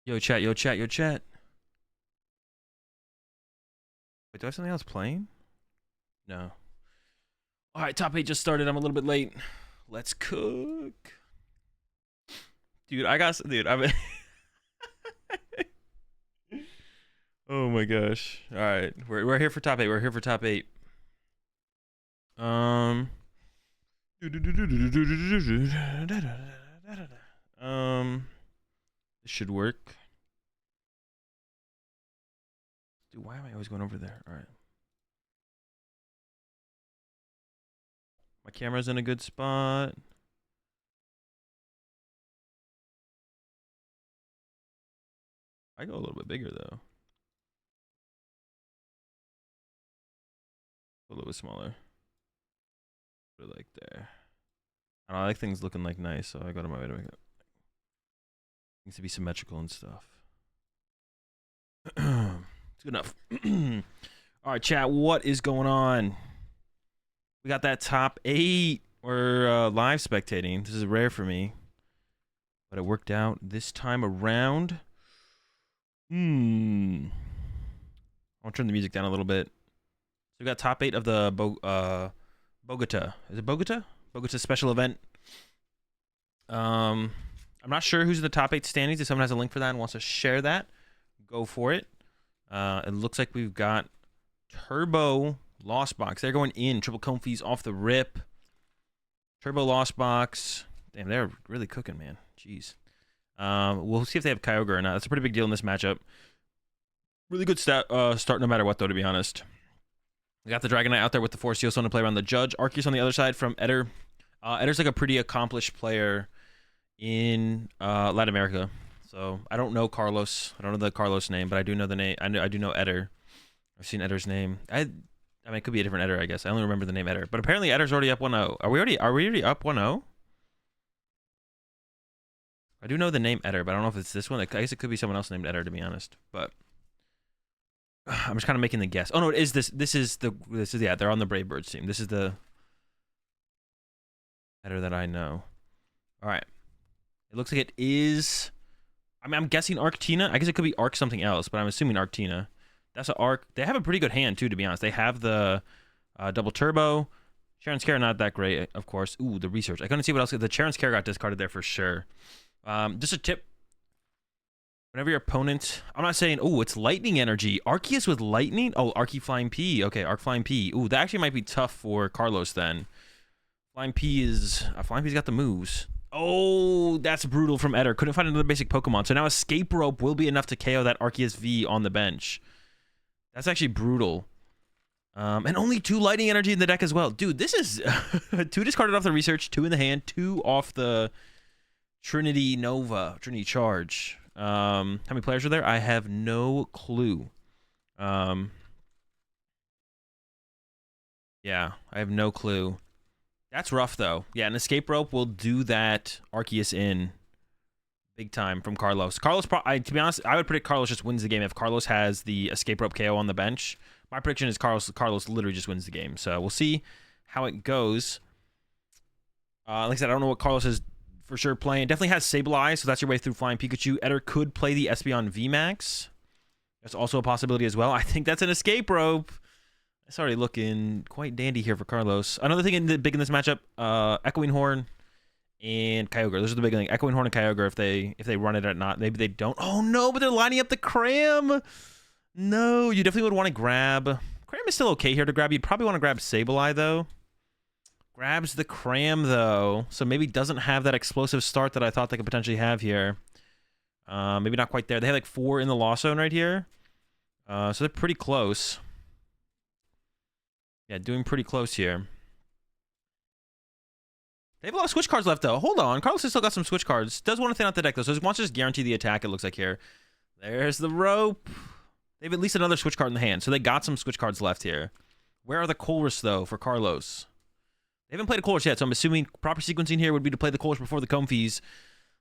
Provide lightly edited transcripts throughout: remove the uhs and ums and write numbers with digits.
Yo, chat, yo, chat, yo, chat. Wait, do I have something else playing? No. All right, top 8 just started. I'm a little bit late. Let's cook. Dude, I'm Oh my gosh. All right. We're here for top 8. We're here for top 8. This should work. Dude, why am I always going over there? All right. My camera's in a good spot. I go a little bit bigger though. A little bit smaller. Put it like there. I don't know, I like things looking like nice, so I go to my way to make it. Needs to be symmetrical and stuff. It's good enough. All right, chat. What is going on? We got that top 8. We're live spectating. This is rare for me, but it worked out this time around. I'll turn the music down a little bit. So we got top 8 of the Bogota. Is it Bogota? Bogota special event. I'm not sure who's in the top 8 standings. If someone has a link for that and wants to share that, go for it. It looks like we've got Turbo Lost Box. They're going in. Triple Comfies off the rip. Turbo Lost Box. Damn, they're really cooking, man. Jeez. We'll see if they have Kyogre or not. That's a pretty big deal in this matchup. Really good start no matter what, though, to be honest. We got the Dragonite out there with the Force on to play around the Judge. Arceus on the other side from Eder. Eder's like a pretty accomplished player in Latin America. So I don't know Carlos. I don't know the Carlos name, but I do know the name. I do know Eder. I've seen Eder's name. I mean, it could be a different Eder, I guess. I only remember the name Eder. But apparently Eder's already up 1-0. Are we already up 1-0? I do know the name Eder, but I don't know if it's this one. I guess it could be someone else named Eder, to be honest. But I'm just kind of making the guess. Oh no, it is this. This is yeah. They're on the Brave Birds team. This is the Eder that I know. All right. It looks like it is. I mean, I'm guessing Arctina. I guess it could be Arc something else, but I'm assuming Arctina. That's an Arc. They have a pretty good hand too, to be honest. They have the double turbo. Sharon's Care not that great, of course. Ooh, the research. I couldn't see what else. The Sharon's Care got discarded there for sure. Just a tip. Whenever your opponent, I'm not saying, oh, it's lightning energy. Arceus with lightning? Oh, Arcee Flying P. Okay, Arc Flying P. Ooh, that actually might be tough for Carlos then. Flying P's got the moves. Oh, that's brutal from Eder. Couldn't find another basic Pokemon. So now Escape Rope will be enough to KO that Arceus V on the bench. That's actually brutal. And only 2 lightning energy in the deck as well. Dude, this is 2 discarded off the research, 2 in the hand, 2 off the Trinity Nova, Trinity Charge. How many players are there? I have no clue. Yeah, I have no clue. That's rough, though. Yeah, an Escape Rope will do that Arceus in big time from Carlos. Carlos, to be honest, I would predict Carlos just wins the game if Carlos has the Escape Rope KO on the bench. My prediction is Carlos literally just wins the game. So we'll see how it goes. Like I said, I don't know what Carlos is for sure playing. Definitely has Sableye, so that's your way through Flying Pikachu. Eder could play the Espeon VMAX. That's also a possibility as well. I think that's an Escape Rope. It's already looking quite dandy here for Carlos. Another thing big in this matchup, Echoing Horn and Kyogre. Those are the big things. Echoing Horn and Kyogre, if they run it or not. Maybe they don't. Oh, no, but they're lining up the Cram. No, you definitely would want to grab. Cram is still okay here to grab. You'd probably want to grab Sableye, though. Grabs the Cram, though. So maybe doesn't have that explosive start that I thought they could potentially have here. Maybe not quite there. They have like 4 in the Lost Zone right here. So they're pretty close. Yeah, doing pretty close here. They have a lot of switch cards left, though. Hold on. Carlos has still got some switch cards. Does want to thin out the deck, though. So he wants to just guarantee the attack, it looks like here. There's the rope. They have at least another switch card in the hand. So they got some switch cards left here. Where are the Colress, though, for Carlos? They haven't played a Colress yet, so I'm assuming proper sequencing here would be to play the Colress before the Comfies.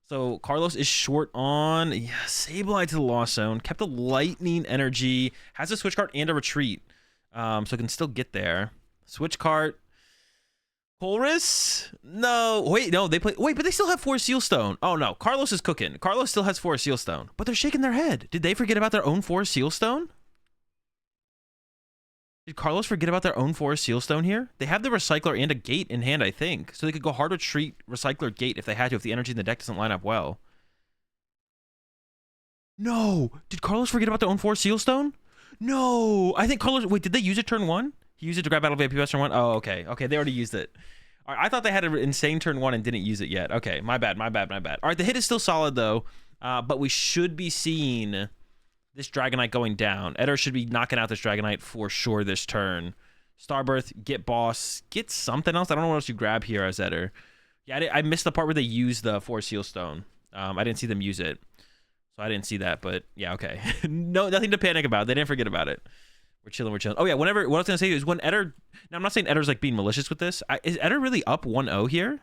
So Carlos is short on Sableye to the Lost Zone. Kept the Lightning Energy. Has a switch card and a retreat. So can still get there. Switch card. Horus? No. Wait, no, they play. Wait, but they still have 4 Sealstone. Oh, no. Carlos is cooking. Carlos still has 4 Sealstone, but they're shaking their head. Did they forget about their own 4 Sealstone? Did Carlos forget about their own 4 Sealstone here? They have the Recycler and a Gate in hand, I think. So they could go hard retreat, Recycler, Gate if they had to, if the energy in the deck doesn't line up well. No. Did Carlos forget about their own 4 Sealstone? No. I think Carlos... Wait, did they use it turn 1? He used it to grab Battle VIP turn 1? Oh, okay. Okay, they already used it. All right, I thought they had an insane turn 1 and didn't use it yet. Okay, my bad. All right, the hit is still solid, though. But we should be seeing this Dragonite going down. Eder should be knocking out this Dragonite for sure this turn. Starbirth, get Boss, get something else. I don't know what else you grab here as Eder. Yeah, I missed the part where they used the 4 Sealstone. I didn't see them use it. So I didn't see that, but yeah, okay. No, nothing to panic about. They didn't forget about it. We're chilling. Oh, yeah, what I was going to say is when Eder... Now, I'm not saying Eder's, like, being malicious with this. Is Eder really up 1-0 here?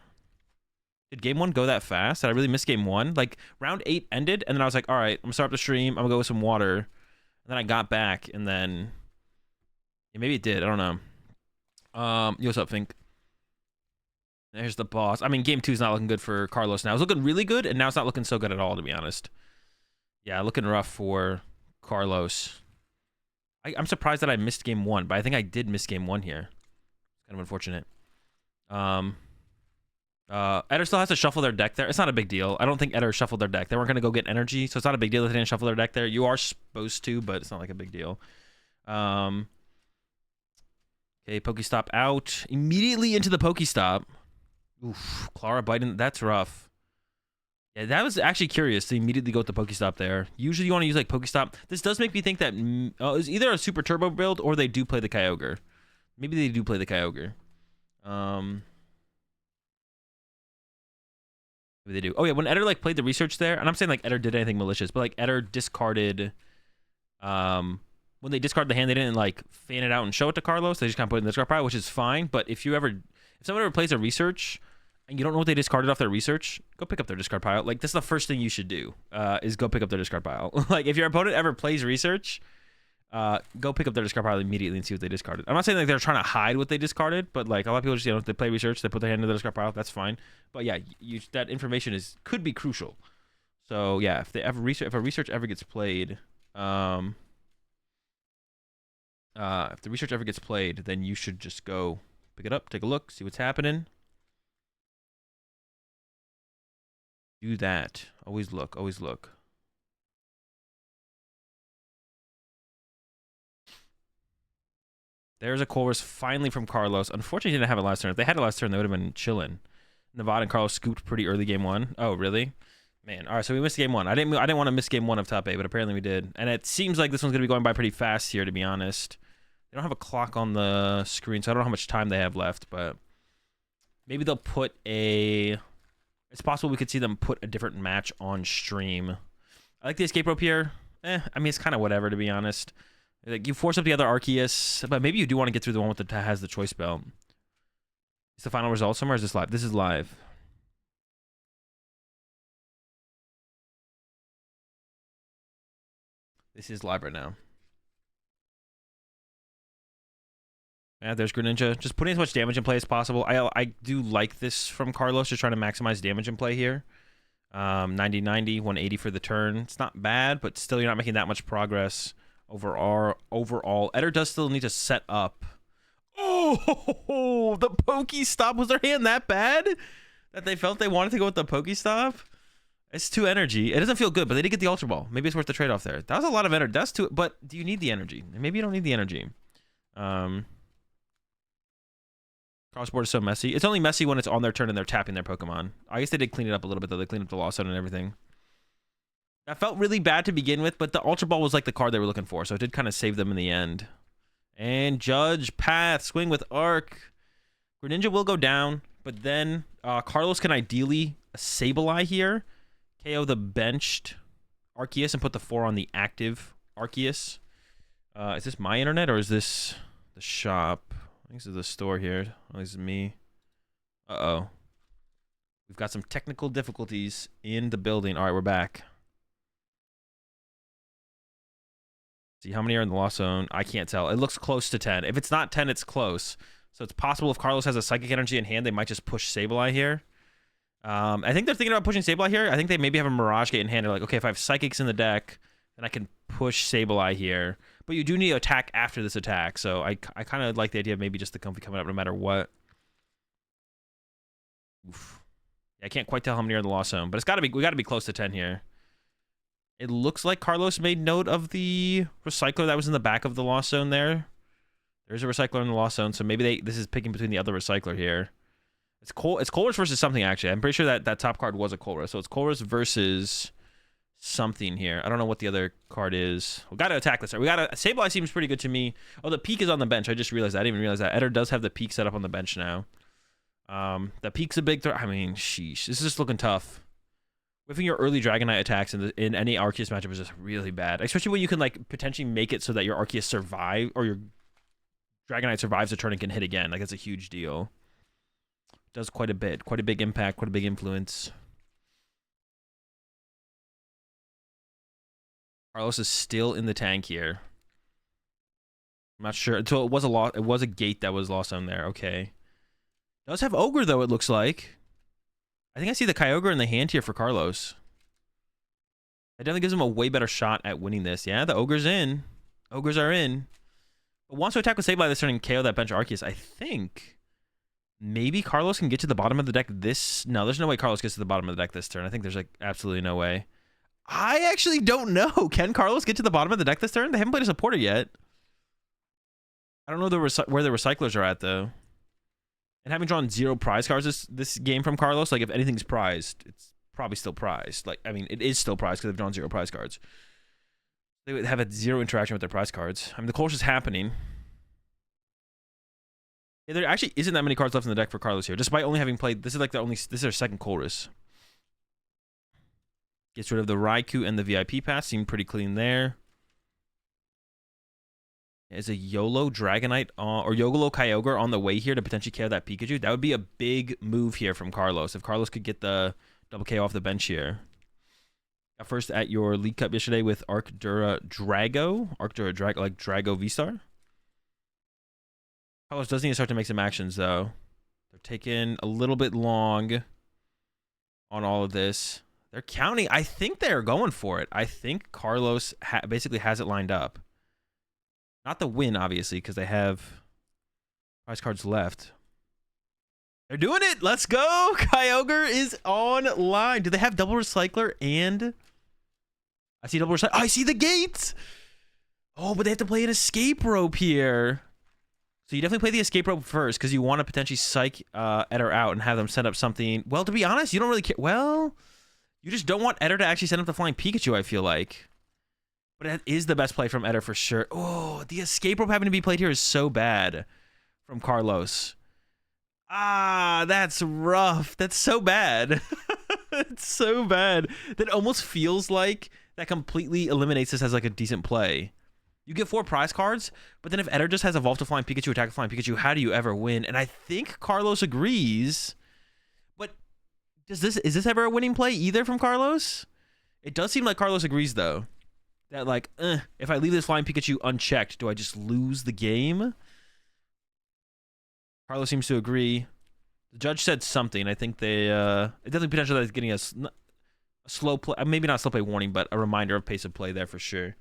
Did game 1 go that fast? Did I really miss game 1? Like, round 8 ended, and then I was like, all right, I'm going to start up the stream. I'm going to go with some water. And then I got back, and then... Yeah, maybe it did. I don't know. Yo, what's up, Fink? There's the boss. I mean, game 2 is not looking good for Carlos now. It was looking really good, and now it's not looking so good at all, to be honest. Yeah, looking rough for Carlos. I'm surprised that I missed game 1, but I think I did miss game 1 here. It's kind of unfortunate. Eder still has to shuffle their deck there. It's not a big deal. I don't think Eder shuffled their deck. They weren't going to go get energy, so it's not a big deal that they didn't shuffle their deck there. You are supposed to, but it's not like a big deal. Okay, Pokestop out. Immediately into the Pokestop. Oof, Clara biting. That's rough. Yeah, that was actually curious to immediately go with the Pokestop there. Usually you want to use like Pokestop. This does make me think that it's either a Super Turbo build or they do play the Kyogre. Maybe they do play the Kyogre. Maybe they do. Oh yeah, when Eder like played the research there, and I'm saying like Eder did anything malicious, but like Eder discarded when they discard the hand, they didn't like fan it out and show it to Carlos. They just kind of put it in the discard pile, which is fine. But if someone ever plays a research and you don't know what they discarded off their research, go pick up their discard pile. Like, this is the first thing you should do, is go pick up their discard pile. Like, if your opponent ever plays research, go pick up their discard pile immediately and see what they discarded. I'm not saying like they're trying to hide what they discarded, but like a lot of people just, if they play research, they put their hand in the discard pile. That's fine. But yeah, that information could be crucial. So yeah, if a research ever gets played, if the research ever gets played, then you should just go pick it up, take a look, see what's happening. Do that. Always look. Always look. There's a chorus finally from Carlos. Unfortunately, he didn't have it last turn. If they had it last turn, they would have been chilling. Nevada and Carlos scooped pretty early game 1. Oh, really? Man. All right, so we missed game 1. I didn't want to miss game 1 of top 8, but apparently we did. And it seems like this one's going to be going by pretty fast here, to be honest. They don't have a clock on the screen, so I don't know how much time they have left, but maybe they'll put a... It's possible we could see them put a different match on stream. I like the escape rope here. I mean, it's kind of whatever, to be honest. Like, you force up the other Arceus, but maybe you do want to get through the one with that has the choice belt. Is the final result somewhere? Or is this live? This is live. This is live right now. Yeah, there's Greninja. Just putting as much damage in play as possible. I do like this from Carlos, just trying to maximize damage in play here. 90-90, 180 for the turn. It's not bad, but still you're not making that much progress overall. Eder does still need to set up. Oh, the Pokestop. Was their hand that bad that they felt they wanted to go with the Pokestop? It's 2 energy. It doesn't feel good, but they did get the Ultra Ball. Maybe it's worth the trade-off there. That was a lot of energy. That's 2, but do you need the energy? Maybe you don't need the energy. Crossboard is so messy. It's only messy when it's on their turn and they're tapping their Pokemon. I guess they did clean it up a little bit, though. They cleaned up the Lost Zone and everything. That felt really bad to begin with, but the Ultra Ball was like the card they were looking for, so it did kind of save them in the end. And Judge, Path, Swing with Arc. Greninja will go down, but then Carlos can ideally Sableye here, KO the benched Arceus and put the 4 on the active Arceus. Is this my internet or is this the shop? I think this is the store here. Oh, this is me. Uh-oh. We've got some technical difficulties in the building. All right, we're back. See how many are in the Lost Zone. I can't tell. It looks close to 10. If it's not 10, it's close. So it's possible if Carlos has a Psychic Energy in hand, they might just push Sableye here. I think they're thinking about pushing Sableye here. I think they maybe have a Mirage Gate in hand. They're like, okay, if I have Psychics in the deck, then I can push Sableye here. But you do need to attack after this attack. So I kind of like the idea of maybe just the Comfy coming up no matter what. Oof. Yeah, I can't quite tell how many are in the Lost Zone, but we gotta be close to 10 here. It looks like Carlos made note of the Recycler that was in the back of the Lost Zone there. There's a Recycler in the Lost Zone, so maybe this is picking between the other Recycler here. It's Colress versus something, actually. I'm pretty sure that top card was a Colress. So it's Colress versus something here. I don't know what the other card is. We got to attack this. Sableye seems pretty good to me. Oh, the Peak is on the bench. I just realized that. I didn't even realize that. Eder does have the Peak set up on the bench now. The Peak's a big threat. I mean, sheesh. This is just looking tough. Whiffing your early Dragonite attacks in any Arceus matchup is just really bad. Especially when you can like potentially make it so that your Arceus survive or your Dragonite survives a turn and can hit again. Like, that's a huge deal. Does quite a bit. Quite a big impact. Quite a big influence. Carlos is still in the tank here. I'm not sure. Until it was a gate that was lost on there. Okay. Does have Ogre, though, it looks like. I think I see the Kyogre in the hand here for Carlos. It definitely gives him a way better shot at winning this. Yeah, the Ogre's in. Ogres are in. But wants to attack with Sableye this turn and KO that bench Arceus. I think maybe Carlos can get to the bottom of the deck this... No, there's no way Carlos gets to the bottom of the deck this turn. I think there's like absolutely no way. I actually don't know. Can Carlos get to the bottom of the deck this turn? They haven't played a supporter yet. I don't know where the Recyclers are at, though. And having drawn 0 prize cards this game from Carlos, like if anything's prized, it's probably still prized. Like, I mean, it is still prized because they've drawn 0 prize cards. They would have 0 interaction with their prize cards. I mean, the course is happening. Yeah, there actually isn't that many cards left in the deck for Carlos here, despite only having played. This is their second Colress. Gets rid of the Raikou and the VIP pass. Seemed pretty clean there. Is a YOLO Dragonite or YOLO Kyogre on the way here to potentially KO that Pikachu? That would be a big move here from Carlos. If Carlos could get the double KO off the bench here. Got first at your League Cup yesterday with Arcdura Drago. Arcdura Drago, like Drago V-Star. Carlos does need to start to make some actions, though. They're taking a little bit long on all of this. They're counting. I think they're going for it. I think Carlos basically has it lined up. Not the win, obviously, because they have prize cards left. They're doing it. Let's go. Kyogre is online. Do they have double Recycler and... I see double Recycler. Oh, I see the gates. Oh, but they have to play an Escape Rope here. So you definitely play the Escape Rope first because you want to potentially psych Eder out and have them set up something. Well, to be honest, you don't really care. Well, you just don't want Eder to actually set up the Flying Pikachu, I feel like. But that is the best play from Eder for sure. Oh, the Escape Rope having to be played here is so bad from Carlos. Ah, that's rough. That's so bad. It's so bad. That almost feels like that completely eliminates this as like a decent play. You get 4 prize cards, but then if Eder just has Evolve to Flying Pikachu, attack a Flying Pikachu, how do you ever win? And I think Carlos agrees. But is this ever a winning play either from Carlos? It does seem like Carlos agrees, though. That, like, if I leave this Flying Pikachu unchecked, do I just lose the game? Carlos seems to agree. The judge said something. I think they, it definitely potentially is getting a slow play, maybe not a slow play warning, but a reminder of pace of play there for sure.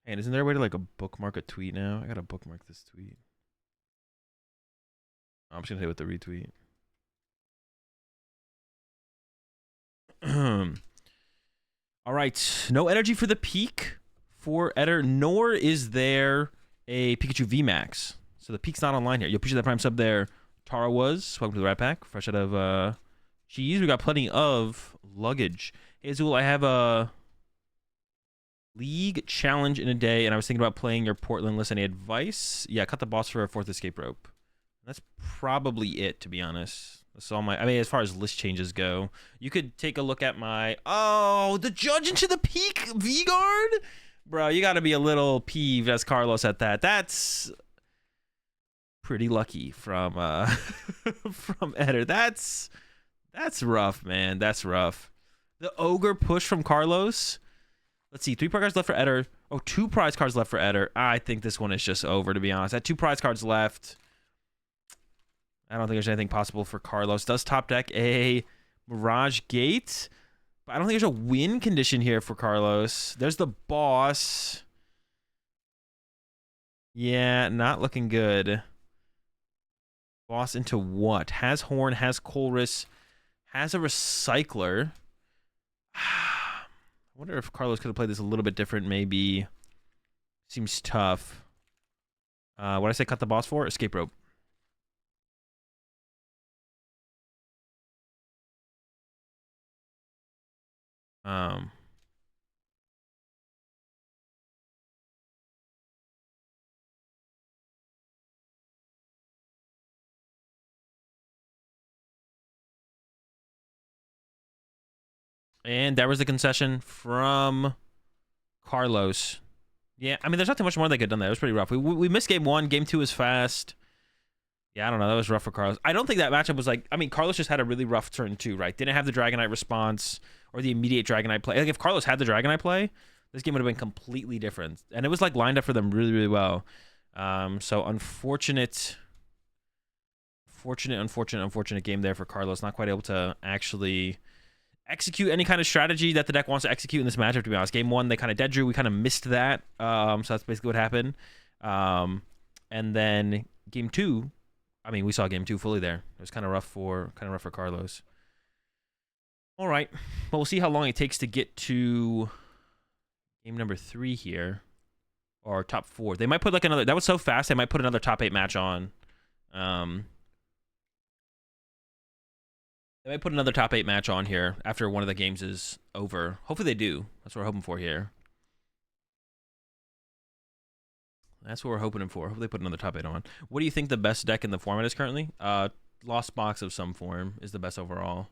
And isn't there a way to like a bookmark a tweet now? I gotta bookmark this tweet. I'm just gonna say with the retweet. All right, no energy for the Peak for Eder, nor is there a Pikachu VMAX. So the Peak's not online here. You appreciate that Prime sub there. Tara was. Welcome to the Rat Pack. Fresh out of cheese. We got plenty of luggage. Hey, Azul, I have a League challenge in a day, and I was thinking about playing your Portland list. Any advice? Yeah, cut the boss for a 4th Escape Rope. That's probably it, to be honest. That's all my. I mean, as far as list changes go, you could take a look at my. Oh, the judge into the peak V guard, bro. You got to be a little peeved as Carlos at that. That's pretty lucky from from Eder. That's rough, man. That's rough. The ogre push from Carlos. Let's see, 3 prize cards left for Eder. Oh, 2 prize cards left for Eder. I think this one is just over, to be honest. At 2 prize cards left. I don't think there's anything possible for Carlos. Does top deck a Mirage Gate? But I don't think there's a win condition here for Carlos. There's the boss. Yeah, not looking good. Boss into what? Has Horn, has Colress, has a Recycler. I wonder if Carlos could have played this a little bit different, maybe. Seems tough. What did I say cut the boss for? Escape rope. And that was the concession from Carlos. Yeah, I mean, there's not too much more they could have done there. It was pretty rough. We missed game 1. Game 2 was fast. Yeah, I don't know. That was rough for Carlos. I don't think that matchup was like... I mean, Carlos just had a really rough turn 2, right? Didn't have the Dragonite response or the immediate Dragonite play. Like, if Carlos had the Dragonite play, this game would have been completely different. And it was, like, lined up for them really, really well. So, unfortunate game there for Carlos. Not quite able to actually execute any kind of strategy that the deck wants to execute in this matchup, to be honest. Game 1, they kind of dead drew. We kind of missed that. So that's basically what happened. And then game 2, I mean, we saw game 2 fully there. It was kind of rough for Carlos. All right. Well, we'll see how long it takes to get to game number 3 here. Or top 4. They might put like another... That was so fast, they might put another top 8 match on. They might put another top 8 match on here after one of the games is over. Hopefully they do. That's what we're hoping for here. That's what we're hoping for. Hopefully they put another top 8 on. What do you think the best deck in the format is currently? Lost Box of some form is the best overall.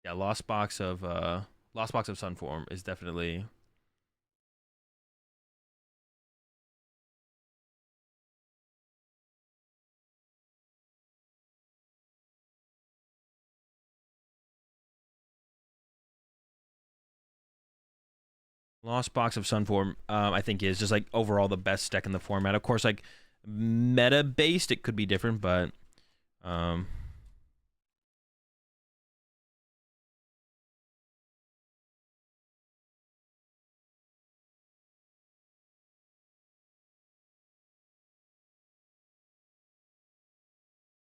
Yeah, Lost Box of some form is definitely... Lost Box of Sunform, I think, is just like overall the best deck in the format. Of course, like meta based, it could be different, but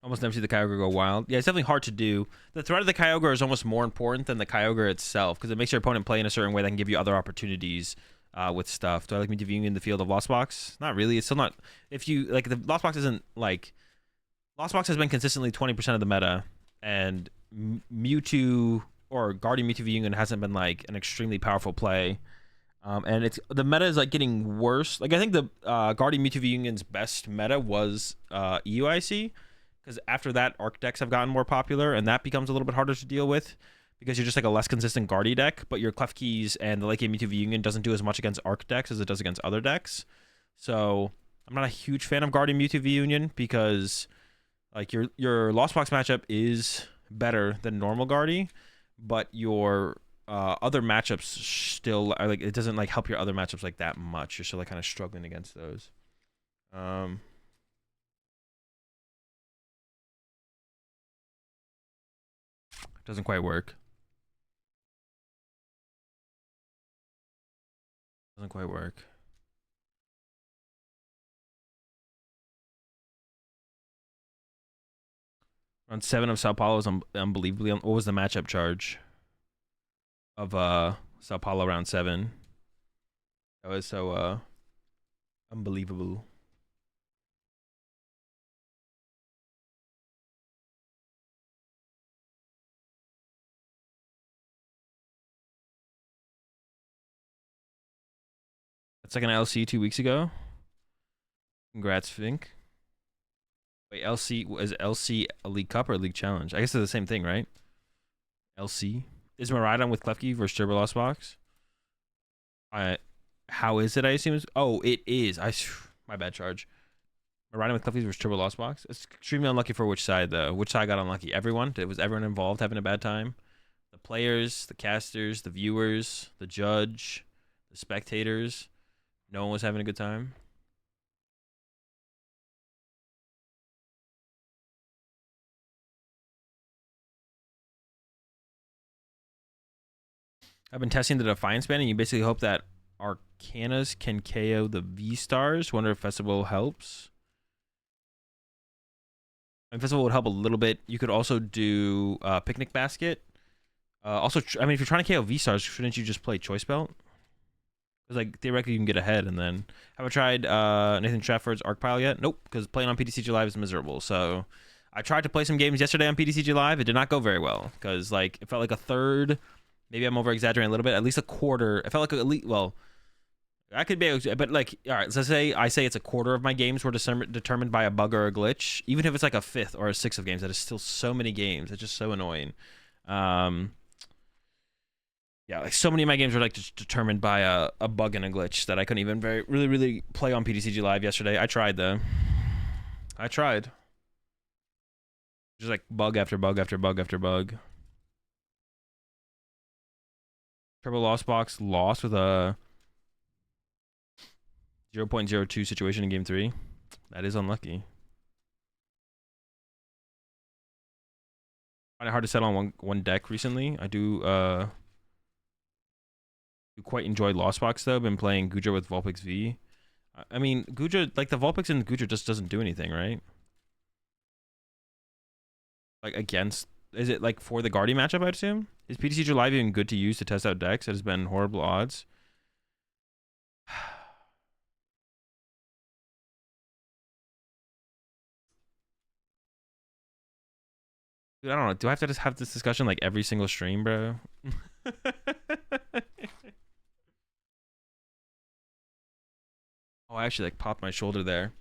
almost never see the Kyogre go wild. Yeah, it's definitely hard to do. The threat of the Kyogre is almost more important than the Kyogre itself because it makes your opponent play in a certain way that can give you other opportunities with stuff. Do I like me viewing in the field of Lost Box? Not really. It's still not. If you like, the Lost Box isn't like. Lost Box has been consistently 20% of the meta, and Mewtwo or Guardian Mewtwo Union hasn't been like an extremely powerful play. And it's the meta is like getting worse. Like I think the Guardian Mewtwo Union's best meta was EUIC. Because after that, Arc decks have gotten more popular, and that becomes a little bit harder to deal with because you're just like a less consistent Guardy deck, but your Klefkis and the late game Mewtwo Union doesn't do as much against Arc decks as it does against other decks. So I'm not a huge fan of Guardian Mewtwo Union because like your Lost Box matchup is better than normal Guardy, but your other matchups still are like it doesn't like help your other matchups like that much. You're still like kind of struggling against those. Doesn't quite work. Doesn't quite work. Round 7 of Sao Paulo is unbelievably... What was the matchup charge of Sao Paulo round 7? That was so unbelievable. That's like an LC 2 weeks ago. Congrats, Fink. Wait, LC is LC a League Cup or a League Challenge? I guess they're the same thing, right? LC is Maridon with Klefki versus Turbo Lost Box. How is it? I assume it's. Oh, it is. My bad. Charge. Maridon with Klefki versus Turbo Lost Box. It's extremely unlucky for which side though. Which side got unlucky? Everyone. Was everyone involved having a bad time? The players, the casters, the viewers, the judge, the spectators. No one was having a good time. I've been testing the Defiance ban, and you basically hope that Arcanas can KO the V-Stars. Wonder if Festival helps. And Festival would help a little bit. You could also do Picnic Basket. Also, I mean, if you're trying to KO V-Stars, shouldn't you just play Choice Belt? Because, like, theoretically, you can get ahead, and then... Have I tried Nathan Trafford's Arc Pile yet? Nope, because playing on PTCG Live is miserable, so... I tried to play some games yesterday on PTCG Live. It did not go very well, because, like, it felt like a third... Maybe I'm over-exaggerating a little bit. At least a quarter. It felt like at least... Well, I could be... But, like, all right, so I say it's a quarter of my games were determined by a bug or a glitch. Even if it's, like, a fifth or a sixth of games, that is still so many games. It's just so annoying. Yeah, like so many of my games were like just determined by a bug and a glitch that I couldn't even really play on PTCG Live yesterday. I tried though. I tried. Just like bug after bug after bug after bug. Turbo Lost Box lost with a 0.02 situation in game 3. That is unlucky. I find it hard to settle on one deck recently. I do quite enjoy Lost Box though. Been playing Guja with Vulpix V. I mean, Guja, like the Vulpix and Guja just doesn't do anything, right? Like against, is it like for the Guardian matchup, I'd assume? Is PTCG Live even good to use to test out decks? It has been horrible odds. Dude, I don't know. Do I have to just have this discussion like every single stream, bro? Oh, I actually like popped my shoulder there.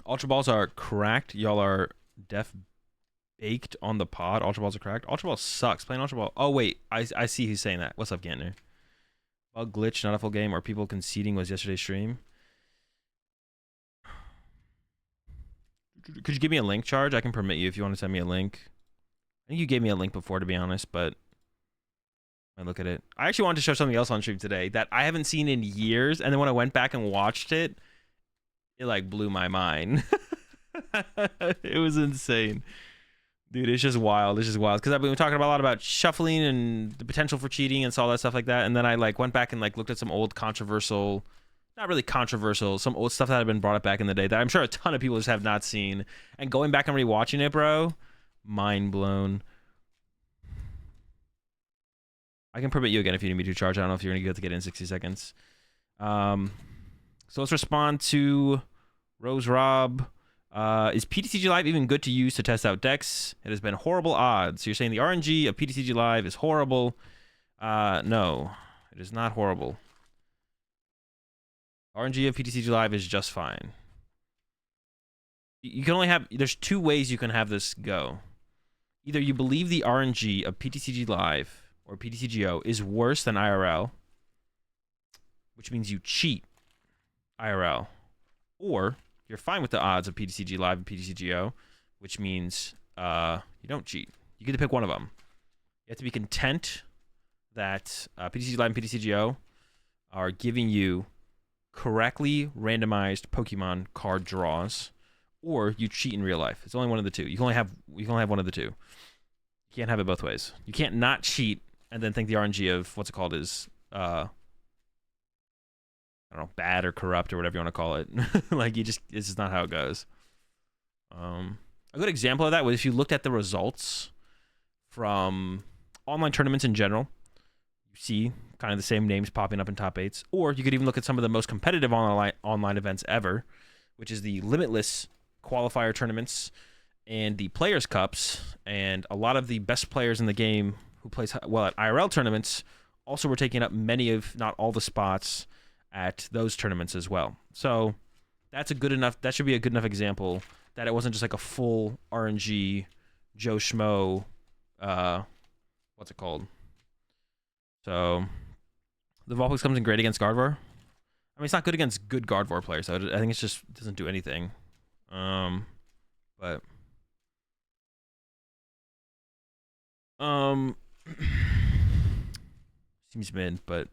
Ultra Balls are cracked. Y'all are def baked on the pod. Ultra Balls are cracked. Ultra Ball sucks. Playing Ultra Ball. Oh, wait. I see who's saying that. What's up, Gantner? Bug glitch, not a full game, or people conceding was yesterday's stream. Could you give me a link, Charge? I can permit you if you want to send me a link. I think you gave me a link before, to be honest, but I look at it. I actually wanted to show something else on stream today that I haven't seen in years, and then when I went back and watched it, it like blew my mind. It was insane. Dude, it's just wild. It's just wild. Because I've been talking a lot about shuffling and the potential for cheating and all that stuff like that. And then I like went back and like looked at some old controversial, not really controversial, some old stuff that had been brought up back in the day that I'm sure a ton of people just have not seen. And going back and rewatching it, bro, mind blown. I can permit you again if you need me to, Charge. I don't know if you're going to get in 60 seconds. So let's respond to Rose Rob. Is PTCG Live even good to use to test out decks? It has been horrible odds. So you're saying the RNG of PTCG Live is horrible? No, it is not horrible. RNG of PTCG Live is just fine. You can only have, there's two ways you can have this go. Either you believe the RNG of PTCG Live or PTCGO is worse than IRL, which means you cheat IRL, or you're fine with the odds of PTCG Live and PTCGO, which means you don't cheat. You get to pick one of them. You have to be content that PTCG Live and PTCGO are giving you correctly randomized Pokemon card draws, or you cheat in real life. It's only one of the two. You can only have one of the two. You can't have it both ways. You can't not cheat and then think the RNG of what's it called is I don't know, bad or corrupt or whatever you want to call it. Like it's just not how it goes. A good example of that was if you looked at the results from online tournaments in general, you see kind of the same names popping up in top 8s, or you could even look at some of the most competitive online events ever, which is the Limitless qualifier tournaments and the Players Cups, and a lot of the best players in the game who plays well at IRL tournaments also were taking up many, if not all, the spots at those tournaments as well. So that's a good enough. That should be a good enough example that it wasn't just like a full RNG Joe Schmo. What's it called? So the Vulpix comes in great against Gardevoir. I mean, it's not good against good Gardevoir players. So I think it's just doesn't do anything. But seems mid, but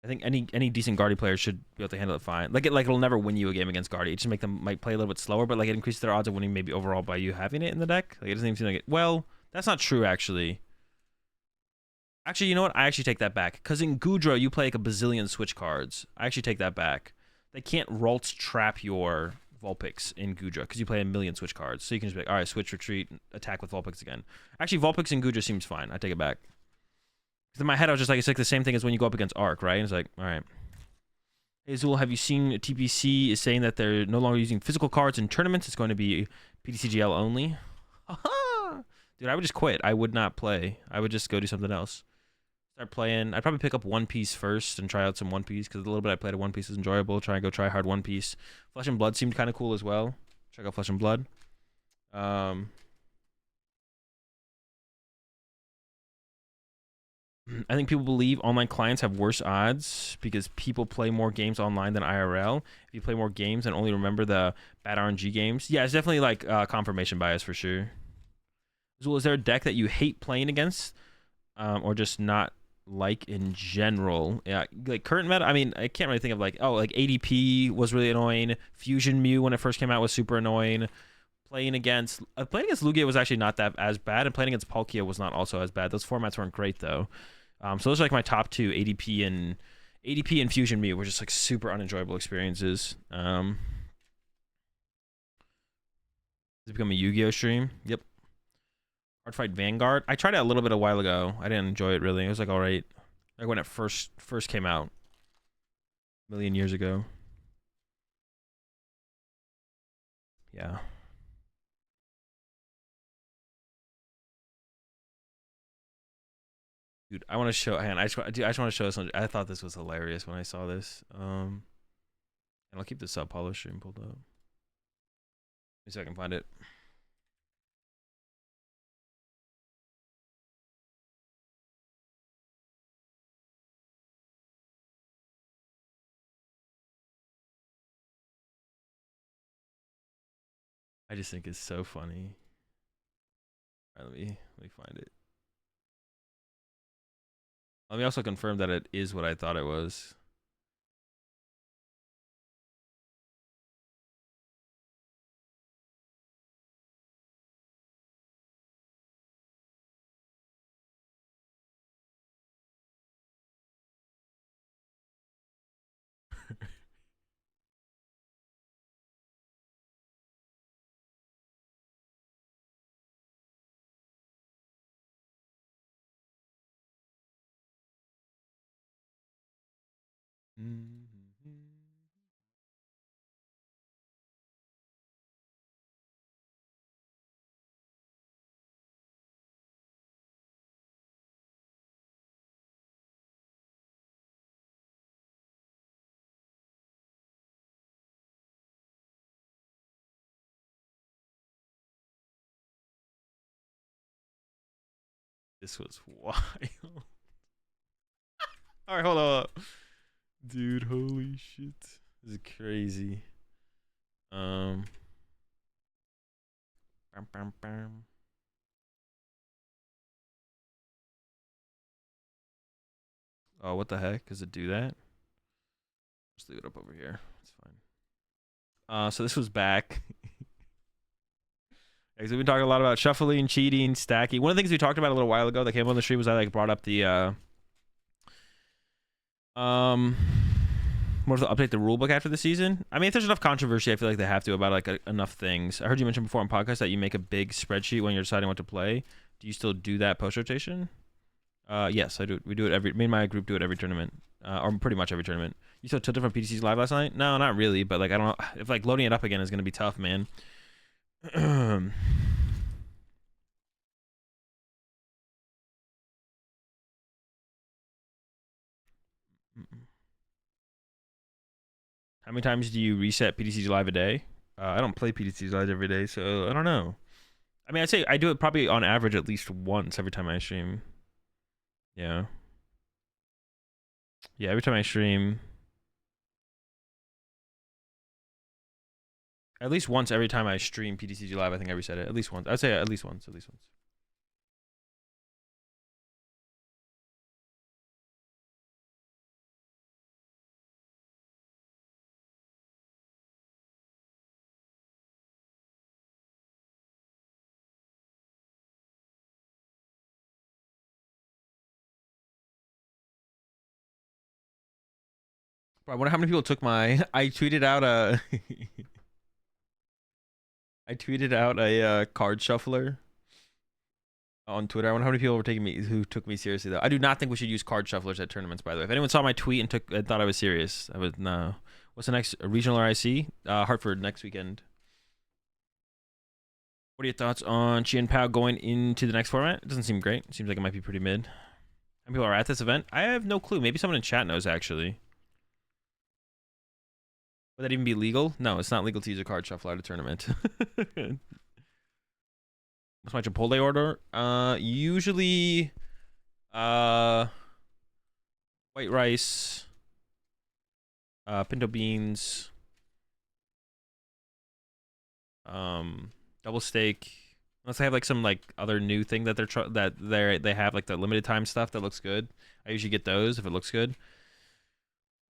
I think any decent Guardy player should be able to handle it fine. It'll never win you a game against Guardy. It just make them might play a little bit slower, but like it increases their odds of winning maybe overall by you having it in the deck. Like it doesn't even seem like it. Well, that's not true actually. Actually, you know what? I actually take that back. Because in Goodra, you play like a bazillion switch cards. I actually take that back. They can't Ralts trap your Vulpix in Goodra because you play a million switch cards. So you can just be like, all right, switch, retreat, attack with Vulpix again. Actually, Vulpix in Goodra seems fine. I take it back. Because in my head, I was just like, it's like the same thing as when you go up against Arc, right? And it's like, all right. Hey, Azul, have you seen TPC is saying that they're no longer using physical cards in tournaments? It's going to be PTCGL only. Dude, I would just quit. I would not play. I would just go do something else. Start playing. I'd probably pick up One Piece first and try out some One Piece because the little bit I played of One Piece is enjoyable. Try hard One Piece. Flesh and Blood seemed kind of cool as well. Check out Flesh and Blood. I think people believe online clients have worse odds because people play more games online than IRL. If you play more games and only remember the bad RNG games, yeah, it's definitely like confirmation bias for sure. Azul, is there a deck that you hate playing against, or just not like in general? Yeah, like current meta, I mean, I can't really think of like, oh, like ADP was really annoying. Fusion Mew when it first came out was super annoying. Playing against Lugia was actually not that as bad, and playing against Palkia was not also as bad. Those formats weren't great though. So those are like my top two, ADP and Fusion Mew were just like super unenjoyable experiences. Does it become a Yu-Gi-Oh stream? Yep. Hard Fight Vanguard. I tried it a little bit a while ago. I didn't enjoy it really. It was like all right, like when it first came out, a million years ago. Yeah. Dude, I want to show. Hang on, I just want to show something. I thought this was hilarious when I saw this. And I'll keep the sub Polo stream pulled up. Let me see if I can find it. I just think it's so funny. All right, let me find it. Let me also confirm that it is what I thought it was. This was wild. All right, hold on. Dude, holy shit. This is crazy. Bam, bam, bam. Oh, what the heck? Does it do that? Just leave it up over here. It's fine. So this was back. Because we've been talking a lot about shuffling, cheating, stacking. One of the things we talked about a little while ago that came up on the stream was I like brought up the what if they update the rulebook after the season? I mean, if there's enough controversy, I feel like they have to about like enough things. I heard you mention before on podcast that you make a big spreadsheet when you're deciding what to play. Do you still do that post rotation? Yes, I do. We do it every. Me and my group do it every tournament, or pretty much every tournament. You saw tilted from PTC's live last night? No, not really. But like, I don't know if like loading it up again is gonna be tough, man. How many times do you reset PTCG Live a day? I don't play PTCG Live every day, so I don't know. I mean, I'd say I do it probably on average at least once every time I stream. Yeah. Yeah, every time I stream. At least once every time I stream PTCG Live, I think I reset it. At least once. I'd say at least once. At least once. Bro, I wonder how many people took my. I tweeted out a. I tweeted out a card shuffler on Twitter. I wonder how many people were taking me who took me seriously though. I do not think we should use card shufflers at tournaments. By the way, if anyone saw my tweet and thought I was serious, I was no. What's the next regional RIC? Hartford next weekend. What are your thoughts on Chien Pao going into the next format? It doesn't seem great. It seems like it might be pretty mid. How many people are at this event? I have no clue. Maybe someone in chat knows actually. Would that even be legal? No, it's not legal to use a card shuffler at a tournament. What's my Chipotle order? Usually, white rice, pinto beans, double steak. Unless they have like some like other new thing that they have like the limited time stuff that looks good. I usually get those if it looks good.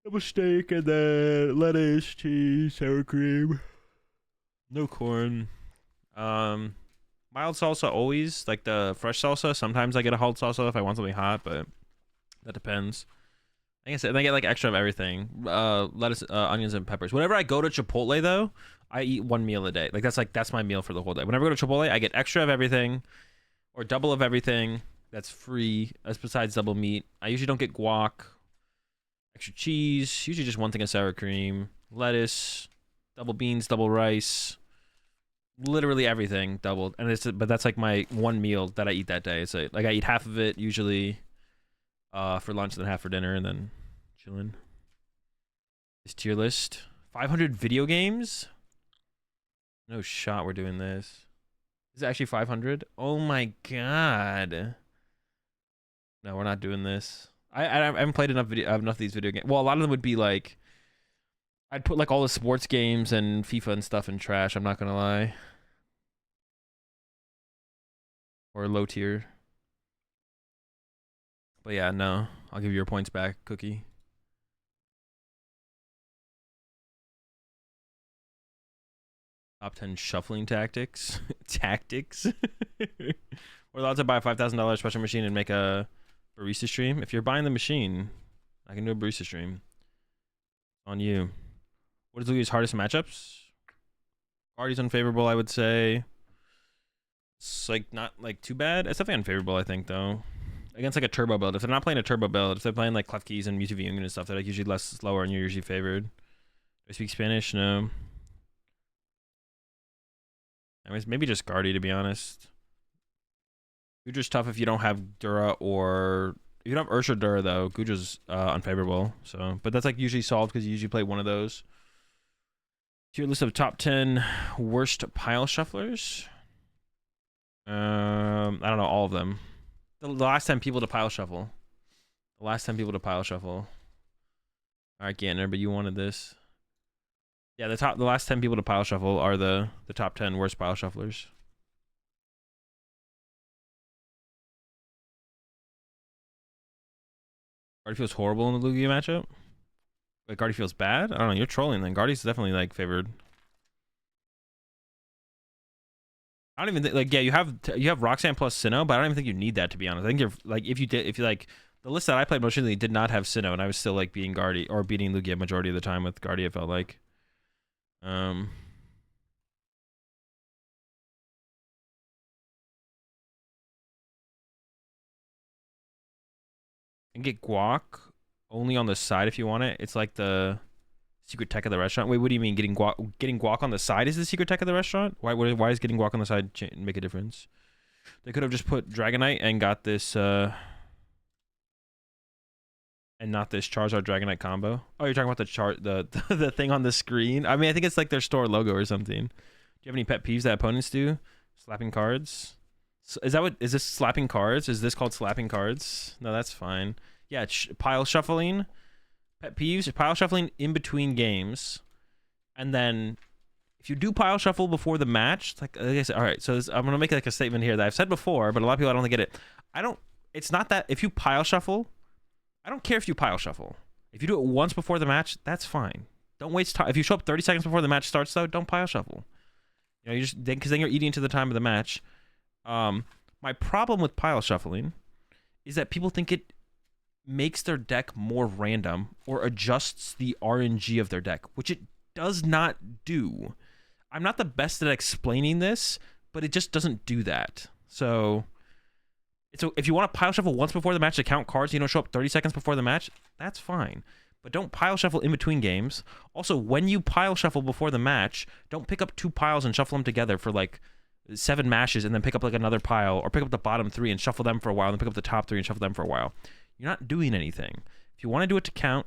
Double steak and then lettuce, cheese, sour cream. No corn. Mild salsa always, like the fresh salsa. Sometimes I get a hot salsa if I want something hot, but that depends. I guess I get like extra of everything. Lettuce, onions, and peppers. Whenever I go to Chipotle though, I eat one meal a day. That's my meal for the whole day. Whenever I go to Chipotle, I get extra of everything, or double of everything. That's free. That's besides double meat. I usually don't get guac. Extra cheese. Usually just one thing of sour cream. Lettuce. Double beans. Double rice. Literally everything doubled, and but that's like my one meal that I eat that day. It's like I eat half of it usually for lunch, then half for dinner, and then chilling. This tier list: 500 video games. No shot we're doing this. Is it actually 500? Oh my god. No, we're not doing this. I haven't played enough of these video games. Well, a lot of them would be like I'd put like all the sports games and FIFA and stuff in trash. I'm not gonna lie. Or low tier. But yeah, no. I'll give you your points back, Cookie. Top 10 shuffling tactics. Tactics. We're allowed to buy a $5,000 special machine and make a barista stream. If you're buying the machine, I can do a barista stream. On you. What is Lugi's hardest matchups? Guardi's unfavorable, I would say. It's like not like too bad. It's definitely unfavorable, I think, though. Against like a turbo build. If they're not playing a turbo build, if they're playing like Clef Keys and Mewtwo V and stuff, they're like usually less slower and you're usually favored. Do I speak Spanish? No. Anyways, maybe just Guardy, to be honest. Gudra's tough if you don't have Dura or if you don't have Ursha Dura though. Gudra's unfavorable. So, but that's like usually solved because you usually play one of those. Tier list of top 10 worst pile shufflers. I don't know all of them. The last 10 people to pile shuffle. The last 10 people to pile shuffle. All right, Gantner, but you wanted this. Yeah, the last 10 people to pile shuffle are the top 10 worst pile shufflers. Guardy feels horrible in the Lugia matchup. Like Guardy feels bad? I don't know. You're trolling then. Guardy's definitely like favored. I don't even think like yeah, you have Roxanne plus Sinnoh, but I don't even think you need that to be honest. I think you're like if you like the list that I played most recently did not have Sinnoh, and I was still like beating Guardy or beating Lugia majority of the time with Guardy, it felt like. And get guac only on the side if you want it. It's like the secret tech of the restaurant. Wait, what do you mean getting guac? Getting guac on the side is the secret tech of the restaurant? Why is getting guac on the side make a difference? They could have just put Dragonite and got this and not this Charizard Dragonite combo. Oh, you're talking about the thing on the screen? I mean, I think it's like their store logo or something. Do you have any pet peeves that opponents do? Slapping cards? Is this slapping cards? Is this called slapping cards? No, that's fine. Yeah, pile shuffling. Pet peeves, pile shuffling in between games. And then if you do pile shuffle before the match, like I said, all right, so I'm going to make like a statement here that I've said before, but a lot of people I don't think get it. It's not that if you pile shuffle, I don't care if you pile shuffle. If you do it once before the match, that's fine. Don't waste time. If you show up 30 seconds before the match starts, though, don't pile shuffle. You know, because then you're eating into the time of the match. My problem with pile shuffling is that people think it makes their deck more random or adjusts the RNG of their deck, which it does not do. I'm not the best at explaining this, but it just doesn't do that. So if you want to pile shuffle once before the match to count cards, you don't show up 30 seconds before the match, that's fine. But don't pile shuffle in between games. Also, when you pile shuffle before the match, don't pick up 2 piles and shuffle them together for like 7 mashes and then pick up like another pile, or pick up the bottom 3 and shuffle them for a while, and then pick up the top 3 and shuffle them for a while. You're not doing anything. If you want to do it to count,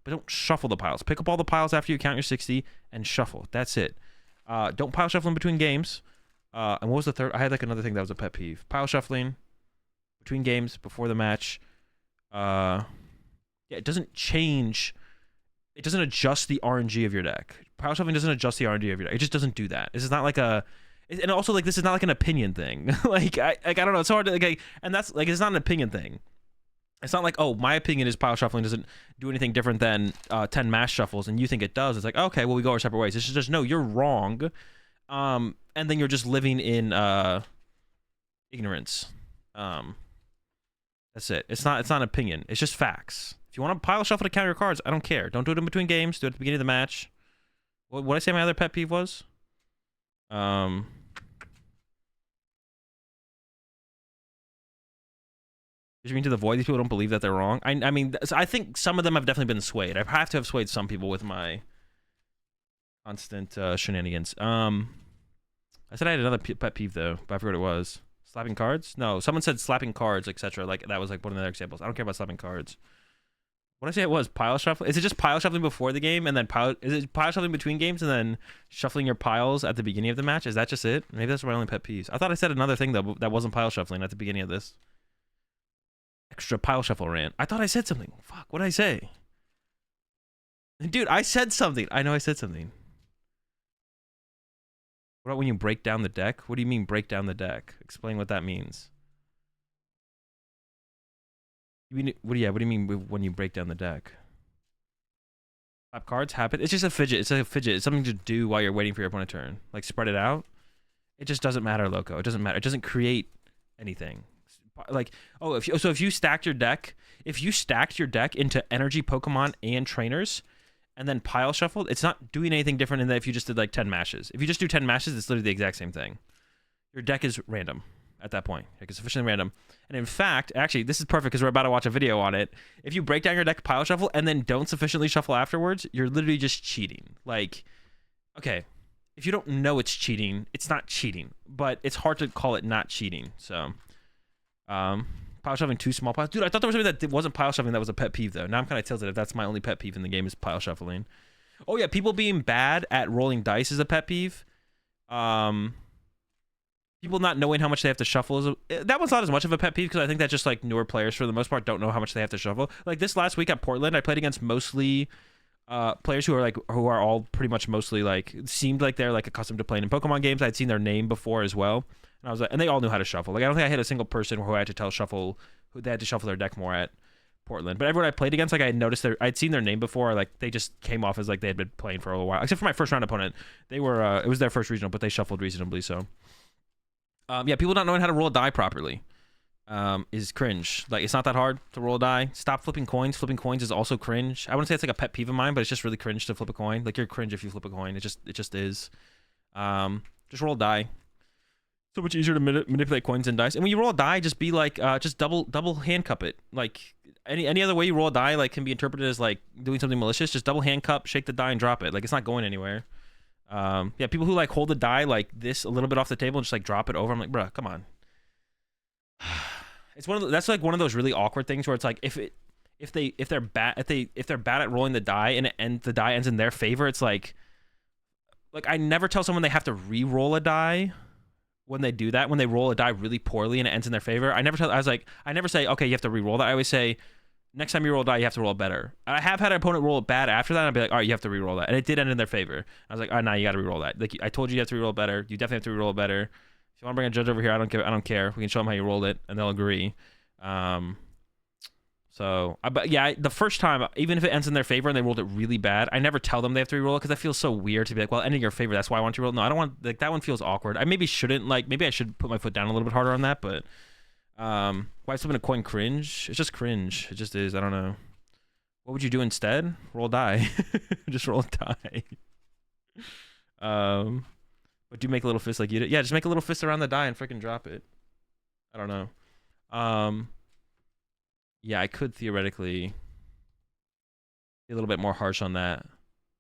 but don't shuffle the piles. Pick up all the piles after you count your 60 and shuffle. That's it. Don't pile shuffle in between games. And what was the third? I had like another thing that was a pet peeve. Pile shuffling between games before the match. Yeah, it doesn't change. It doesn't adjust the RNG of your deck. Pile shuffling doesn't adjust the RNG of your deck. It just doesn't do that. This is not like a, and also like this is not like an opinion thing. like I don't know. It's hard to like, and that's like it's not an opinion thing. It's not like, oh, my opinion is pile shuffling doesn't do anything different than 10 mash shuffles, and you think it does. It's like, okay, well, we go our separate ways. It's just no, you're wrong. And then you're just living in ignorance. That's it. It's not an opinion. It's just facts. If you want to pile shuffle to count your cards, I don't care. Don't do it in between games. Do it at the beginning of the match. What did I say my other pet peeve was? Did you mean to the void? These people don't believe that they're wrong. I mean, I think some of them have definitely been swayed. I have to have swayed some people with my constant shenanigans. I said I had another pet peeve though, but I forgot what it was. Slapping cards? No, someone said slapping cards, etc. Like that was like one of the other examples. I don't care about slapping cards. What did I say it was? Pile shuffling? Is it just pile shuffling before the game and then is it pile shuffling between games and then shuffling your piles at the beginning of the match? Is that just it? Maybe that's my only pet peeves. I thought I said another thing though that wasn't pile shuffling at the beginning of this. Extra pile shuffle rant. I thought I said something. Fuck, what did I say? Dude, I said something. I know I said something. What about when you break down the deck? What do you mean break down the deck? Explain what that means. You mean, what do you mean when you break down the deck? Flap cards happen. It's just a fidget. It's a fidget. It's something to do while you're waiting for your opponent to turn. Like spread it out. It just doesn't matter, Loco. It doesn't matter. It doesn't create anything. Like, oh, if you stacked your deck, into energy Pokemon and trainers, and then pile shuffled, it's not doing anything different than that if you just did like 10 mashes. If you just do 10 mashes, it's literally the exact same thing. Your deck is random at that point. It's sufficiently random. And in fact, actually, this is perfect because we're about to watch a video on it. If you break down your deck pile shuffle and then don't sufficiently shuffle afterwards, you're literally just cheating. Like, okay, if you don't know it's cheating, it's not cheating, but it's hard to call it not cheating. So, pile shuffling 2 small piles. Dude, I thought there was something that wasn't pile shuffling that was a pet peeve though. Now I'm kind of tilted if that's my only pet peeve in the game is pile shuffling. Oh yeah, people being bad at rolling dice is a pet peeve. People not knowing how much they have to shuffle that one's not as much of a pet peeve because I think that just like newer players for the most part don't know how much they have to shuffle. Like this last week at Portland, I played against mostly players who are all pretty much mostly like seemed like they're like accustomed to playing in Pokemon games. I'd seen their name before as well. And I was like, and they all knew how to shuffle. Like I don't think I hit a single person who I had to shuffle their deck more at Portland. But everyone I played against, like I had noticed I'd seen their name before. Like they just came off as like they had been playing for a little while. Except for my first round opponent, they were it was their first regional, but they shuffled reasonably. So, yeah, people not knowing how to roll a die properly is cringe. Like it's not that hard to roll a die. Stop flipping coins. Flipping coins is also cringe. I wouldn't say it's like a pet peeve of mine, but it's just really cringe to flip a coin. Like you're cringe if you flip a coin. It just is. Just roll a die. So much easier to manipulate coins and dice. And when you roll a die, just be like, just double handcup it. Like any other way you roll a die, like can be interpreted as like doing something malicious. Just double handcup, shake the die, and drop it. Like it's not going anywhere. Yeah, people who like hold the die like this a little bit off the table and just like drop it over. I'm like, bruh, come on. It's that's like one of those really awkward things where it's like if if they're bad at rolling the die and the die ends in their favor, it's like I never tell someone they have to re-roll a die when they do that, when they roll a die really poorly and it ends in their favor. I never say, okay, you have to re-roll that. I always say, next time you roll a die, you have to roll it better. I have had an opponent roll it bad after that, and I'd be like, all right, you have to re-roll that. And it did end in their favor. I was like, all right, now you got to re-roll that. Like, I told you have to re-roll it better. You definitely have to re-roll it better. If you want to bring a judge over here, I don't care. We can show them how you rolled it, and they'll agree. But yeah, the first time, even if it ends in their favor and they rolled it really bad, I never tell them they have to re-roll it because I feel so weird to be like, well, ending your favor, that's why I want you to roll. No, I don't want, like, that one feels awkward. I maybe shouldn't, like, maybe I should put my foot down a little bit harder on that, but why is flipping a coin cringe? It's just cringe. It just is. I don't know. What would you do instead? Roll a die. Just roll a die. But do make a little fist like you did. Yeah, just make a little fist around the die and freaking drop it. I don't know. Yeah, I could theoretically be a little bit more harsh on that.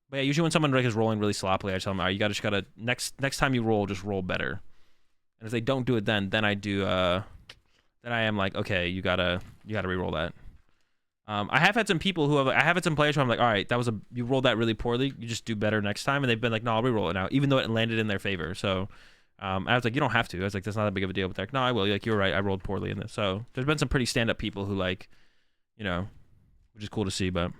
But yeah, usually when someone is rolling really sloppily, I tell them, all right, you just gotta next time you roll, just roll better. And if they don't do it, then I do. Then I am like, okay, you gotta re-roll that. I have had some people I have had some players who I'm like, all right, you rolled that really poorly. You just do better next time, and they've been like, no, I'll re-roll it now, even though it landed in their favor. So. I was like, you don't have to. I was like, that's not that big of a deal. But they're like, no, I will. Like, you're right. I rolled poorly in this. So there's been some pretty stand-up people who, like, you know, which is cool to see, but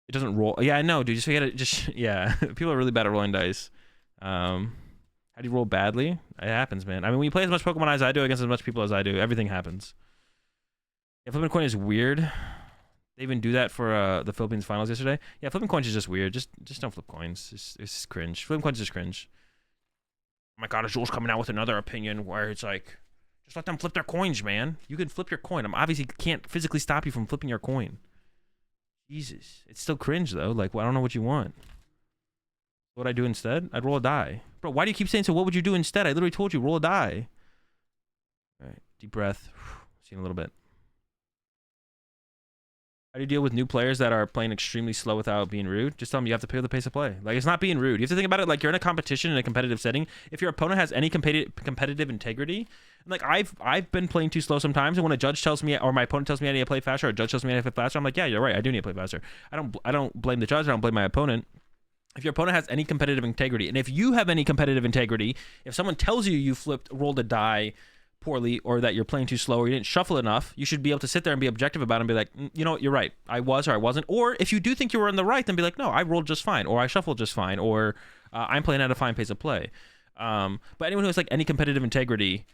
it doesn't roll. Yeah, I know, dude. Just forget it. Just, yeah. People are really bad at rolling dice. How do you roll badly? It happens, man. I mean, when you play as much Pokemon as I do against as much people as I do, everything happens. Yeah, flipping a coin is weird. They even do that for the Philippines finals yesterday. Yeah, flipping coins is just weird. Just don't flip coins. It's cringe. Flipping coins is just cringe. Oh my god, Azul's coming out with another opinion where it's like, just let them flip their coins, man. You can flip your coin. I'm obviously can't physically stop you from flipping your coin. Jesus. It's still cringe, though. Like, well, I don't know what you want. What would I do instead? I'd roll a die. Bro, why do you keep saying so? What would you do instead? I literally told you, roll a die. All right, deep breath. See you in a little bit. How do you deal with new players that are playing extremely slow without being rude? Just tell them you have to pick up the pace of play. Like, it's not being rude. You have to think about it like you're in a competition in a competitive setting. If your opponent has any competitive integrity, like I've been playing too slow sometimes, and when a judge tells me or my opponent tells me I need to play faster, or a judge tells me I need to play faster, I'm like, yeah, you're right. I do need to play faster. I don't blame the judge. I don't blame my opponent. If your opponent has any competitive integrity, and if you have any competitive integrity, if someone tells you you rolled a die poorly, or that you're playing too slow, or you didn't shuffle enough, you should be able to sit there and be objective about it and be like, you know what, you're right. I was or I wasn't. Or if you do think you were in the right, then be like, no, I rolled just fine, or I shuffled just fine, or I'm playing at a fine pace of play. But anyone who has like any competitive integrity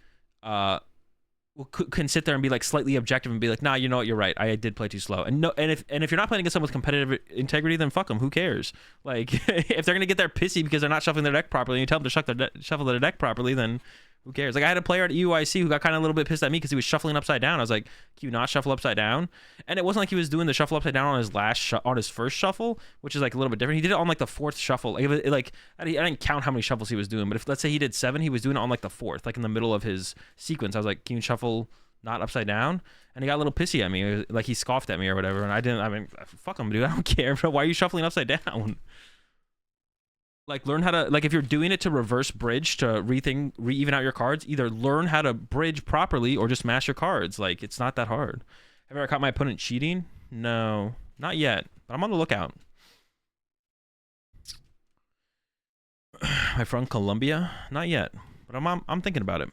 can sit there and be like slightly objective and be like, nah, you know what, you're right. I did play too slow. And if you're not playing against someone with competitive integrity, then fuck them. Who cares? Like, if they're gonna get there pissy because they're not shuffling their deck properly, and you tell them to shuffle their deck properly, then who cares? Like, I had a player at UIC who got kind of a little bit pissed at me because he was shuffling upside down. I was like, can you not shuffle upside down? And it wasn't like he was doing the shuffle upside down on his first shuffle, which is like a little bit different. He did it on like the fourth shuffle. Like I didn't count how many shuffles he was doing, but if let's say he did 7, he was doing it on like the fourth, like in the middle of his sequence. I was like, can you shuffle not upside down? And he got a little pissy at me, like he scoffed at me or whatever. And I mean, fuck him, dude. I don't care, bro. Why are you shuffling upside down? Like, learn how to, like, if you're doing it to reverse bridge, to re-even out your cards, either learn how to bridge properly or just mash your cards. Like, it's not that hard. Have you ever caught my opponent cheating? No, not yet, but I'm on the lookout. My friend Colombia? Not yet, but I'm thinking about it.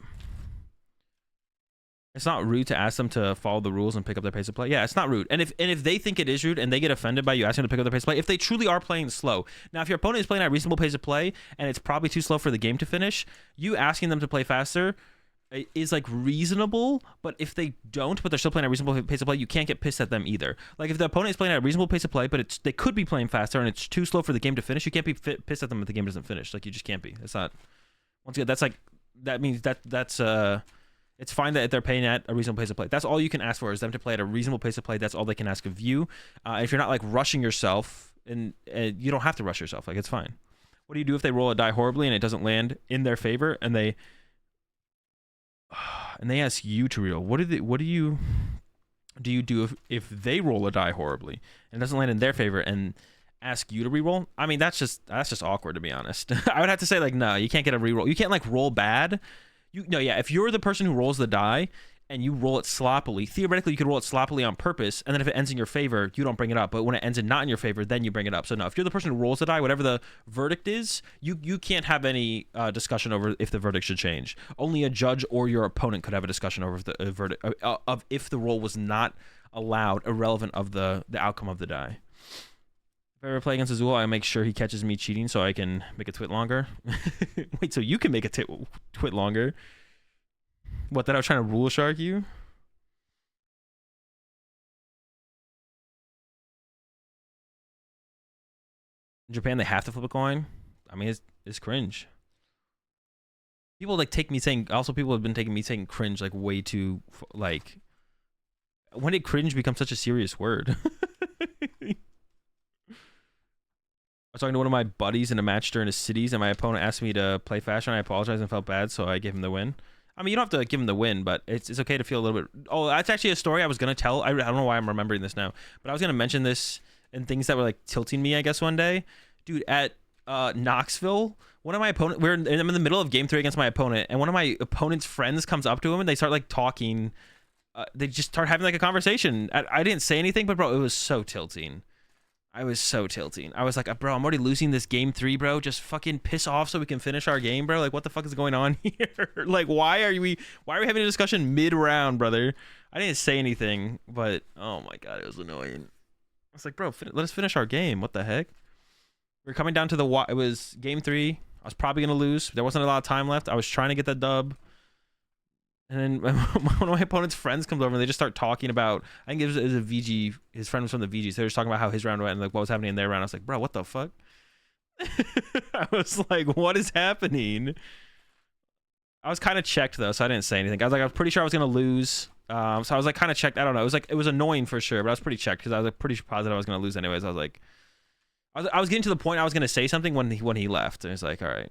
It's not rude to ask them to follow the rules and pick up their pace of play. Yeah, it's not rude. And if they think it is rude and they get offended by you asking them to pick up their pace of play, if they truly are playing slow. Now, if your opponent is playing at a reasonable pace of play and it's probably too slow for the game to finish, you asking them to play faster is like reasonable. But if they don't, but they're still playing at a reasonable pace of play, you can't get pissed at them either. Like, if the opponent is playing at a reasonable pace of play, but they could be playing faster and it's too slow for the game to finish, you can't be pissed at them if the game doesn't finish. Like, you just can't be. It's not. Once again, that means that's it's fine that they're playing at a reasonable pace of play. That's all you can ask for, is them to play at a reasonable pace of play. That's all they can ask of you. If you're not like rushing yourself, and you don't have to rush yourself. Like, it's fine. What do you do if they roll a die horribly and it doesn't land in their favor, and they ask you to reroll? What do you do if they roll a die horribly and it doesn't land in their favor and ask you to reroll? I mean, that's just awkward, to be honest. I would have to say, like, no, you can't get a reroll. You can't like roll bad. Yeah, if you're the person who rolls the die and you roll it sloppily, theoretically you could roll it sloppily on purpose, and then if it ends in your favor, you don't bring it up. But when it ends in not in your favor, then you bring it up. So no, if you're the person who rolls the die, whatever the verdict is, you can't have any discussion over if the verdict should change. Only a judge or your opponent could have a discussion over the verdict of if the roll was not allowed, irrelevant of the outcome of the die. If I ever play against Azul, I make sure he catches me cheating so I can make a twit longer. Wait, so you can make a twit longer? What, that I was trying to rule shark you? In Japan, they have to flip a coin. I mean, it's cringe. People like take me saying. Also, people have been taking me saying cringe like way too like. When did cringe become such a serious word? I was talking to one of my buddies in a match during a cities, and my opponent asked me to play fashion. I apologized and felt bad, so I gave him the win. I mean, you don't have to give him the win, but it's okay to feel a little bit. Oh, that's actually a story I was gonna tell. I don't know why I'm remembering this now, but I was gonna mention this and things that were like tilting me, I guess, one day. Dude, at Knoxville, one of my opponents, I'm in the middle of game 3 against my opponent, and one of my opponent's friends comes up to him and they start like talking. They just start having like a conversation. I didn't say anything, but bro, it was so tilting. I was so tilting. I was like, bro, I'm already losing this game 3, bro. Just fucking piss off so we can finish our game, bro. Like, what the fuck is going on here? Like, why are we having a discussion mid-round, brother? I didn't say anything, but oh my god, it was annoying. I was like, bro, let us finish our game. What the heck? We're coming down to it was game 3. I was probably gonna lose. There wasn't a lot of time left. I was trying to get that dub. And then one of my opponent's friends comes over and they just start talking about, I think it was a VG, his friend was from the VG, so they were just talking about how his round went and like what was happening in their round. I was like, bro, what the fuck? I was like, what is happening? I was kind of checked though, so I didn't say anything. I was pretty sure I was gonna lose. So I was like kind of checked. I don't know. It was annoying for sure, but I was pretty checked because I was like pretty positive I was gonna lose anyways. I was like, I was getting to the point I was gonna say something when he left, and it's like, all right.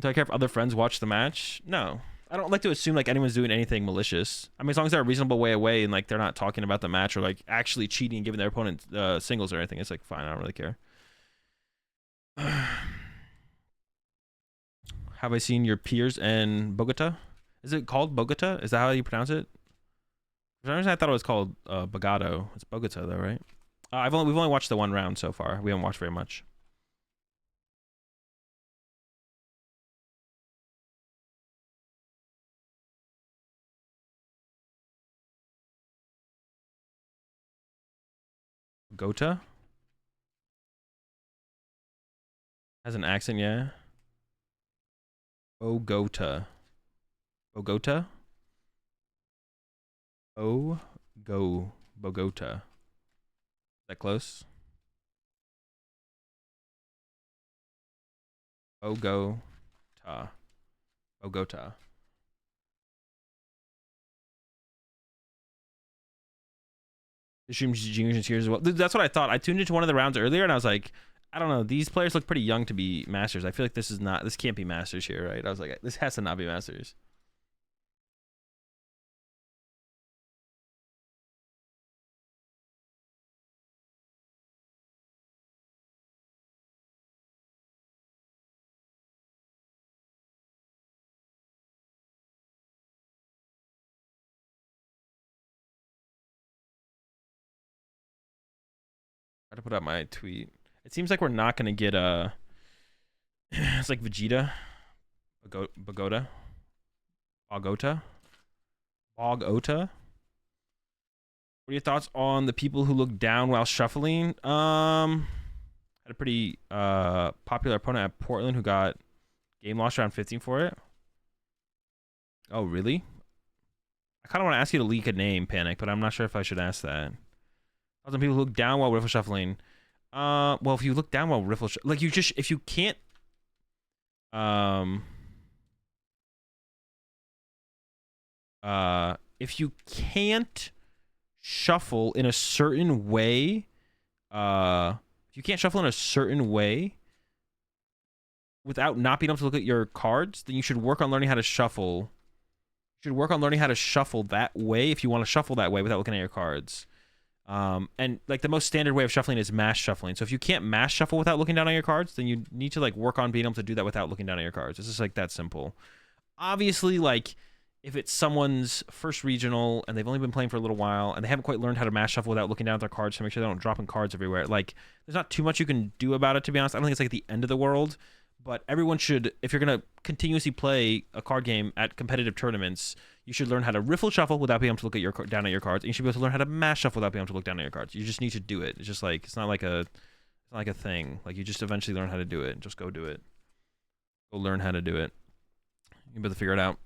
Do I care if other friends watch the match? No. I don't like to assume like anyone's doing anything malicious. I mean, as long as they're a reasonable way away and like they're not talking about the match or like actually cheating and giving their opponent singles or anything, it's like fine. I don't really care. Have I seen your peers in Bogota? Is it called Bogota? Is that how you pronounce it? For some reason, I thought it was called Bogado. It's Bogota though, right? We've only watched the one round so far. We haven't watched very much. Bogota has an accent, yeah. Bogota. Bogota. Bogota. That close? Bogota. The stream juniors here as well. That's what I thought. I tuned into one of the rounds earlier and I was like, I don't know. These players look pretty young to be Masters. I feel like this can't be Masters here, right? I was like, this has to not be Masters. I had to put out my tweet. It seems like we're not gonna get it's like Vegeta, Bogota. What are your thoughts on the people who look down while shuffling? Had a pretty popular opponent at Portland who got game lost around 15 for it. Oh really? I kind of want to ask you to leak a name, Panic, but I'm not sure if I should ask that. Some people who look down while riffle shuffling. Well, if you look down while riffle like if you can't if you can't shuffle in a certain way, without not being able to look at your cards, then you should work on learning how to shuffle. You should work on learning how to shuffle that way if you want to shuffle that way without looking at your cards. And like the most standard way of shuffling is mass shuffling. So if you can't mass shuffle without looking down on your cards, then you need to like work on being able to do that without looking down at your cards. It's just like that simple. Obviously, like, if it's someone's first regional and they've only been playing for a little while and they haven't quite learned how to mass shuffle without looking down at their cards to make sure they don't drop in cards everywhere, like, there's not too much you can do about it, to be honest. I don't think it's like the end of the world, but everyone should, if you're going to continuously play a card game at competitive tournaments, you should learn how to riffle shuffle without being able to look at down at your cards. And you should be able to learn how to mass shuffle without being able to look down at your cards. You just need to do it. It's just like, it's not like a thing. Like, you just eventually learn how to do it. Just go do it. Go learn how to do it. You better figure it out.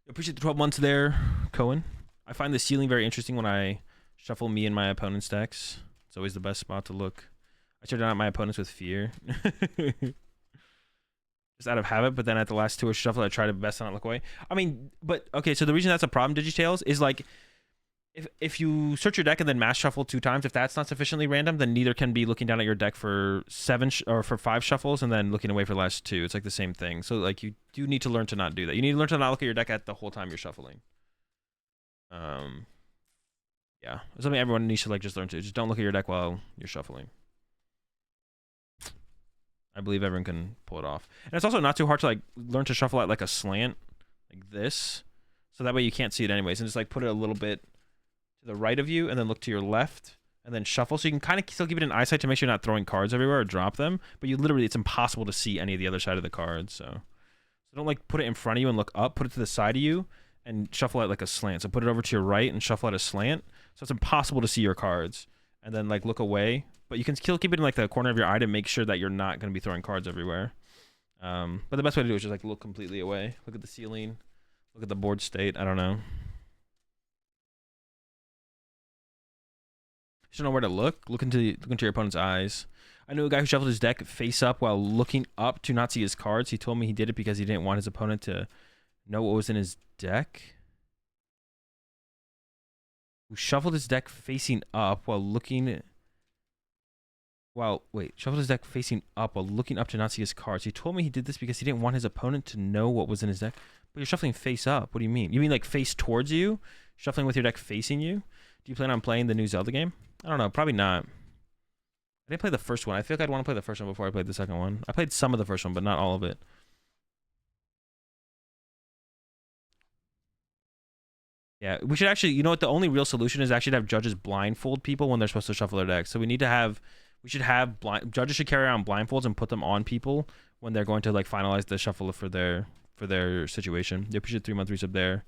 Appreciate the 12 months there, Cohen. I find the ceiling very interesting when I shuffle me and my opponent's decks. It's always the best spot to look. I start out my opponents with fear. Just out of habit, but then at the last two shuffle, I try to best not look away. I mean, but okay, so the reason that's a problem, DigiTales, is like, if you search your deck and then mass shuffle 2 times, if that's not sufficiently random, then neither can be looking down at your deck for 5 shuffles and then looking away for the last 2. It's like the same thing. So like, you do need to learn to not do that. You need to learn to not look at your deck at the whole time you're shuffling. Yeah, it's something everyone needs to like just learn to. Just don't look at your deck while you're shuffling. I believe everyone can pull it off. And it's also not too hard to like learn to shuffle at like a slant, like this. So that way you can't see it anyways. And just like put it a little bit to the right of you and then look to your left and then shuffle. So you can kind of still keep it in eyesight to make sure you're not throwing cards everywhere or drop them. But you literally, it's impossible to see any of the other side of the cards. So don't like put it in front of you and look up, put it to the side of you and shuffle at like a slant. So put it over to your right and shuffle at a slant. So it's impossible to see your cards. And then like look away. But you can still keep it in like the corner of your eye to make sure that you're not going to be throwing cards everywhere. But the best way to do it is just like look completely away. Look at the ceiling. Look at the board state. I don't know. You don't know where to look. Look into your opponent's eyes. I knew a guy who shuffled his deck face up while looking up to not see his cards. He told me he did it because he didn't want his opponent to know what was in his deck. Who shuffled his deck facing up while looking... shuffled his deck facing up while looking up to not see his cards. He told me he did this because he didn't want his opponent to know what was in his deck. But you're shuffling face up. What do you mean? You mean like face towards you? Shuffling with your deck facing you? Do you plan on playing the new Zelda game? I don't know. Probably not. I didn't play the first one. I feel like I'd want to play the first one before I played the second one. I played some of the first one, but not all of it. Yeah, we should actually, you know what, the only real solution is actually to have judges blindfold people when they're supposed to shuffle their decks. So we should have judges should carry around blindfolds and put them on people when they're going to like finalize the shuffle for their situation. They appreciate 3-month resub there.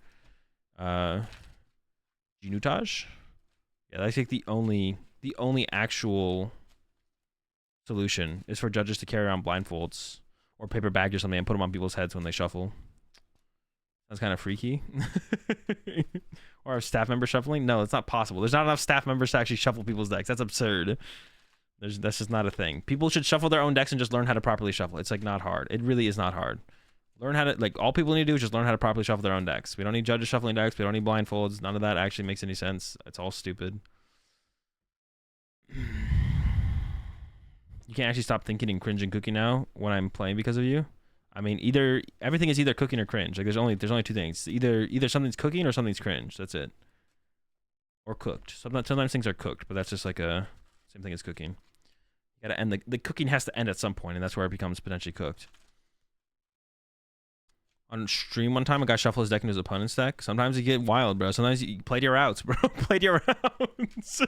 Ginutaj? Yeah, that's like the only actual solution is for judges to carry around blindfolds or paper bags or something and put them on people's heads when they shuffle. That's kind of freaky. Or a staff member shuffling? No, it's not possible. There's not enough staff members to actually shuffle people's decks. That's absurd. That's just not a thing. People should shuffle their own decks and just learn how to properly shuffle. It's like not hard. It really is not hard. Learn how to, like, all people need to do is just learn how to properly shuffle their own decks. We don't need judges shuffling decks. We don't need blindfolds. None of that actually makes any sense. It's all stupid. You can't actually stop thinking and cringe and cooking now when I'm playing because of you. I mean, everything is either cooking or cringe. Like there's only 2 things. Either something's cooking or something's cringe. That's it. Or cooked. Sometimes things are cooked, but that's just like a same thing as cooking. You gotta end the cooking has to end at some point, and that's where it becomes potentially cooked. On stream one time, a guy shuffled his deck into his opponent's deck. Sometimes you get wild, bro. Sometimes you play your outs, bro. Play your outs.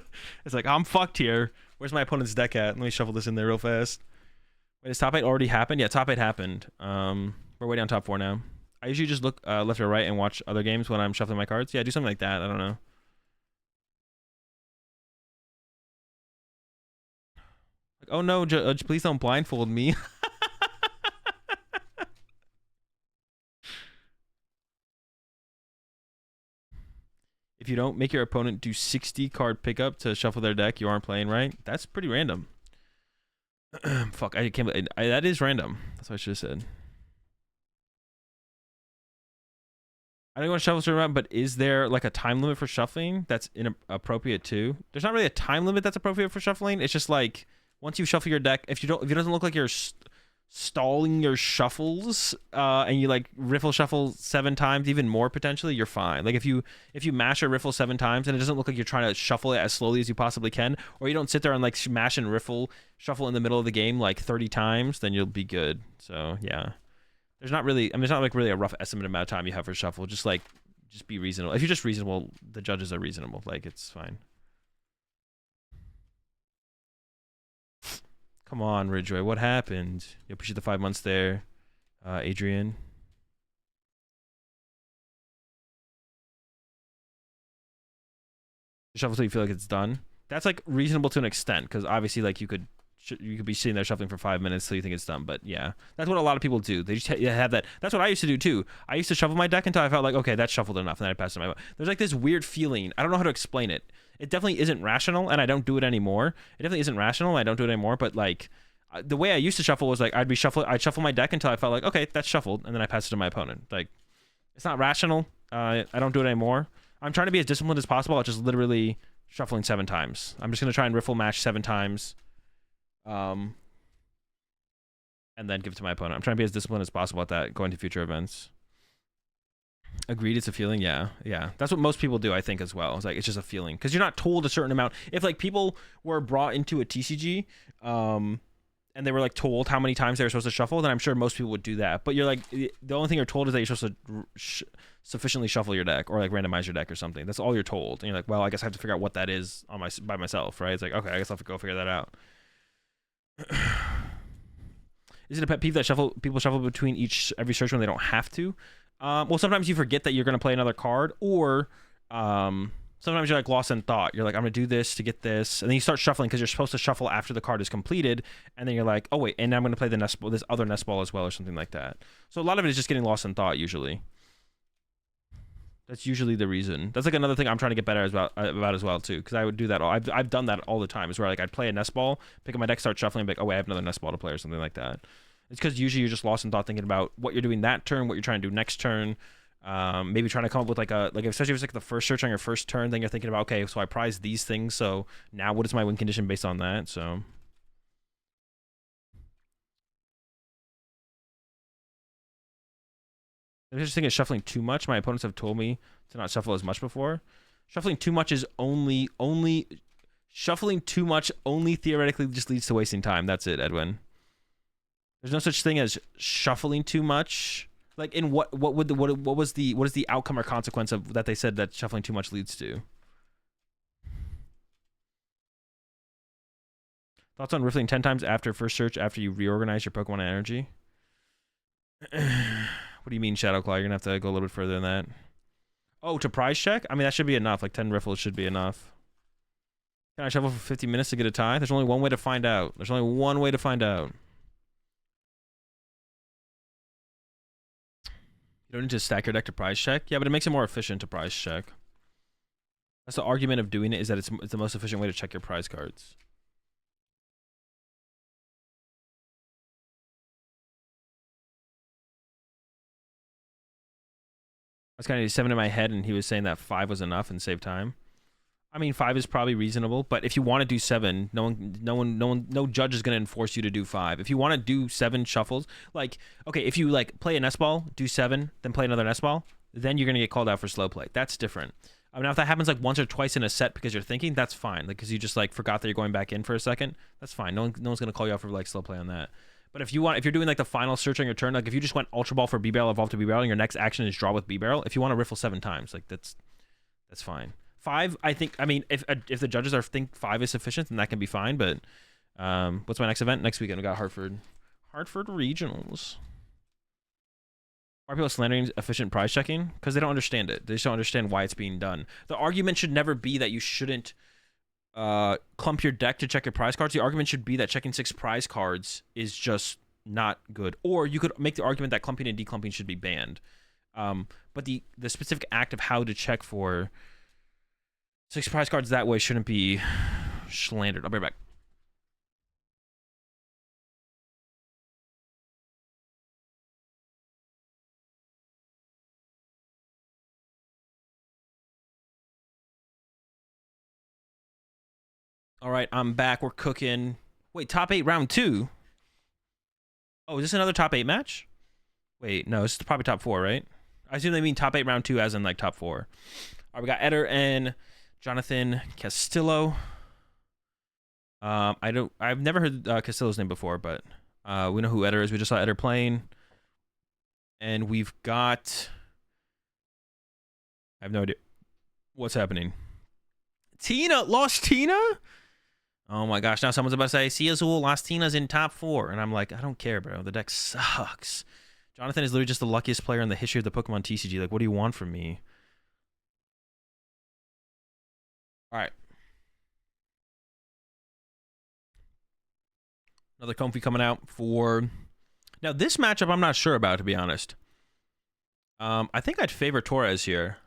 It's like, I'm fucked here. Where's my opponent's deck at? Let me shuffle this in there real fast. Wait, has top 8 already happened? Yeah, top 8 happened. We're way down top 4 now. I usually just look left or right and watch other games when I'm shuffling my cards. Yeah, do something like that. I don't know. Like, oh no, Judge, please don't blindfold me. If you don't make your opponent do 60 card pickup to shuffle their deck, you aren't playing right. That's pretty random. Fuck, I can't believe that is random. That's what I should have said. I don't want to shuffle straight around, but is there like a time limit for shuffling that's inappropriate too? There's not really a time limit that's appropriate for shuffling. It's just like once you shuffle your deck, if it doesn't look like you're stalling your shuffles and you like riffle shuffle 7 times, even more potentially, you're fine. Like if you mash or riffle 7 times and it doesn't look like you're trying to shuffle it as slowly as you possibly can, or you don't sit there and like mash and riffle shuffle in the middle of the game like 30 times, then you'll be good. So yeah, There's not really, I mean, it's not like really a rough estimate amount of time you have for shuffle. Just like, just be reasonable. If you're just reasonable, the judges are reasonable. Like, it's fine. Come on, Ridgeway. What happened? You appreciate the 5 months there, Adrian. Shuffle till you feel like it's done. That's like reasonable to an extent, because obviously, like, you could be sitting there shuffling for 5 minutes till you think it's done. But yeah, that's what a lot of people do. They just have that. That's what I used to do too. I used to shuffle my deck until I felt like, okay, that's shuffled enough, and then I passed it to my. There's like this weird feeling. I don't know how to explain it. It definitely isn't rational, and I don't do it anymore. It definitely isn't rational, and I don't do it anymore. But like, the way I used to shuffle was like I'd shuffle my deck until I felt like, okay, that's shuffled, and then I pass it to my opponent. Like, it's not rational. I don't do it anymore. I'm trying to be as disciplined as possible. I'll just literally shuffling 7 times. I'm just gonna try and riffle match 7 times, and then give it to my opponent. I'm trying to be as disciplined as possible at that going to future events. Agreed, it's a feeling. Yeah, that's what most people do, I think, as well. It's like, it's just a feeling, because you're not told a certain amount. If like people were brought into a TCG, and they were like told how many times they were supposed to shuffle, then I'm sure most people would do that. But you're like, the only thing you're told is that you're supposed to sufficiently shuffle your deck, or like randomize your deck or something. That's all you're told. And you're like, well, I guess I have to figure out what that is by myself, right? It's like, okay, I guess I'll have to go figure that out. Is it a pet peeve that people shuffle between every search when they don't have to? Well, sometimes you forget that you're going to play another card, or sometimes you're like lost in thought. You're like, I'm going to do this to get this, and then you start shuffling because you're supposed to shuffle after the card is completed, and then you're like, oh wait, and I'm going to play the nest ball, this other nest ball as well, or something like that. So a lot of it is just getting lost in thought usually. That's usually the reason. That's like another thing I'm trying to get better about as well too, because I would do that. I've done that all the time. Is where like I'd play a nest ball, pick up my deck, start shuffling, and be like, oh wait, I have another nest ball to play or something like that. It's because usually you're just lost in thought thinking about what you're doing that turn, what you're trying to do next turn. Maybe trying to come up with like especially if it's like the first search on your first turn, then you're thinking about, okay, so I prize these things, so now what is my win condition based on that? So the interesting thing is shuffling too much. My opponents have told me to not shuffle as much before. Shuffling too much is only shuffling too much only theoretically just leads to wasting time. That's it, Edwin. There's no such thing as shuffling too much. Like, in what is the outcome or consequence of that they said that shuffling too much leads to? Thoughts on riffling 10 times after first search after you reorganize your Pokemon energy? What do you mean, Shadowclaw? You're gonna have to go a little bit further than that. Oh, to prize check? I mean, that should be enough. Like 10 riffles should be enough. Can I shuffle for 50 minutes to get a tie? There's only one way to find out. There's only one way to find out. You don't need to stack your deck to prize check? Yeah, but it makes it more efficient to prize check. That's the argument of doing it, is that it's the most efficient way to check your prize cards. I was kind of 7 in my head, and he was saying that 5 was enough and save time. I mean, 5 is probably reasonable, but if you want to do 7, no judge is gonna enforce you to do 5. If you want to do 7 shuffles, like, okay, if you like play a nest ball, do 7, then play another nest ball, then you're gonna get called out for slow play. That's different. I mean, now if that happens like once or twice in a set because you're thinking, that's fine. Like, because you just like forgot that you're going back in for a second, that's fine. No one's gonna call you out for like slow play on that. But if you're doing like the final search on your turn, like if you just went Ultra Ball for B-Barrel, Evolve to B-Barrel, and your next action is draw with B-Barrel, if you want to riffle 7 times, like that's fine. 5, I think, I mean, if the judges think 5 is sufficient, then that can be fine. But what's my next event? Next weekend we got Hartford Regionals. Why are people slandering efficient prize checking? Because they don't understand it. They just don't understand why it's being done. The argument should never be that you shouldn't clump your deck to check your prize cards. The argument should be that checking 6 prize cards is just not good. Or you could make the argument that clumping and declumping should be banned. But the specific act of how to check for 6 prize cards that way shouldn't be slandered. I'll be right back. All right, I'm back. We're cooking. Wait, top 8 round 2? Oh, is this another top 8 match? Wait, no, this is probably top 4, right? I assume they mean top 8 round 2 as in like top 4. All right, we got Eder and Jonathan Castillo. I've never heard Castillo's name before, but we know who Eder is. We just saw Eder playing. And we've got... I have no idea what's happening. Tina! Lost Tina? Oh my gosh, now someone's about to say, see Azul, lost Tina's in top 4. And I'm like, I don't care, bro. The deck sucks. Jonathan is literally just the luckiest player in the history of the Pokemon TCG. Like, what do you want from me? All right. Another Comfy coming out for... Now, this matchup I'm not sure about, to be honest. I think I'd favor Torres here.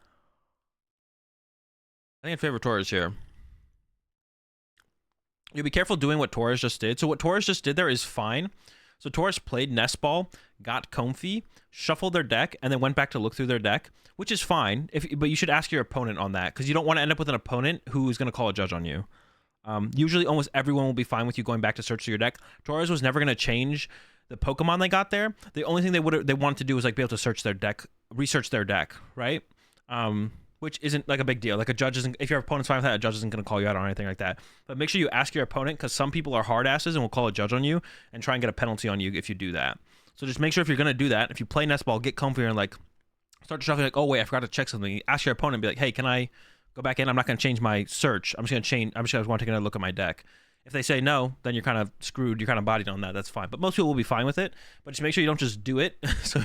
You'll be careful doing what Torres just did. So what Torres just did there is fine. So Torres played Nest Ball, got Comfy, shuffled their deck, and then went back to look through their deck, which is fine. But you should ask your opponent on that, because you don't want to end up with an opponent who is going to call a judge on you. Usually almost everyone will be fine with you going back to search through your deck. Torres was never going to change the Pokemon they got there. The only thing they wanted to do was like be able to search their deck, research their deck, right? Which isn't like a big deal. Like a judge isn't, if your opponent's fine with that, a judge isn't going to call you out or anything like that. But make sure you ask your opponent, because some people are hard asses and will call a judge on you and try and get a penalty on you if you do that. So just make sure if you're going to do that, if you play Nest Ball, get comfy and like start shuffling like, oh wait, I forgot to check something. Ask your opponent, be like, hey, can I go back in? I'm not going to change my search. I'm just going to want to take another look at my deck. If they say no, then you're kind of screwed. You're kind of bodied on that. That's fine. But most people will be fine with it. But just make sure you don't just do it. So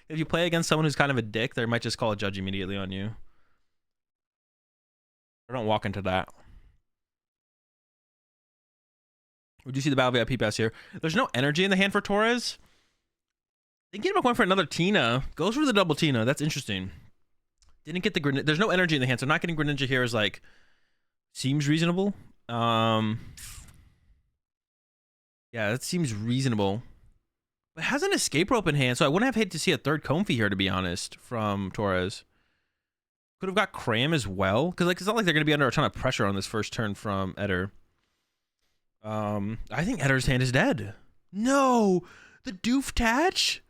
if you play against someone who's kind of a dick, they might just call a judge immediately on you. Or don't walk into that. Would you see the Battle VIP pass here? There's no energy in the hand for Torres. Thinking about going for another Tina. Goes for the double Tina. That's interesting. Didn't get the Greninja. There's no energy in the hand, so not getting Greninja here is like seems reasonable. Yeah, that seems reasonable. But has an escape rope in hand, so I wouldn't have hated to see a third Comfy here, to be honest, from Torres. Could have got Cram as well, because like it's not like they're going to be under a ton of pressure on this first turn from Eder. I think Eder's hand is dead. No! The Doof-Tatch?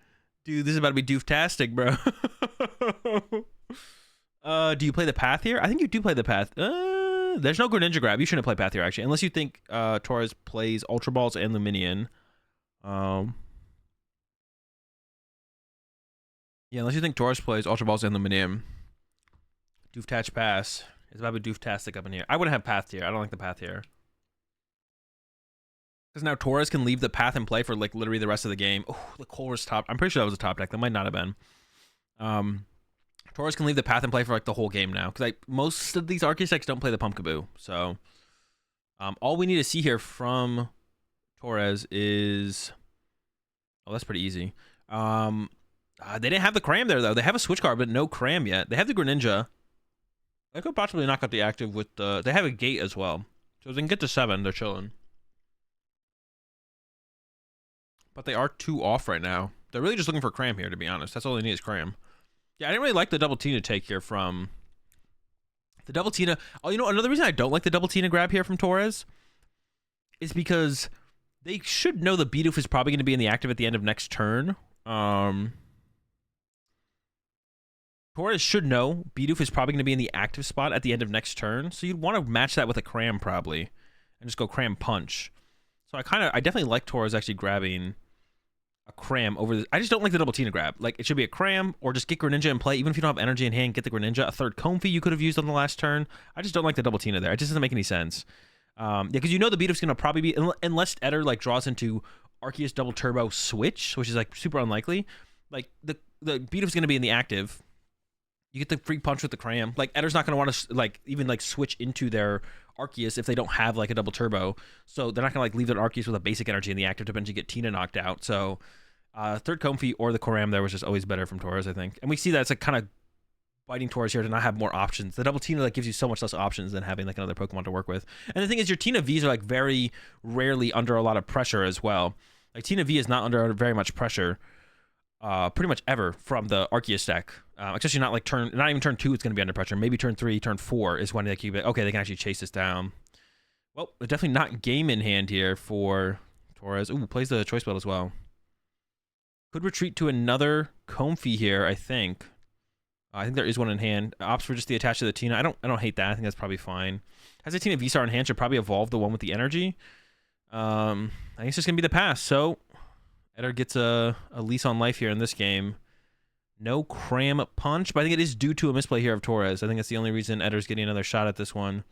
Dude, this is about to be Doof-tastic, bro. Do you play the Path here? I think you do play the Path. There's no Greninja grab. You shouldn't play Path here, actually. Unless you think Torres plays Ultra Balls and Luminion. Yeah, unless you think Torres plays Ultra Balls and Luminium. Doof-Tatch pass. It's about to be Doof-tastic up in here. I wouldn't have Path here. I don't like the Path here. Because now Torres can leave the Path in play for like literally the rest of the game. Oh, the Colress top. I'm pretty sure that was a top deck. That might not have been. Torres can leave the Path in play for like the whole game now. Because like most of these Arceus decks don't play the Pumpkaboo. So all we need to see here from Torres is... Oh, that's pretty easy. They didn't have the Cram there, though. They have a Switch card, but no Cram yet. They have the Greninja. They could possibly knock out the active with the... They have a Gate as well. So if they can get to 7, they're chilling. But they are 2 off right now. They're really just looking for Cram here, to be honest. That's all they need is Cram. Yeah, I didn't really like the double Tina take here from... The double Tina... Oh, you know, another reason I don't like the double Tina grab here from Torres is because they should know the Bidoof is probably going to be in the active at the end of next turn. Torres should know Bidoof is probably going to be in the active spot at the end of next turn. So you'd want to match that with a Cram probably. And just go Cram Punch. So I definitely like Torres actually grabbing a Cram over the... I just don't like the double Tina grab. Like, it should be a Cram, or just get Greninja in play. Even if you don't have energy in hand, get the Greninja. A third Comfy you could have used on the last turn. I just don't like the double Tina there. It just doesn't make any sense. Yeah, because you know the Bidoof's going to probably be... Unless Eder, like, draws into Arceus Double Turbo Switch, which is, like, super unlikely. Like, the Bidoof's going to be in the active. You get the free punch with the Cram. Like, Eder's not going to want to, like, even, like, switch into their Arceus if they don't have, like, a double turbo. So they're not going to, like, leave their Arceus with a basic energy in the active to eventually get Tina knocked out. So third Comfy or the Cram there was just always better from Torres, I think. And we see that it's, like, kind of biting Torres here to not have more options. The double Tina, like, gives you so much less options than having, like, another Pokemon to work with. And the thing is, your Tina Vs are, like, very rarely under a lot of pressure as well. Like, Tina V is not under very much pressure. Pretty much ever from the Arceus deck, especially not like not even turn 2 it's going to be under pressure. Maybe turn 3, turn 4 is when they keep it. Okay, they can actually chase this down. Well, definitely not game in hand here for Torres. Ooh, plays the choice belt as well. Could retreat to another Comfy here, I think. I think there is one in hand. Opts for just the attach to the Tina. I don't hate that. I think that's probably fine. Has a Tina V-Star in hand, should probably evolve the one with the energy. I think it's just going to be the pass. So Eder gets a lease on life here in this game. No cram punch, but I think it is due to a misplay here of Torres. I think that's the only reason Eder's getting another shot at this one.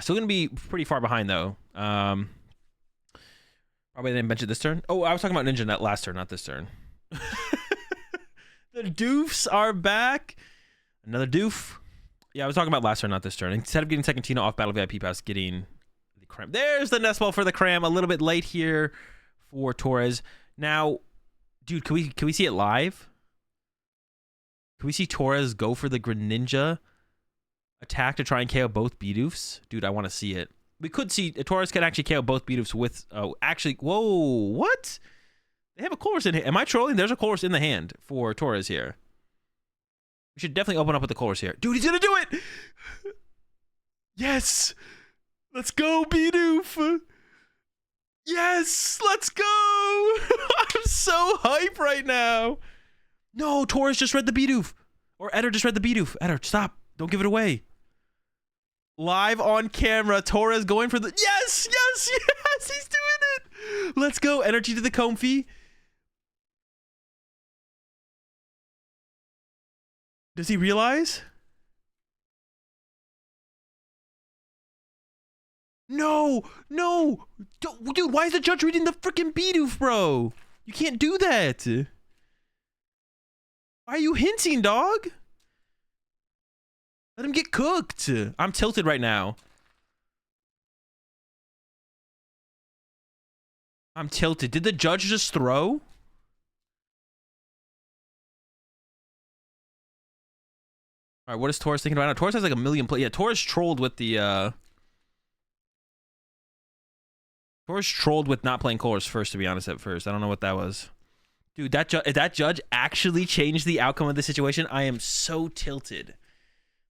Still going to be pretty far behind, though. Probably didn't bench it this turn. Oh, I was talking about Ninja Net last turn, not this turn. The doofs are back. Another doof. Yeah, I was talking about last turn, not this turn. Instead of getting second Tina off Battle VIP Pass, getting the cram. There's the nest ball for the cram. A little bit late here for Torres. Now, dude, can we see it live? Can we see Torres go for the Greninja attack to try and KO both B-doofs? Dude, I want to see it. We could see Torres can actually KO both B-doofs with... Oh, actually... Whoa, what? They have a Colress in here. Am I trolling? There's a Colress in the hand for Torres here. We should definitely open up with the Colress here. Dude, he's going to do it! Yes! Let's go, B-doof! Yes! Let's go! I'm so hype right now! No, Torres just read the B-doof. Or Eder just read the B-doof. Eder, stop. Don't give it away. Live on camera, Torres going for the... Yes! Yes! Yes! He's doing it! Let's go. Energy to the Comfy. Does he realize? No! No! Dude, why is the judge reading the freaking B-doof, bro? You can't do that. Why are you hinting, dog? Let him get cooked. I'm tilted right now. I'm tilted. Did the judge just throw? All right, what is Torres thinking about now? Torres has like a million play. Yeah, Torres trolled with the Torres trolled with not playing Colors first, to be honest, at first. I don't know what that was. Dude, that judge actually changed the outcome of the situation. I am so tilted.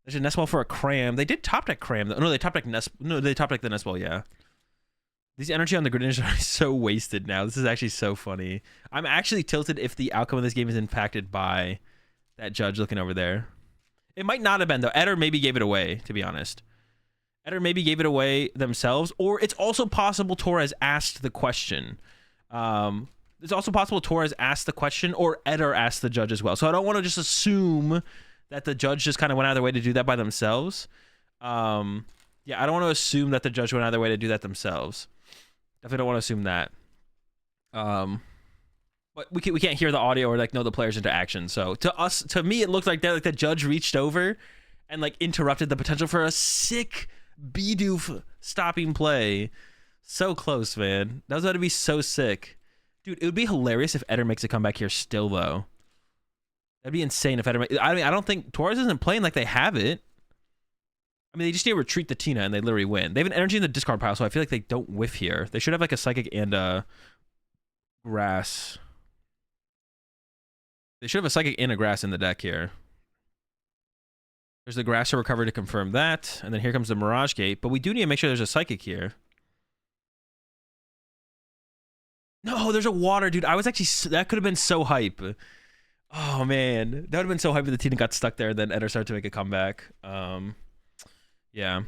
There's a nest ball for a cram. They did top deck cram. No, they top deck nest. No, they top deck the nest ball. Yeah. These energy on the Greninja are so wasted now. This is actually so funny. I'm actually tilted if the outcome of this game is impacted by that judge looking over there. It might not have been though. Eder maybe gave it away. To be honest, Eder maybe gave it away themselves, or it's also possible Torres asked the question. It's also possible Torres asked the question, or Eder asked the judge as well. So I don't want to just assume that the judge just kind of went out of their way to do that by themselves. Yeah, I don't want to assume that the judge went out of their way to do that themselves. Definitely don't want to assume that. But we can't hear the audio or like know the players' interaction. So to me, it looked like that the judge reached over and like interrupted the potential for a sick B-doof stopping play. So close, man. That was about to be so sick. Dude, it would be hilarious if Eder makes a comeback here still, though. That'd be insane if Eder... I mean, I don't think... Torres isn't playing like they have it. I mean, they just need to retreat the Tina, and they literally win. They have an energy in the discard pile, so I feel like they don't whiff here. They should have, like, a Psychic and a Grass. They should have a Psychic and a Grass in the deck here. There's the Grass to recover to confirm that, and then here comes the Mirage Gate, but we do need to make sure there's a Psychic here. No, there's a water, dude. I was actually... That could have been so hype. Oh, man. That would have been so hype if the Tina got stuck there, and then Eder started to make a comeback. Yeah.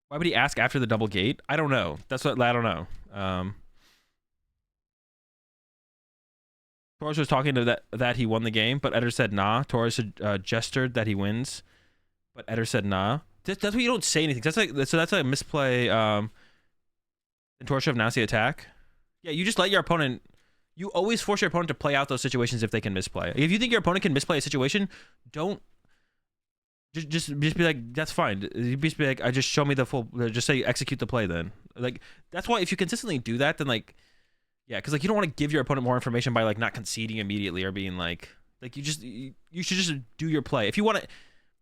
Why would he ask after the double gate? I don't know. That's what... I don't know. Torres was talking to that he won the game, but Eder said nah. Torres gestured that he wins, but Eder said nah. That's what you don't say anything. That's like... So that's like a misplay. And Torres should have announced the attack. Yeah, you just let your opponent... You always force your opponent to play out those situations if they can misplay. If you think your opponent can misplay a situation, don't... Just be like, that's fine. You just be like, I just show me the full... Just say execute the play then. Like, that's why if you consistently do that, then like... Yeah, because like you don't want to give your opponent more information by like not conceding immediately or being like... Like you should just do your play. If you want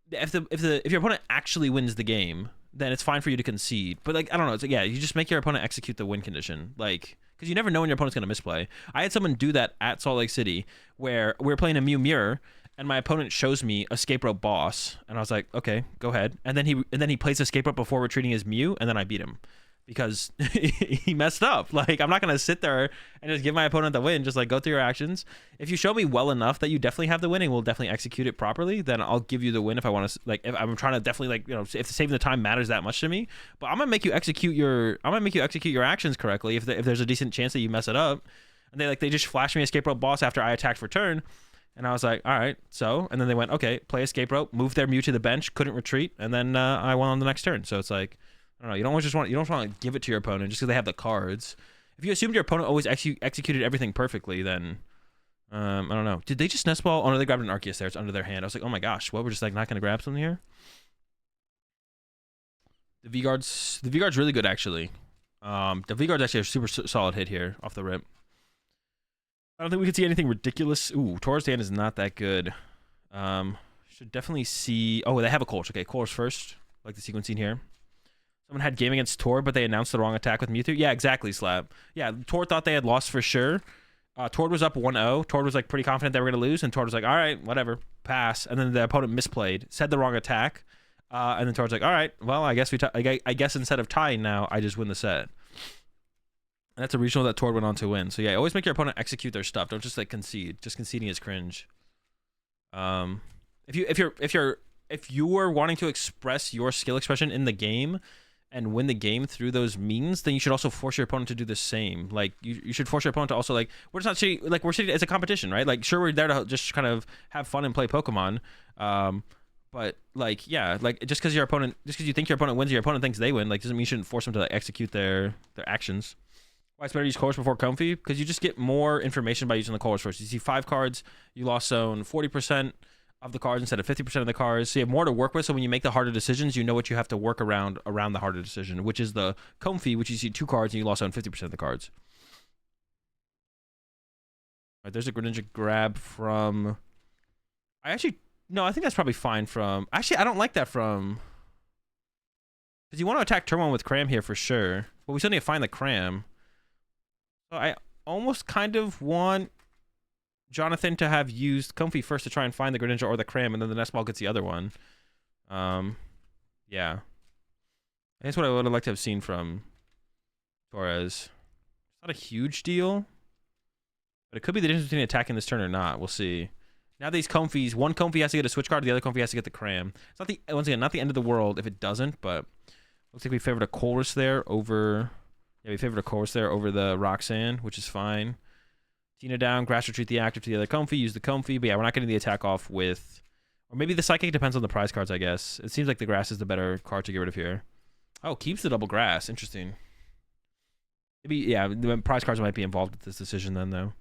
to... If your opponent actually wins the game, then it's fine for you to concede. But like, I don't know. It's like, yeah, you just make your opponent execute the win condition. Like... Because you never know when your opponent's going to misplay. I had someone do that at Salt Lake City where we were playing a Mew Mirror and my opponent shows me Escape Rope Boss. And I was like, okay, go ahead. And then he plays Escape Rope before retreating his Mew, and then I beat him. Because he messed up. Like, I'm not going to sit there and just give my opponent the win. Just, like, go through your actions. If you show me well enough that you definitely have the win and will definitely execute it properly, then I'll give you the win if I want to, like, if I'm trying to definitely, like, you know, if saving the time matters that much to me. But I'm going to make you execute your actions correctly if there's a decent chance that you mess it up. And they just flash me Escape Rope Boss after I attacked for turn. And I was like, all right, so, and then they went, okay, play escape rope, move their Mew to the bench, couldn't retreat, and then I won on the next turn. So it's like, I don't know, you don't want to give it to your opponent just because they have the cards. If you assumed your opponent always executed everything perfectly, then I don't know. Did they just nest ball? Oh no, they grabbed an Arceus there. It's under their hand. I was like, oh my gosh, what? We're just like not gonna grab something here. The V-Guard's really good actually. The V-Guard's actually a super solid hit here off the rip. I don't think we could see anything ridiculous. Ooh, Taurus hand is not that good. Should definitely see. Oh, they have a Colch. Okay, Colch first. Like the sequencing here. Someone had game against Tor, but they announced the wrong attack with Mewtwo. Yeah, exactly, Slap. Yeah, Tor thought they had lost for sure. Tord was up 1-0. Tord was like pretty confident they were going to lose, and Tord was like, all right, whatever, pass. And then the opponent misplayed, said the wrong attack, and then Tord's like, all right, well, I guess I guess instead of tying now, I just win the set. And that's a regional that Tord went on to win. So yeah, always make your opponent execute their stuff. Don't just like concede. Just conceding is cringe. If you were wanting to express your skill expression in the game and win the game through those means, then you should also force your opponent to do the same. Like you should force your opponent to also like, we're just not shitty, like we're shitty as a competition, right? Like sure, we're there to just kind of have fun and play Pokemon. But like, yeah, like just because you think your opponent wins, your opponent thinks they win, like doesn't mean you shouldn't force them to like execute their actions. Why it's better to use Colors before Comfy? Because you just get more information by using the Colors first. You see 5 cards, you lost zone 40% of the cards instead of 50% of the cards. So you have more to work with. So when you make the harder decisions, you know what you have to work around the harder decision, which is the Comfy, which you see 2 cards and you lost zone 50% of the cards. All right, there's a Greninja grab from... I think that's probably fine from... Actually, I don't like that from... Because you want to attack turn 1 with Cram here for sure. But we still need to find the Cram. So I almost kind of want Jonathan to have used Comfy first to try and find the Greninja or the Cram, and then the Nest Ball gets the other one. Yeah. That's what I would have liked to have seen from Torres. It's not a huge deal, but it could be the difference between attacking this turn or not. We'll see. Now these Comfies, one Comfy has to get a switch card, the other Comfy has to get the Cram. It's not once again, not the end of the world if it doesn't, but looks like we favored a Colress there over... Yeah, we favored a Colress there over the Roxanne, which is fine. Tina down, Grass Retreat the active to the other Comfy, use the Comfy. But yeah, we're not getting the attack off with... Or maybe the Psychic, depends on the prize cards, I guess. It seems like the Grass is the better card to get rid of here. Oh, keeps the double Grass. Interesting. Maybe, yeah, the prize cards might be involved with this decision then, though.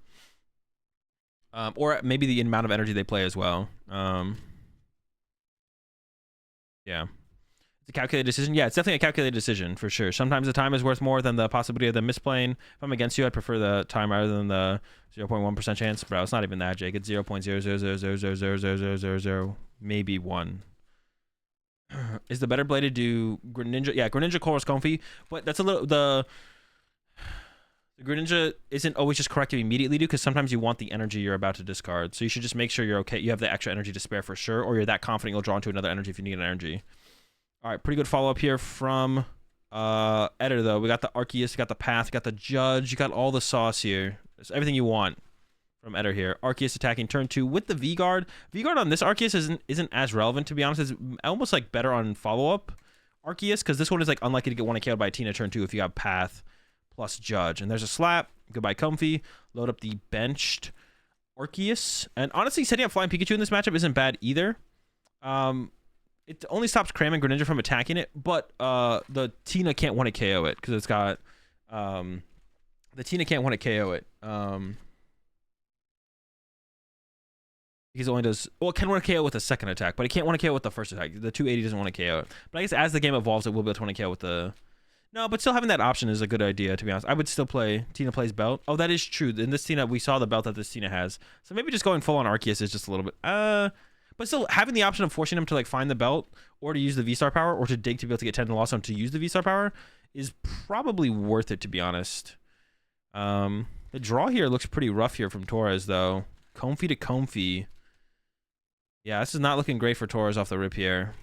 Or maybe the amount of energy they play as well. Yeah. A calculated decision. Yeah, it's definitely a calculated decision for sure. Sometimes the time is worth more than the possibility of them misplaying. If I'm against you, I'd prefer the time rather than the 0.1% chance. Bro, it's not even that, Jake. It's 0.000000000 maybe 1. Is the better play to do Greninja? Yeah, Greninja Colress Comfy, but that's a little the Greninja isn't always just correct to immediately do, because sometimes you want the energy you're about to discard. So you should just make sure you're okay. You have the extra energy to spare for sure, or you're that confident you'll draw into another energy if you need an energy. All right, pretty good follow-up here from Editor, though. We got the Arceus, we got the Path, we got the Judge, you got all the sauce here. It's everything you want from Editor here. Arceus attacking turn 2 with the V-Guard. V-Guard on this Arceus isn't as relevant, to be honest. It's almost like better on follow-up Arceus, because this one is like unlikely to get 1 KO'd by Tina turn 2 if you have Path plus Judge. And there's a slap. Goodbye, Comfy. Load up the benched Arceus. And honestly, setting up Flying Pikachu in this matchup isn't bad either. It only stops Cram and Greninja from attacking it, but the Tina can't 1 KO it because it's got the Tina can't 1 KO it because it only does, well, it can 1 KO with the second attack, but it can't 1 KO with the first attack. The 280 doesn't 1 KO it, but I guess as the game evolves, it will be able to 1 KO with the... No, but still having that option is a good idea, to be honest. I would still play Tina plays belt. Oh, that is true. In this Tina, we saw the belt that this Tina has, so maybe just going full on Arceus is just a little bit but still, having the option of forcing him to like find the belt, or to use the V-Star power, or to dig to be able to get 10 and lost on to use the V-Star power is probably worth it, to be honest. The draw here looks pretty rough here from Torres, though. Comfy to Comfy. Yeah, this is not looking great for Torres off the rip here.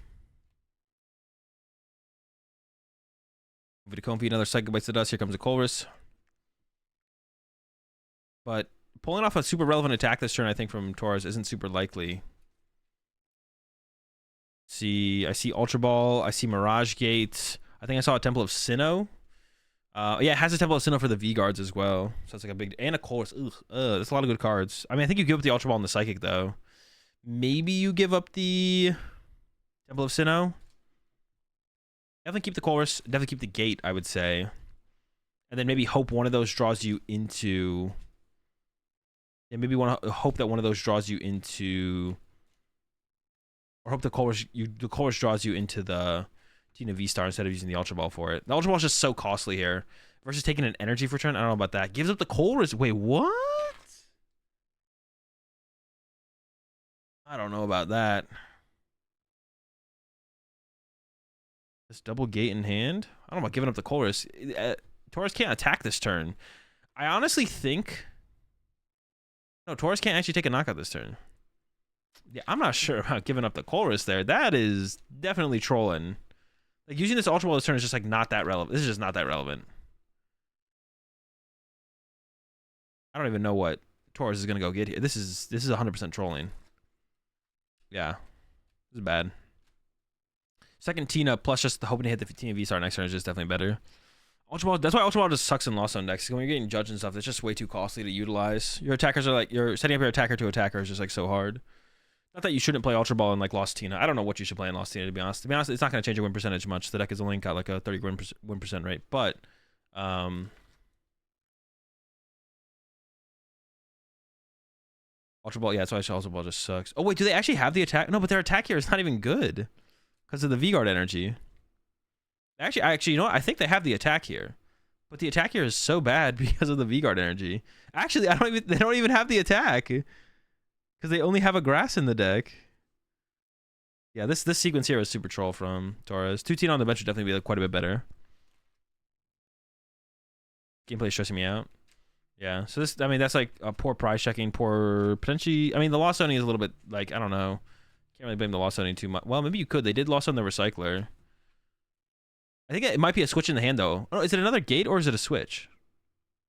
Comfy to Comfy, another Psychic Bites the Dust. Here comes a Colress. But pulling off a super relevant attack this turn, I think, from Torres isn't super likely. I see Ultra Ball. I see Mirage Gate. I think I saw a Temple of Sinnoh. Yeah, it has a Temple of Sinnoh for the V guards as well. So it's like a big and a Chorus. Ugh, that's a lot of good cards. I mean, I think you give up the Ultra Ball and the Psychic though. Maybe you give up the Temple of Sinnoh. Definitely keep the Chorus. Definitely keep the Gate, I would say. And then maybe hope one of those draws you into. Yeah, maybe hope that one of those draws you into. Or hope the Chorus draws you into the Tina V-Star instead of using the Ultra Ball for it. The Ultra Ball is just so costly here. Versus taking an energy for turn. I don't know about that. Gives up the Chorus. Wait, what? I don't know about that. This double gate in hand? I don't know about giving up the Chorus. Taurus can't attack this turn. I honestly think... No, Taurus can't actually take a knockout this turn. Yeah, I'm not sure about giving up the Chorus there. That is definitely trolling. Like, using this Ultra Ball this turn is just, like, not that relevant. This is just not that relevant. I don't even know what Taurus is going to go get here. This is 100% trolling. Yeah. This is bad. Second Tina plus just hoping to hit the Tina V-Star next turn is just definitely better. Ultra Ball, that's why Ultra Ball just sucks in Lost Zone decks. When you're getting judged and stuff, it's just way too costly to utilize. Your attackers are like, you're setting up your attacker to attacker is just like so hard. Not that you shouldn't play Ultra Ball in like Lost Tina. I don't know what you should play in Lost Tina, to be honest. To be honest, it's not going to change your win percentage much. The deck has only got like a 30 win percent rate. But, Ultra Ball, yeah, that's why Ultra Ball just sucks. Oh, wait, do they actually have the attack? No, but their attack here is not even good. Because of the V-Guard energy. Actually, you know what? I think they have the attack here. But the attack here is so bad because of the V-Guard energy. Actually, they don't even have the attack. Because they only have a grass in the deck. Yeah, this sequence here is super troll from Torres. 2 Tina on the bench would definitely be like, quite a bit better. Gameplay is stressing me out. Yeah, so this, I mean, that's like a poor prize checking, poor potentially. I mean, the lost zoning is a little bit like, I don't know. Can't really blame the lost zoning too much. Well, maybe you could. They did lost on the recycler. I think it might be a switch in the hand though. Oh, is it another gate or is it a switch?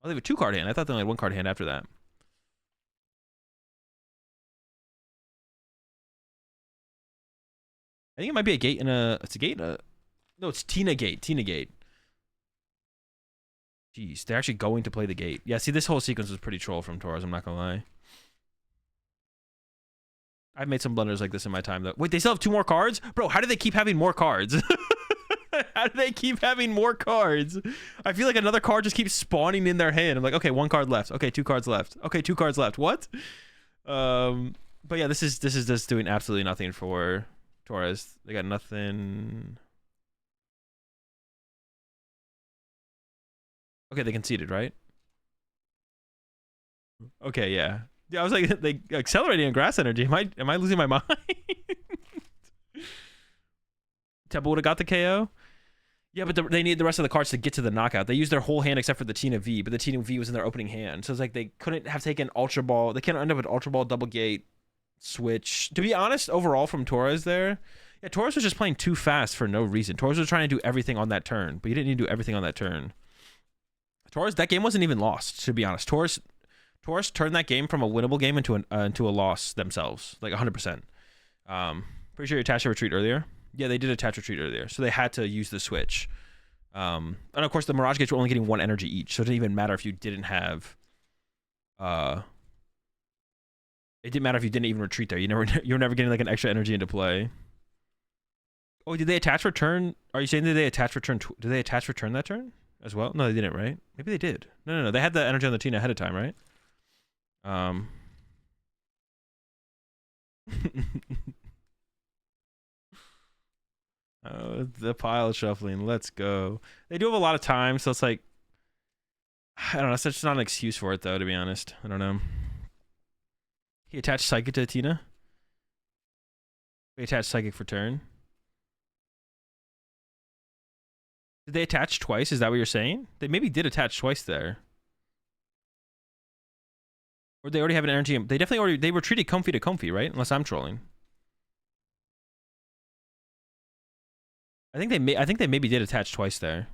Oh, they have a 2-card hand. I thought they only had 1-card hand after that. I think it might be a gate and a. It's a gate. No, it's Tina Gate. Tina Gate. Jeez, they're actually going to play the gate. Yeah, see, this whole sequence was pretty troll from Torres. I'm not gonna lie. I've made some blunders like this in my time though. Wait, they still have 2 more cards, bro. How do they keep having more cards? How do they keep having more cards? I feel like another card just keeps spawning in their hand. I'm like, okay, 1 card left. Okay, 2 cards left. Okay, 2 cards left. What? But yeah, this is just doing absolutely nothing for Torres. They got nothing. Okay, they conceded, right? Okay, yeah. Yeah, I was like, they accelerating on grass energy. Am I losing my mind? Temple would have got the KO. Yeah, but they need the rest of the cards to get to the knockout. They used their whole hand except for the Tina V, but the Tina V was in their opening hand. So it's like they couldn't have taken Ultra Ball. They can't end up with Ultra Ball, double gate, switch. To be honest, overall from Torres there, yeah, Torres was just playing too fast for no reason. Torres was trying to do everything on that turn, but you didn't need to do everything on that turn. Torres, that game wasn't even lost, to be honest. Torres turned that game from a winnable game into a loss themselves, like 100%. Pretty sure you attached a retreat earlier. Yeah, they did attach retreat earlier, so they had to use the switch. And of course, the Mirage Gates were only getting 1 energy each, so it didn't even matter if you didn't have. It didn't matter if you didn't even retreat there. You were never getting like an extra energy into play. Oh, did they attach return? Are you saying that they attach return? Did they attach return that turn as well? No, they didn't, right? Maybe they did. No. They had the energy on the Tina ahead of time, right? Oh, the pile shuffling. Let's go. They do have a lot of time, so it's like, I don't know. It's just not an excuse for it, though, to be honest. I don't know. He attached Psychic to Tina. They attached Psychic for turn. Did they attach twice? Is that what you're saying? They maybe did attach twice there. Or they already have an energy. They definitely already. They were treated comfy to comfy, right? Unless I'm trolling. I think they maybe did attach twice there.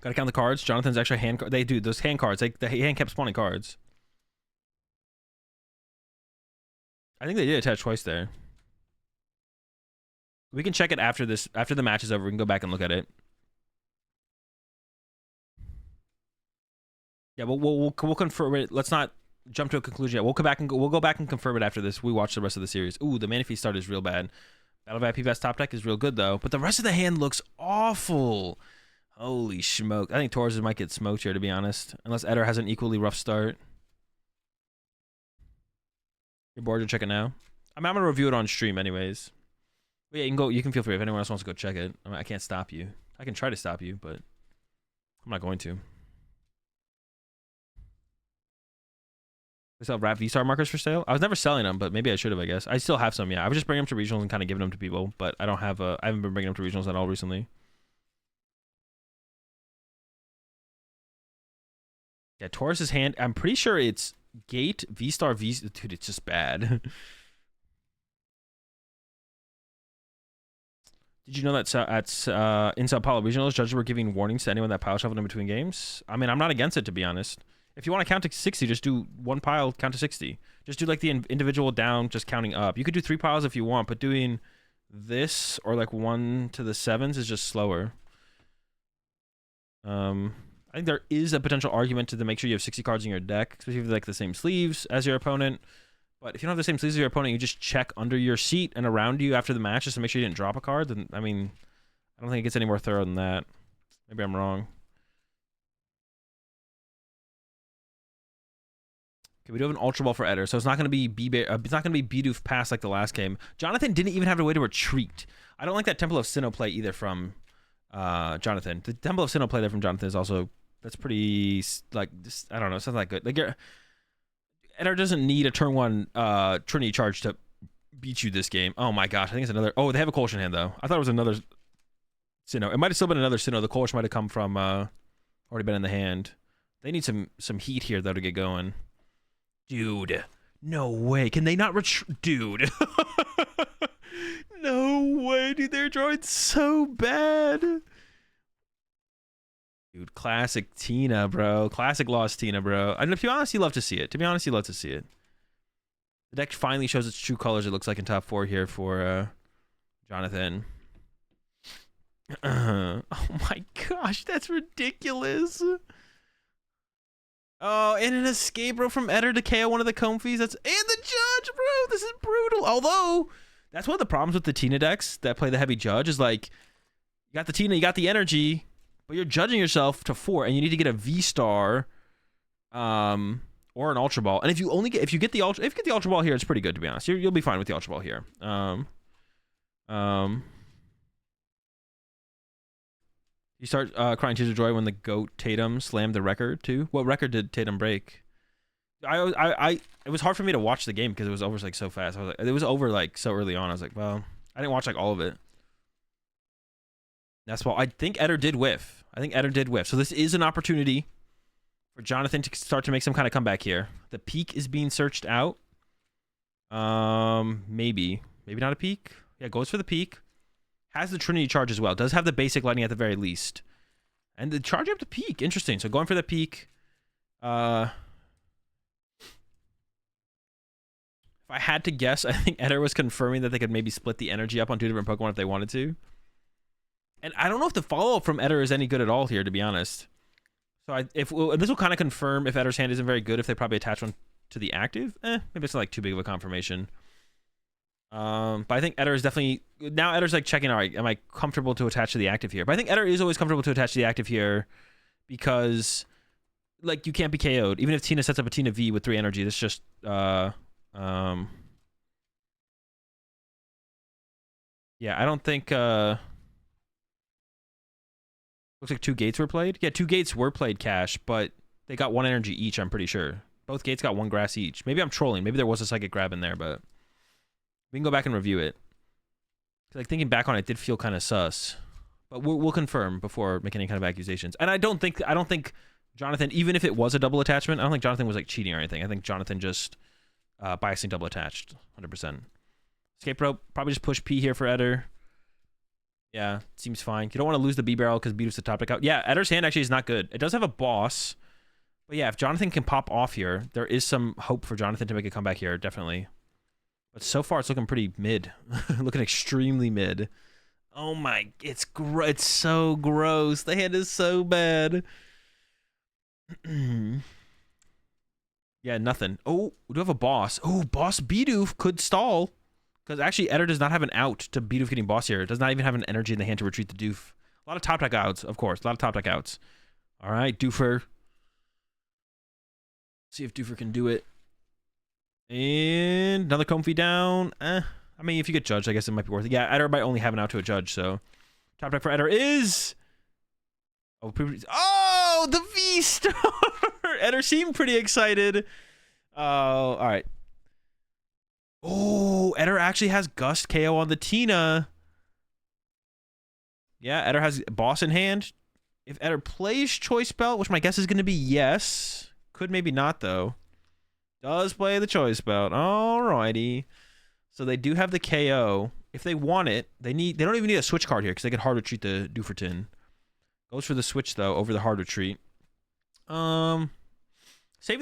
Gotta count the cards. Jonathan's extra hand card. They do those hand cards. The hand kept spawning cards. I think they did attach twice there. We can check it after this. After the match is over, we can go back and look at it. Yeah, we'll confirm it. Let's not jump to a conclusion yet. We'll come back and we'll go back and confirm it after this. We watch the rest of the series. Ooh, the Manaphy start is real bad. Battle of IP top deck is real good though, but the rest of the hand looks awful. Holy smoke! I think Taurus might get smoked here, to be honest, unless Eder has an equally rough start. You're bored to check it now. I'm gonna review it on stream anyways. But yeah, you can go. You can feel free if anyone else wants to go check it. I can't stop you. I can try to stop you, but I'm not going to. We still have wrap V-Star markers for sale. I was never selling them, but maybe I should have, I guess. I still have some, yeah. I would just bring them to regionals and kind of giving them to people, but I don't have I haven't been bringing them to regionals at all recently. Yeah, Taurus's hand, I'm pretty sure it's Gate, V-Star, dude, it's just bad. Did you know that in Sao Paulo regionals, judges were giving warnings to anyone that pile shuffled in between games? I mean, I'm not against it, to be honest. If you want to count to 60, just do one pile, count to 60. Just do like the individual down, just counting up. You could do 3 piles if you want, but doing this or like 1 to the 7s is just slower. I think there is a potential argument to make sure you have 60 cards in your deck, especially if you have like the same sleeves as your opponent. But if you don't have the same sleeves as your opponent, you just check under your seat and around you after the match just to make sure you didn't drop a card. Then I mean, I don't think it gets any more thorough than that. Maybe I'm wrong. Okay, we do have an Ultra Ball for Eder, so it's not going to be it's not going to be Bidoof pass like the last game. Jonathan didn't even have a way to retreat. I don't like that Temple of Sinnoh play either from Jonathan. The Temple of Sinnoh play there from Jonathan is also, that's pretty, like, just, I don't know, it's not that good. Like, Eder doesn't need a turn 1 Trinity charge to beat you this game. Oh my gosh, I think it's another, oh, they have a Coalition hand though. I thought it was another Sinnoh. It might have still been another Sinnoh. The Coalition might have come from, already been in the hand. They need some heat here though to get going. Dude, no way. Can they not retreat? Dude. No way, dude. They're drawing so bad. Dude, classic Tina, bro. Classic lost Tina, bro. And to be honest, you love to see it. To be honest, you love to see it. The deck finally shows its true colors, it looks like, in top 4 here for Jonathan. Oh my gosh, that's ridiculous. Oh, and an escape, bro, from Eder to KO one of the Comfies. That's, and the Judge, bro. This is brutal. Although, that's one of the problems with the Tina decks that play the heavy Judge is like, you got the Tina, you got the energy, but you're judging yourself to 4, and you need to get a V-Star, or an Ultra Ball. And if you get the Ultra Ball here, it's pretty good, to be honest. You'll be fine with the Ultra Ball here. You start crying tears of joy when the GOAT Tatum slammed the record too. What record did Tatum break? It was hard for me to watch the game because it was over like so fast. I was like, it was over like so early on. I was like, well, I didn't watch like all of it. That's why I think Eder did whiff. So this is an opportunity for Jonathan to start to make some kind of comeback here. The peak is being searched out. Maybe not a peak. Yeah, goes for the peak. Has the Trinity charge as well. Does have the basic lightning at the very least. And the charge up to peak. Interesting. So going for the peak. If I had to guess, I think Eder was confirming that they could maybe split the energy up on 2 different Pokemon if they wanted to. And I don't know if the follow-up from Eder is any good at all here, to be honest. So this will kind of confirm if Eder's hand isn't very good, if they probably attach one to the active. Maybe it's not like too big of a confirmation. But I think Eder is definitely, now Eder's like checking, all right, am I comfortable to attach to the active here? But I think Eder is always comfortable to attach to the active here because, like, you can't be KO'd. Even if Tina sets up a Tina V with 3 energy, that's just, yeah, I don't think, looks like 2 gates were played. Yeah, 2 gates were played, Cash, but they got 1 energy each, I'm pretty sure. Both gates got 1 grass each. Maybe I'm trolling. Maybe there was a psychic grab in there, but we can go back and review it. Like, thinking back on it, did feel kind of sus. But we'll confirm before making any kind of accusations. And I don't think Jonathan, even if it was a double attachment, I don't think Jonathan was like cheating or anything. I think Jonathan just biasing double attached, 100%. Escape rope, probably just push P here for Eder. Yeah, seems fine. You don't want to lose the B barrel because Beatles the top deck out. Yeah, Eder's hand actually is not good. It does have a boss. But yeah, if Jonathan can pop off here, there is some hope for Jonathan to make a comeback here, definitely. But so far, it's looking pretty mid. Looking extremely mid. Oh my, it's so gross. The hand is so bad. Yeah, nothing. Oh, we do have a boss. Oh, boss Bidoof could stall. Because actually, Eder does not have an out to Bidoof getting boss here. It does not even have an energy in the hand to retreat the Doof. A lot of top deck outs, of course. A lot of top deck outs. All right, Doofer. See if Doofer can do it. And another Comfy down. I mean, if you get judged, I guess it might be worth it. Yeah, Eder might only have an out to a judge, so. Top deck for Eder is... Oh, the V-Star! Eder seemed pretty excited. All right. Oh, Eder actually has Gust KO on the Tina. Yeah, Eder has boss in hand. If Eder plays Choice Belt, which my guess is going to be yes. Could maybe not, though. Does play the Choice Belt. Alrighty. So they do have the KO. If they want it, they don't even need a switch card here because they can hard retreat the Dooferton. Goes for the switch, though, over the hard retreat. Saving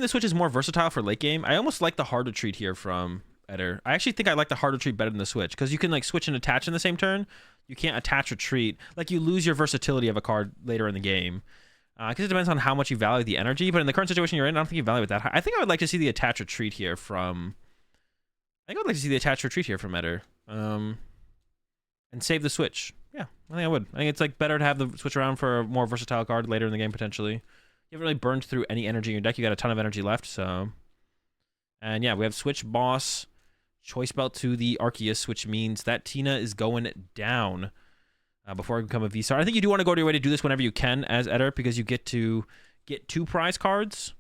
the switch is more versatile for late game. I almost like the hard retreat here from Eder. I actually think I like the hard retreat better than the switch because you can like switch and attach in the same turn. You can't attach retreat. Like you lose your versatility of a card later in the game. Because it depends on how much you value the energy. But in the current situation you're in, I don't think you value it that high. I think I would like to see the attach retreat here from... I think I would like to see the attach retreat here from Eder. And save the switch. Yeah, I think I would. I think it's like better to have the switch around for a more versatile card later in the game, potentially. You haven't really burned through any energy in your deck. You got a ton of energy left, so... And yeah, we have switch boss, choice belt to the Arceus, which means that Tina is going down before I become a V-Star. I think you do want to go to your way to do this whenever you can as Eder, because you get to get 2 prize cards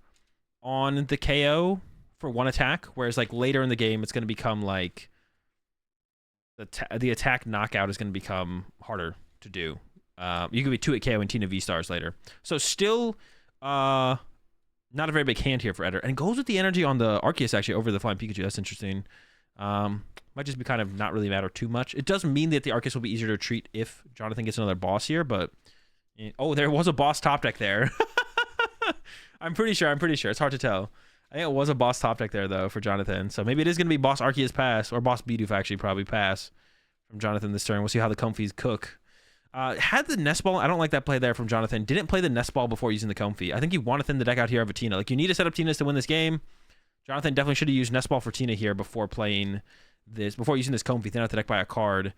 on the KO for 1 attack, whereas like later in the game, it's going to become like the attack knockout is going to become harder to do. You could be 2 at KO and Tina V-Stars later. So still... not a very big hand here for Eder. And goes with the energy on the Arceus, actually, over the Flying Pikachu. That's interesting. Might just be kind of not really matter too much. It does mean that the Arceus will be easier to treat if Jonathan gets another boss here, but... Oh, there was a boss top deck there. I'm pretty sure. It's hard to tell. I think it was a boss top deck there, though, for Jonathan. So maybe it is going to be boss Arceus pass, or boss Bidoof, actually, probably pass from Jonathan this turn. We'll see how the Comfies cook. Had the Nest Ball. I don't like that play there from Jonathan. Didn't play the Nest Ball before using the Comfy. I think you want to thin the deck out here of a Tina. Like, you need to set up Tinas to win this game. Jonathan definitely should have used Nest Ball for Tina here before playing this, before using this Comfy. Thin out the deck by a card.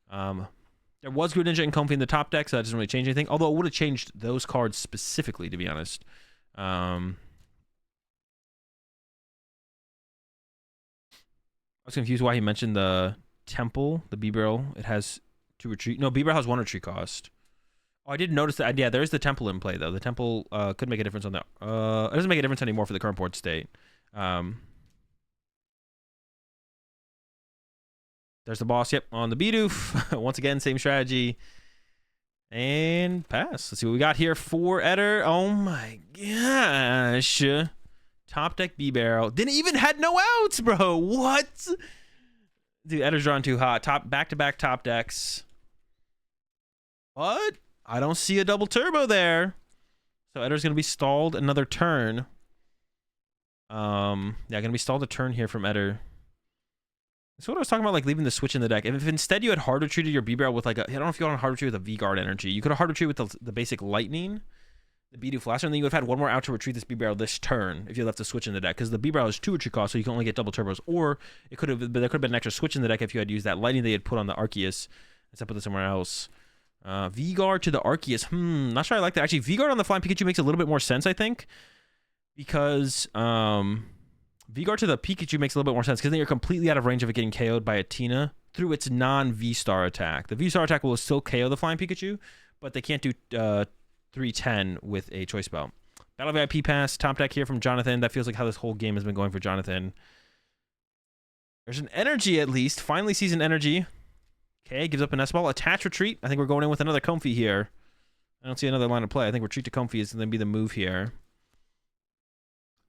There was Greninja and Comfy in the top deck, so that doesn't really change anything. Although it would have changed those cards specifically, to be honest. I was confused why he mentioned the Temple, the B-Barrel. It has... 2 retreat. No, B-Barrel has 1 retreat cost. Oh, I did notice that. Yeah, there is the Temple in play, though. The Temple could make a difference on that. It doesn't make a difference anymore for the current board state. There's the boss, yep, on the Bidoof. Once again, same strategy. And pass. Let's see what we got here for Eder. Oh my gosh. Top deck B-Barrel. Didn't even had no outs, bro. What? Dude, Eder's drawn too hot. Back-to-back top decks. What? I don't see a double turbo there. So Eder's going to be stalled another turn. Yeah, going to be stalled a turn here from Eder. That's what I was talking about, like leaving the switch in the deck. If instead you had hard retreated your B-Barrel with like a... I don't know if you want to hard retreat with a V-Guard energy. You could have hard retreat with the basic Lightning, the Bidoof last turn, and then you would have had 1 more out to retreat this B-Barrel this turn if you left the switch in the deck. Because the B-Barrel has 2 retreat costs, so you can only get double turbos. Or it could have, but there could have been an extra switch in the deck if you had used that Lightning they had put on the Arceus. Instead put it somewhere else. V-Guard to the Arceus. Not sure I like that. Actually, V-Guard on the Flying Pikachu makes a little bit more sense, I think. Because V-Guard to the Pikachu makes a little bit more sense. Because then you're completely out of range of it getting KO'd by a Tina through its non-V-Star attack. The V-Star attack will still KO the Flying Pikachu, but they can't do 310 with a Choice Belt. Battle VIP pass, top deck here from Jonathan. That feels like how this whole game has been going for Jonathan. There's an energy at least. Finally sees an energy. Okay, gives up a Nest Ball. Attach retreat. I think we're going in with another Comfy here. I don't see another line of play. I think retreat to Comfy is going to be the move here.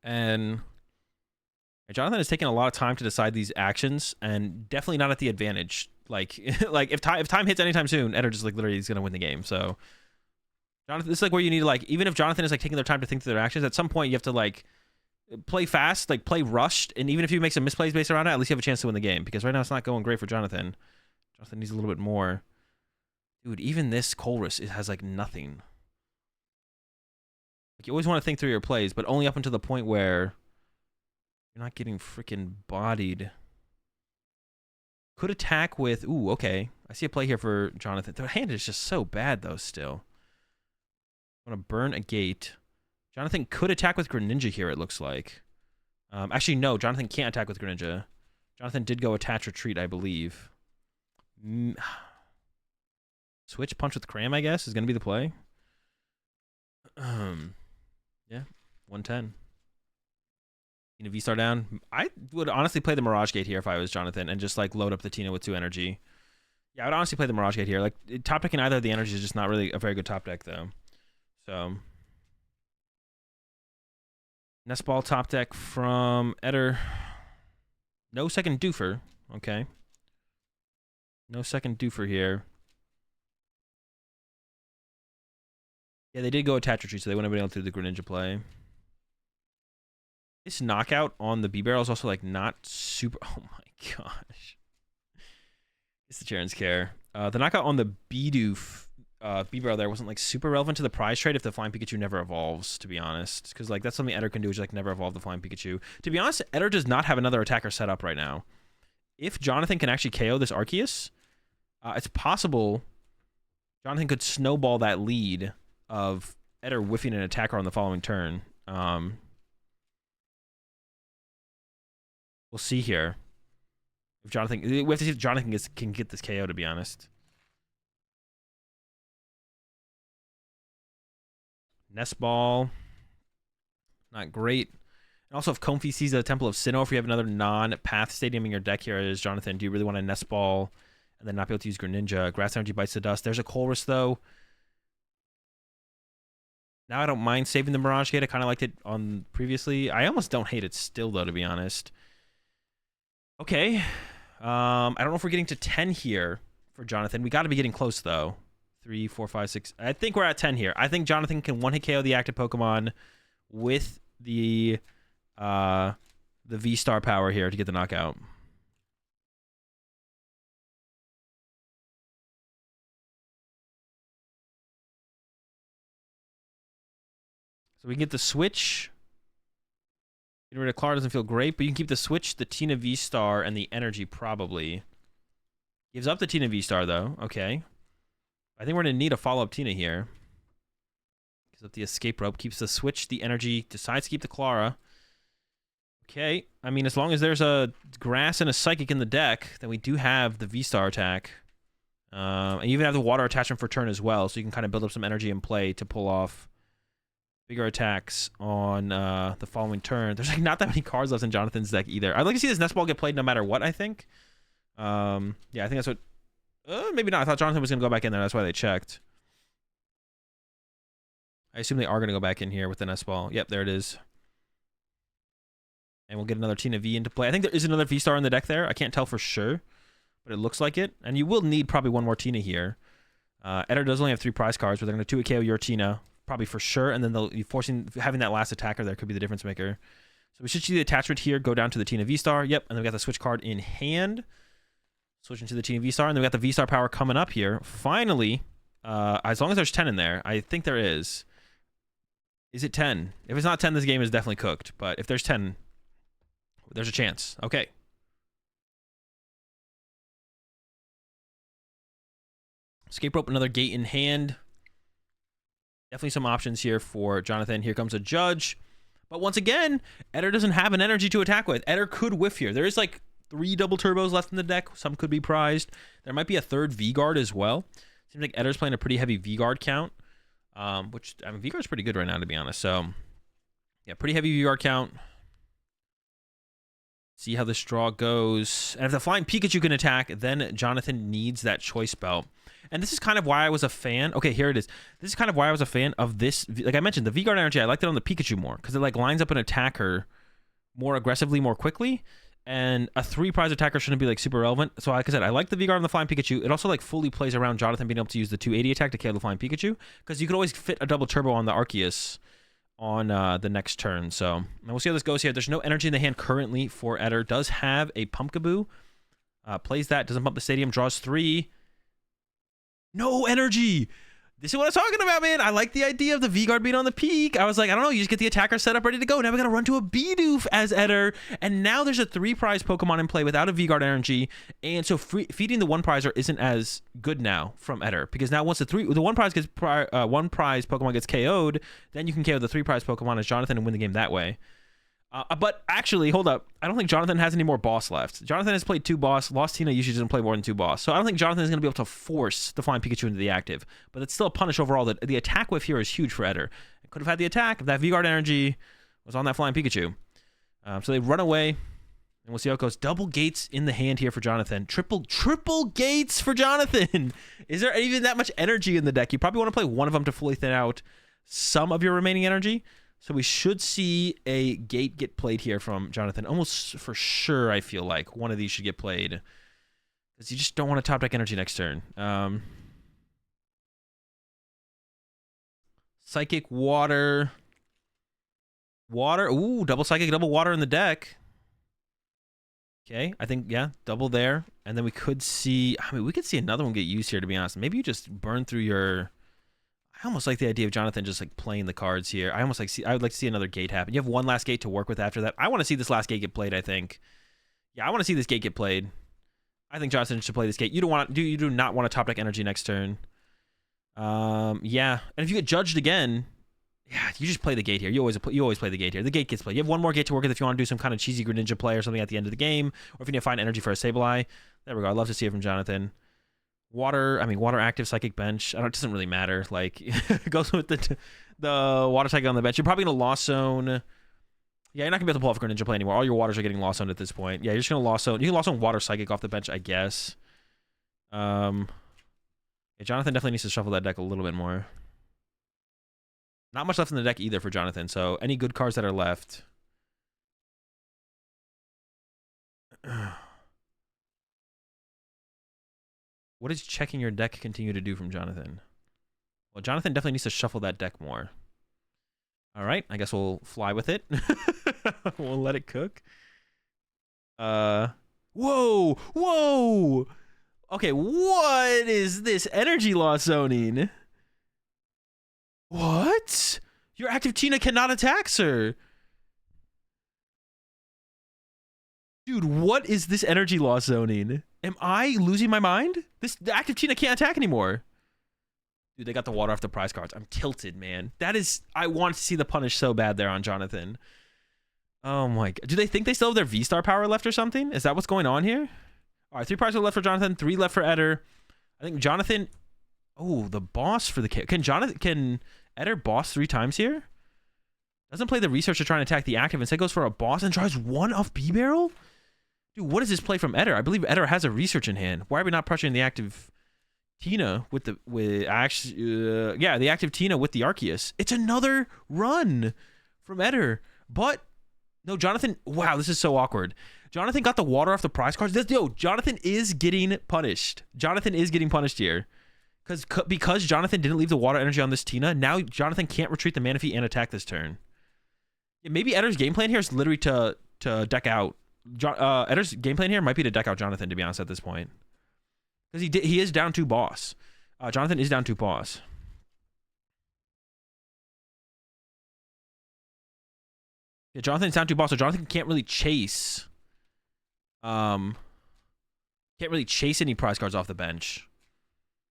And Jonathan is taking a lot of time to decide these actions, and definitely not at the advantage. Like, if time hits anytime soon, Eder just like literally is going to win the game. So Jonathan, this is like where you need to like, even if Jonathan is like taking their time to think through their actions, at some point you have to like Play fast, like play rushed, and even if you make some misplays based around it, at least you have a chance to win the game. Because right now it's not going great for Jonathan. Jonathan needs a little bit more. Dude, even this Colress, it has like nothing. Like you always want to think through your plays, but only up until the point where you're not getting freaking bodied. Could attack with... Ooh, okay. I see a play here for Jonathan. Their hand is just so bad, though, still. I want to burn a gate. Jonathan could attack with Greninja here, it looks like. Actually, no. Jonathan can't attack with Greninja. Jonathan did go attach retreat, I believe. Switch punch with Cram, I guess, is going to be the play. Yeah, 110. Tina V-Star down. I would honestly play the Mirage Gate here if I was Jonathan and just like load up the Tina with 2 energy. Yeah, I would honestly play the Mirage Gate here. Like top decking either of the energies is just not really a very good top deck though. So Nest Ball top deck from Eder. No second doofer. Okay. No second doofer here. Yeah, they did go attach retreat, so they wouldn't have been able to do the Greninja play. This knockout on the B-Barrel is also, like, not super... Oh, my gosh. It's the Charon's Care. The knockout on the Bidoof B-Barrel there wasn't, like, super relevant to the prize trade if the Flying Pikachu never evolves, to be honest. Because, like, that's something Eder can do, is, like, never evolve the Flying Pikachu. To be honest, Eder does not have another attacker set up right now. If Jonathan can actually KO this Arceus, it's possible Jonathan could snowball that lead of Eder whiffing an attacker on the following turn. We'll see here. If Jonathan, we have to see if Jonathan can get this KO, to be honest. Nest Ball. Not great. And also, if Comfy sees a Temple of Sinnoh, if you have another non-Path Stadium in your deck here as Jonathan, do you really want to Nest Ball and then not be able to use Greninja? Grass Energy bites the dust. There's a Colress, though. Now I don't mind saving the Mirage Gate. I kind of liked it on previously. I almost don't hate it still, though, to be honest. Okay. I don't know if we're getting to 10 here for Jonathan. We got to be getting close, though. 3, 4, 5, 6. I think we're at 10 here. I think Jonathan can one-hit KO the active Pokemon with the V-Star power here to get the knockout. So we can get the switch. Getting rid of Clara doesn't feel great, but you can keep the switch, the Tina V-Star, and the energy probably. Gives up the Tina V-Star, though. Okay. I think we're going to need a follow-up Tina here. Gives up the escape rope, keeps the switch, the energy, decides to keep the Clara. Okay. I mean, as long as there's a grass and a psychic in the deck, then we do have the V-Star attack. And you even have the water attachment for turn as well, so you can kind of build up some energy in play to pull off bigger attacks on the following turn. There's like not that many cards left in Jonathan's deck either. I'd like to see this Nest Ball get played no matter what, I think. Yeah, I think that's what... maybe not. I thought Jonathan was going to go back in there. That's why they checked. I assume they are going to go back in here with the Nest Ball. Yep, there it is. And we'll get another Tina V into play. I think there is another V-Star in the deck there. I can't tell for sure, but it looks like it. And you will need probably one more Tina here. Eder does only have 3 prize cards, but they're going to 2-KO your Tina. Probably for sure, and then they'll be forcing having that last attacker there could be the difference maker. So we should see the attachment here go down to the Tina V-Star. Yep, and then we got the switch card in hand. Switching to the Tina V-Star, and then we got the V-Star power coming up here. Finally, as long as there's 10 in there, I think there is. Is it 10? If it's not 10, this game is definitely cooked. But if there's 10, there's a chance. Okay. Escape rope, another gate in hand. Definitely some options here for Jonathan. Here comes a Judge. But once again, Eder doesn't have an energy to attack with. Eder could whiff here. There is like 3 double turbos left in the deck. Some could be prized. There might be a 3rd V-Guard as well. Seems like Eder's playing a pretty heavy V-Guard count. Which, I mean, V-Guard's pretty good right now, to be honest. So, yeah, pretty heavy V-Guard count. See how this draw goes. And if the Flying Pikachu can attack, then Jonathan needs that Choice Belt. And this is kind of why I was a fan. Okay, here it is. This is kind of why I was a fan of this. Like I mentioned, the V-Guard energy, I liked it on the Pikachu more because it like lines up an attacker more aggressively, more quickly. And a 3 prize attacker shouldn't be like super relevant. So like I said, I like the V-Guard on the Flying Pikachu. It also like fully plays around Jonathan being able to use the 280 attack to KO the Flying Pikachu because you could always fit a double turbo on the Arceus on the next turn. So we'll see how this goes here. There's no energy in the hand currently for Eder. Does have a Pumpkaboo. Plays that, doesn't bump the stadium, draws 3. No energy. This is what I'm talking about, man. I like the idea of the V-Guard being on the peak. I was like, I don't know, you just get the attacker set up, ready to go. Now we gotta run to a Bidoof as Eder, and now there's a 3-prize Pokemon in play without a V-Guard energy, and so feeding the 1-prizer isn't as good now from Eder, because now once the 1-prize gets 1-prize Pokemon gets KO'd, then you can KO the 3-prize Pokemon as Jonathan and win the game that way. But actually, hold up. I don't think Jonathan has any more boss left. Jonathan has played 2 boss. Lost Tina usually doesn't play more than 2 boss. So I don't think Jonathan is going to be able to force the Flying Pikachu into the active. But it's still a punish overall. That the attack whiff here is huge for Eder. It could have had the attack if that V-Guard energy was on that Flying Pikachu. So they run away. And we'll see how it goes. Double gates in the hand here for Jonathan. Triple gates for Jonathan. Is there even that much energy in the deck? You probably want to play one of them to fully thin out some of your remaining energy. So we should see a gate get played here from Jonathan. Almost for sure, I feel like. One of these should get played. Because you just don't want to top deck energy next turn. Psychic, water. Water. Ooh, double psychic, double water in the deck. Okay, I think, yeah, double there. And then we could see... I mean, we could see another one get used here, to be honest. Maybe you just burn through your... I almost like the idea of Jonathan just like playing the cards here. I would like to see another gate happen. You have one last gate to work with after that. I want to see this last gate get played, I think. Yeah, I want to see this gate get played. I think Jonathan should play this gate. You do not want to top deck energy next turn. Yeah. And if you get judged again, yeah, you just play the gate here. You always play the gate here. The gate gets played. You have one more gate to work with if you want to do some kind of cheesy Greninja play or something at the end of the game, or if you need to find energy for a Sableye. There we go. I'd love to see it from Jonathan. Water active psychic bench. It doesn't really matter. Like, it goes with the water psychic on the bench. You're probably gonna lost zone. Yeah, you're not gonna be able to pull off a Greninja play anymore. All your waters are getting lost zone at this point. Yeah, you're just gonna lost zone. You can lost zone water psychic off the bench, I guess. Yeah, Jonathan definitely needs to shuffle that deck a little bit more. Not much left in the deck either for Jonathan. So any good cards that are left. What does checking your deck continue to do from Jonathan? Well, Jonathan definitely needs to shuffle that deck more. All right, I guess we'll fly with it. We'll let it cook. Whoa! Okay, what is this energy loss zoning? What? Your active Tina cannot attack, sir. Dude, what is this energy loss zoning? Am I losing my mind? The active Tina can't attack anymore. Dude, they got the water off the prize cards. I'm tilted, man. I want to see the punish so bad there on Jonathan. Oh my god. Do they think they still have their V-Star power left or something? Is that what's going on here? All right, 3 prizes left for Jonathan, 3 left for Eder. I think Jonathan... Oh, the boss for the... Can Eder boss 3 times here? Doesn't play the research to try and attack the active. Instead goes for a boss and tries 1 off B-Barrel? Dude, what is this play from Eder? I believe Eder has a research in hand. Why are we not pressuring the active Tina with the active Tina with the Arceus? It's another run from Eder. But no, Jonathan, wow, this is so awkward. Jonathan got the water off the prize cards. Jonathan is getting punished. Jonathan is getting punished here. Because Jonathan didn't leave the water energy on this Tina, now Jonathan can't retreat the Manaphy and attack this turn. Yeah, maybe Eder's game plan here is literally to deck out. Eder's game plan here might be to deck out Jonathan, to be honest, at this point. Because he is down 2 boss. Jonathan is down 2 boss. Yeah, Jonathan's down 2 boss, so Jonathan can't really chase. Can't really chase any prize cards off the bench.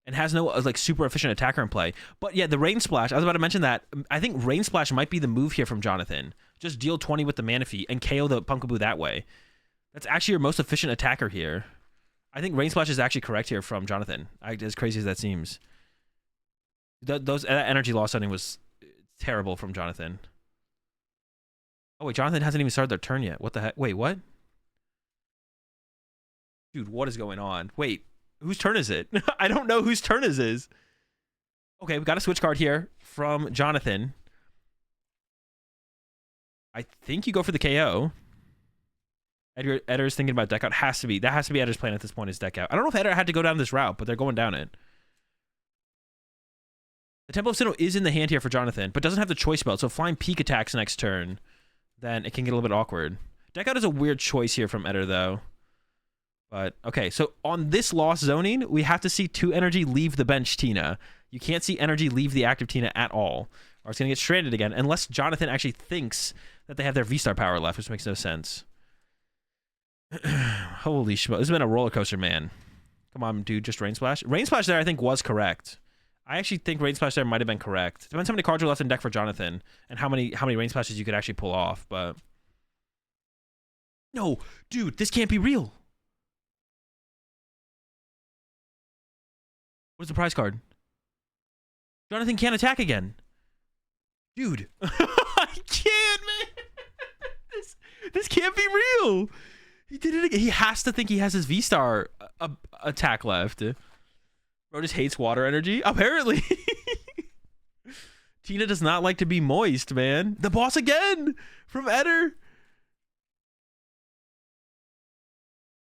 And has no like super efficient attacker in play. But yeah, the Rain Splash, I was about to mention that. I think Rain Splash might be the move here from Jonathan. Just deal 20 with the Manaphy and KO the Pumpkaboo that way. That's actually your most efficient attacker here. I think Rain Splash is actually correct here from Jonathan. As crazy as that seems. That energy loss setting was terrible from Jonathan. Oh wait, Jonathan hasn't even started their turn yet. What the heck? Wait, what? Dude, what is going on? Wait, whose turn is it? I don't know whose turn it is. Okay, we got a switch card here from Jonathan. I think you go for the KO. Eder's thinking about deck out. That has to be Eder's plan at this point, is deck out. I don't know if Eder had to go down this route, but they're going down it. The Temple of Sinnoh is in the hand here for Jonathan, but doesn't have the choice belt. So if flying peak attacks next turn, then it can get a little bit awkward. Deck out is a weird choice here from Eder, though. But, okay, so on this lost zoning, we have to see 2 energy leave the bench Tina. You can't see energy leave the active Tina at all, or it's going to get stranded again, unless Jonathan actually thinks that they have their V-Star power left, which makes no sense. Holy shit, this has been a roller coaster, man. Come on, dude, just Rain Splash. Rain Splash there, I think, was correct. I actually think Rain Splash there might have been correct. Depends how many cards are left in deck for Jonathan, and how many Rain Splashes you could actually pull off, but... No, dude, this can't be real. What's the prize card? Jonathan can't attack again. Dude. I can't, man. This can't be real. He did it again. He has to think he has his V-Star attack left. Bro just hates water energy. Apparently. Tina does not like to be moist, man. The boss again from Eder.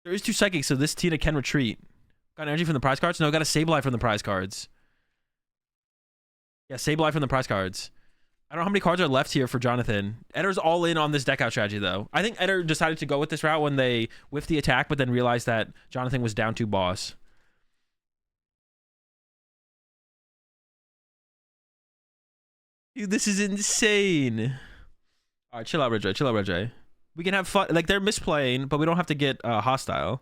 There is 2 psychics, so this Tina can retreat. Got energy from the prize cards? No, got a Sableye from the prize cards. Yeah, Sableye from the prize cards. I don't know how many cards are left here for Jonathan. Eder's all in on this deck out strategy, though. I think Eder decided to go with this route when they whiffed the attack, but then realized that Jonathan was down 2 boss. Dude, this is insane. All right, chill out, Ridgeway. Chill out, Ridgeway. We can have fun. Like, they're misplaying, but we don't have to get hostile.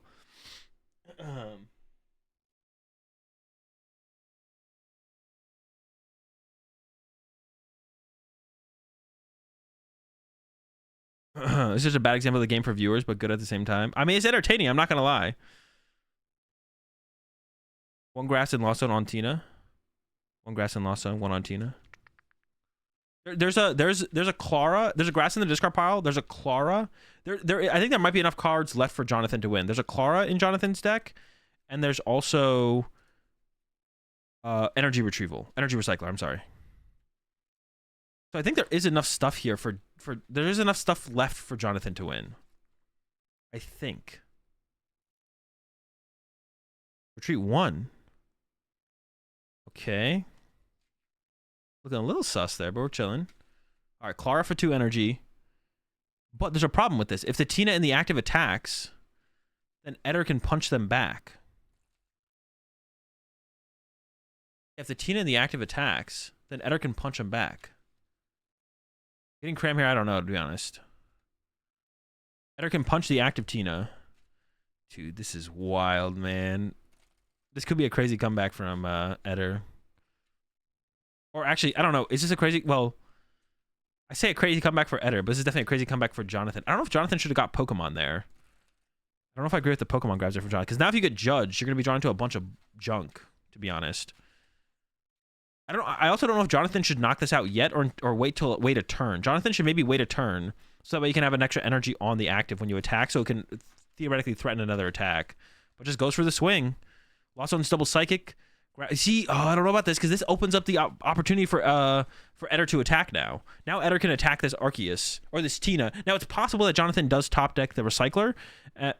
It's just a bad example of the game for viewers, but good at the same time. I mean, it's entertaining. I'm not going to lie. 1 grass and lost on Tina. 1 grass and lost on 1 on Tina. There's a Clara. There's a grass in the discard pile. There's a Clara. I think there might be enough cards left for Jonathan to win. There's a Clara in Jonathan's deck, and there's also energy retrieval, energy recycler. I'm sorry. So I think there is enough stuff here there is enough stuff left for Jonathan to win. I think. Retreat 1. Okay. Looking a little sus there, but we're chilling. All right, Clara for 2 energy. But there's a problem with this. If the Tina in the active attacks, then Eder can punch them back. If the Tina in the active attacks, then Eder can punch them back. Getting cram here, I don't know, to be honest. Eder can punch the active Tina. Dude, this is wild, man. This could be a crazy comeback from Eder. Or actually, I don't know. Is this a crazy... Well, I say a crazy comeback for Eder, but this is definitely a crazy comeback for Jonathan. I don't know if Jonathan should have got Pokemon there. I don't know if I agree with the Pokemon grabs there for Jonathan. Because now if you get judged, you're going to be drawn into a bunch of junk, to be honest. I also don't know if Jonathan should knock this out yet or wait a turn. Jonathan should maybe wait a turn so that way you can have an extra energy on the active when you attack, so it can theoretically threaten another attack. But just goes for the swing. Lost on double psychic. See, I don't know about this because this opens up the opportunity for Eder to attack now. Now Eder can attack this Arceus or this Tina. Now it's possible that Jonathan does top deck the Recycler,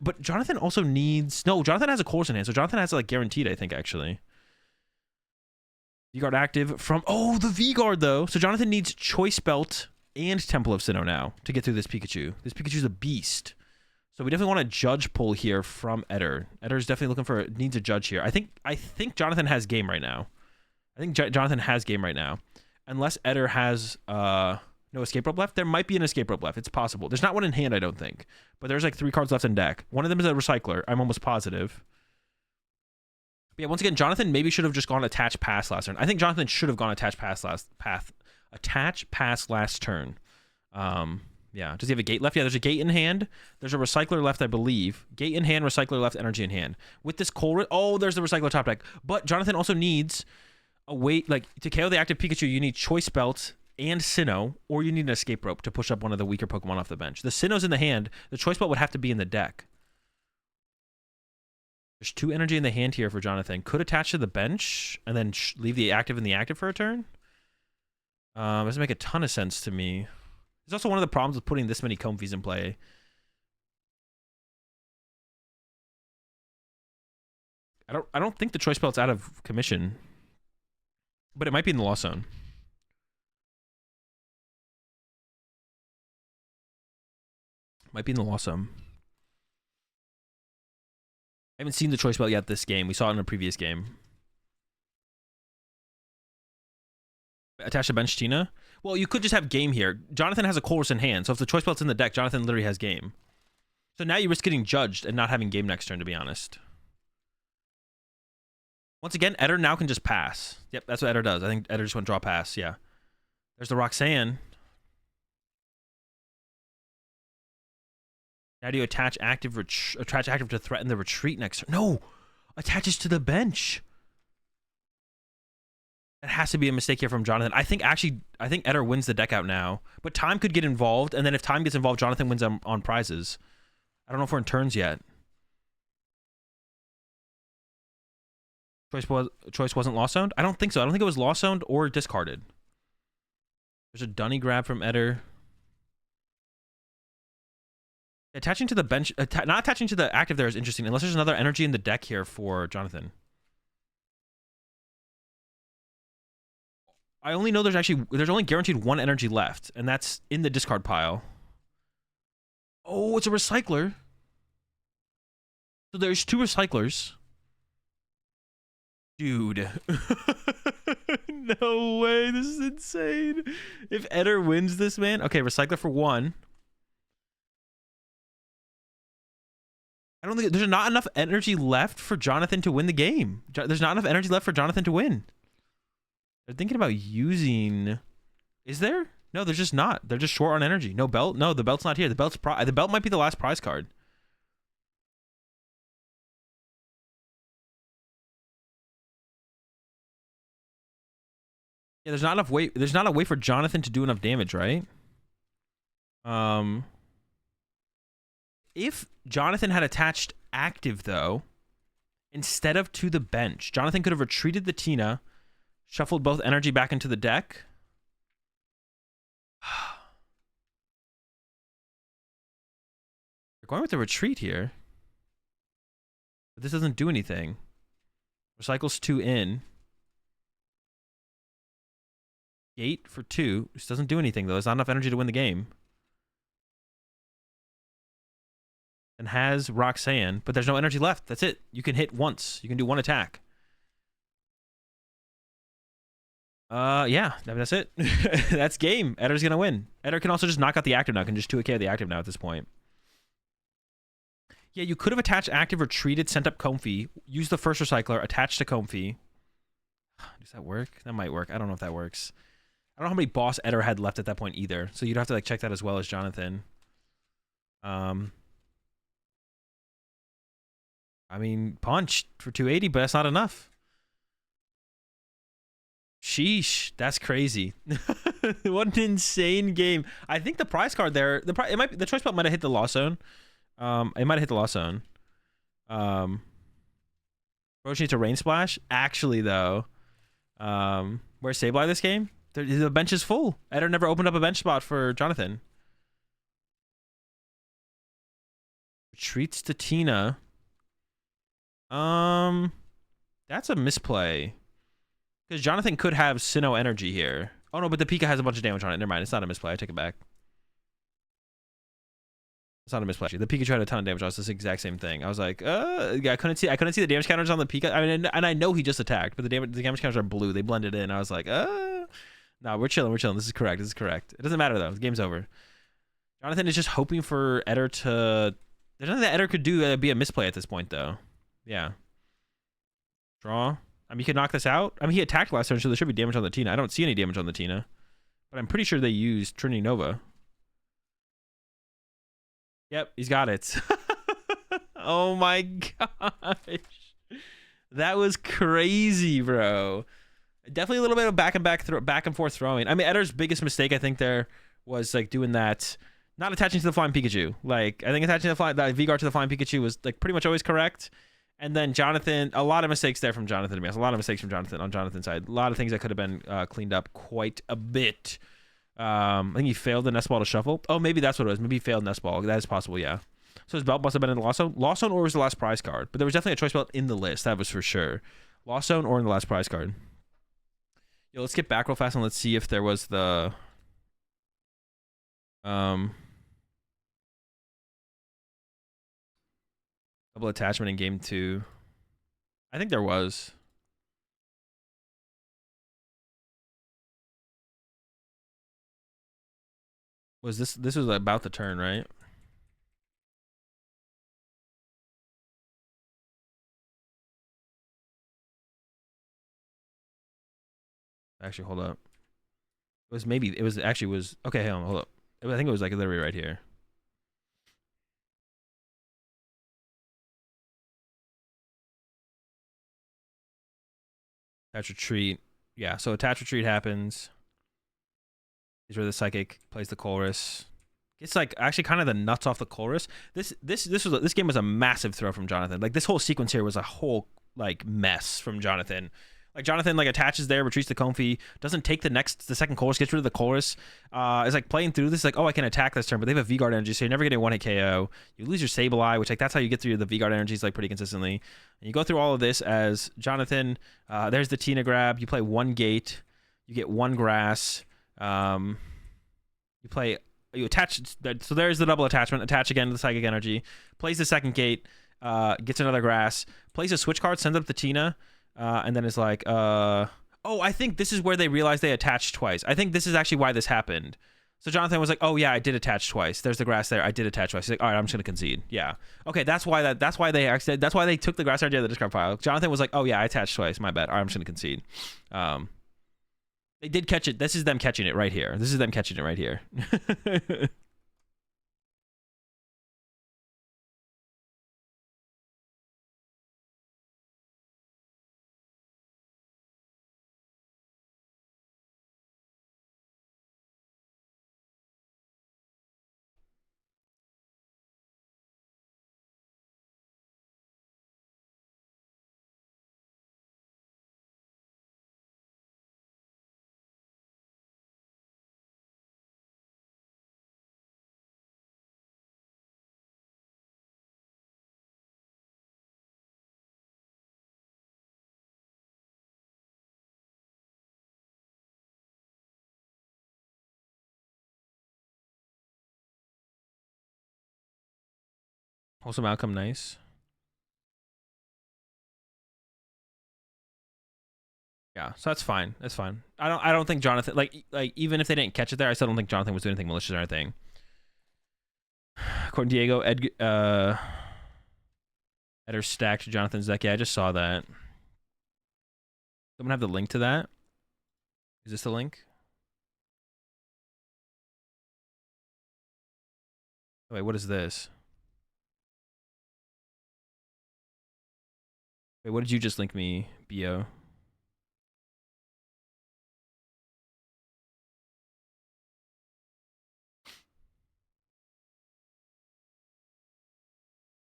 but Jonathan also needs... No, Jonathan has a course in hand, so Jonathan has like guaranteed, I think, actually. V-Guard active from... Oh, the V-Guard, though. So Jonathan needs Choice Belt and Temple of Sinnoh now to get through this Pikachu. This Pikachu's a beast. So we definitely want a judge pull here from Eder. Eder's definitely looking for... Needs a judge here. I think Jonathan has game right now. I think Jonathan has game right now. Unless Eder has no escape rope left. There might be an escape rope left. It's possible. There's not one in hand, I don't think. But there's like 3 cards left in deck. One of them is a Recycler. I'm almost positive. But yeah, once again, Jonathan maybe should have just gone attach pass last turn. I think Jonathan should have gone attach pass last turn. Yeah, does he have a gate left? Yeah, there's a gate in hand. There's a Recycler left, I believe. Gate in hand, Recycler left, energy in hand. With this oh, there's the Recycler top deck. But Jonathan also needs a way, like, to KO the active Pikachu, you need Choice Belt and Sinnoh, or you need an escape rope to push up one of the weaker Pokemon off the bench. The Sinnoh's in the hand. The Choice Belt would have to be in the deck. There's 2 energy in the hand here for Jonathan. Could attach to the bench and then leave the active in the active for a turn. Doesn't make a ton of sense to me. There's also one of the problems with putting this many Comfies in play. I don't think the Choice Belt's out of commission. But it might be in the loss zone. Might be in the loss zone. I haven't seen the choice belt yet this game. We saw it in a previous game. Attach a bench Tina. Well, you could just have game here. Jonathan has a Colress in hand, so if the choice belt's in the deck, Jonathan literally has game. So now you risk getting judged and not having game next turn, to be honest. Once again, Eder now can just pass. Yep, that's what Eder does. I think Eder just went draw pass, yeah. There's the Roxanne. Now do you attach active to threaten the retreat next turn? No! Attaches to the bench. That has to be a mistake here from Jonathan. I think Eder wins the deck out now. But time could get involved, and then if time gets involved, Jonathan wins on prizes. I don't know if we're in turns yet. Choice wasn't lost owned? I don't think so. I don't think it was lost owned or discarded. There's a Dunny grab from Eder. Attaching to the bench, not attaching to the active there is interesting, unless there's another energy in the deck here for Jonathan. I only know there's only guaranteed one energy left, and that's in the discard pile. Oh, it's a recycler. So there's 2 recyclers. Dude. No way, this is insane. If Eder wins this, man. Okay, recycler for 1. I don't think there's not enough energy left for Jonathan to win the game. There's not enough energy left for Jonathan to win. They're thinking about using... Is there? No, there's just not. They're just short on energy. No belt? No, the belt's not here. The belt might be the last prize card. Yeah, there's not enough weight. There's not a way for Jonathan to do enough damage, right? If Jonathan had attached active, though, instead of to the bench, Jonathan could have retreated the Tina, shuffled both energy back into the deck. They're going with the retreat here. But this doesn't do anything. Recycles 2 in. Gate for 2. This doesn't do anything, though. There's not enough energy to win the game. And has Roxanne, but there's no energy left. That's it. You can hit once. You can do 1 attack. Yeah, I mean, that's it. That's game. Eder's gonna win. Eder can also just knock out the active now. Can just 2k the active now at this point. Yeah, you could have attached active, retreated, sent up Comfy, used the first recycler, attached to Comfy. Does that work? That might work. I don't know if that works. I don't know how many boss Eder had left at that point either. So you'd have to like check that as well as Jonathan. I mean, punch for 280, but that's not enough. Sheesh, that's crazy. What an insane game. I think the prize card there, the choice belt might have hit the loss zone. It might have hit the loss zone. Roach needs a rain splash. Actually, though, where's Sableye this game? The bench is full. Eder never opened up a bench spot for Jonathan. Retreats to Tina. That's a misplay. Because Jonathan could have Sinnoh energy here. Oh no, but the Pika has a bunch of damage on it. Never mind, it's not a misplay. I take it back. It's not a misplay. The Pikachu had a ton of damage on us. This exact same thing. I was like, I couldn't see the damage counters on the Pika. I mean, and I know he just attacked, but the damage counters are blue. They blended in. I was like, no, we're chilling. We're chilling. This is correct. This is correct. It doesn't matter though. The game's over. Jonathan is just hoping for Eder to. There's nothing that Eder could do be a misplay at this point though. Yeah. Draw. I mean, he could knock this out. I mean, he attacked last turn, so there should be damage on the Tina. I don't see any damage on the Tina. But I'm pretty sure they used Trinity Nova. Yep, he's got it. Oh my gosh. That was crazy, bro. Definitely a little bit of back and forth throwing. I mean, Eder's biggest mistake, I think, there was like doing that, not attaching to the flying Pikachu. Like, I think attaching the V-Guard to the flying Pikachu was like pretty much always correct. And then Jonathan, a lot of mistakes there from Jonathan, to be honest. A lot of mistakes from Jonathan on Jonathan's side. A lot of things that could have been cleaned up quite a bit. I think he failed the nest ball to shuffle. Oh, maybe that's what it was. Maybe he failed nest ball. That is possible, yeah. So his belt must have been in the lost zone. Lost zone or was the last prize card. But there was definitely a choice belt in the list. That was for sure. Lost zone or in the last prize card. Yeah, let's get back real fast and let's see if there was the double attachment in game 2. I think there was. Was this was about the turn, right? Actually, hold up. It was maybe, it was actually was, okay, hold up. I think it was like literally right here. Attach retreat. Yeah, so attach retreat happens. Here's where the psychic plays the chorus. It's like actually kind of the nuts off the chorus. This game was a massive throw from Jonathan. Like this whole sequence here was a whole like mess from Jonathan. Like Jonathan like attaches there, retreats to Comfy, doesn't take the second chorus, gets rid of the chorus. Is like playing through this like, oh, I can attack this turn, but they have a V-Guard energy, so you're never getting one hit KO. You lose your Sableye, which like that's how you get through the V-Guard energies like pretty consistently. And you go through all of this as Jonathan. There's the Tina grab. You play one gate, you get one grass. You attach, so there's the double attachment. Attach again to the psychic energy. Plays the second gate. Gets another grass. Plays a switch card. Sends up the Tina. And then it's like, oh, I think this is where they realized they attached twice. I think this is actually why this happened. So Jonathan was like, oh yeah, I did attach twice. There's the grass there. I did attach twice. He's like, all right, I'm just gonna concede. Yeah. Okay, that's why they took the grass energy out of the discard pile. Jonathan was like, oh yeah, I attached twice. My bad. All right, I'm just gonna concede. They did catch it. This is them catching it right here. This is them catching it right here. Wholesome outcome, nice. Yeah, so that's fine. That's fine. I don't think Jonathan like even if they didn't catch it there, I still don't think Jonathan was doing anything malicious or anything. According to Diego, Eder stacked Jonathan's deck. Yeah, I just saw that. Someone have the link to that? Is this the link? Oh, wait, what is this? Wait, what did you just link me, Bo?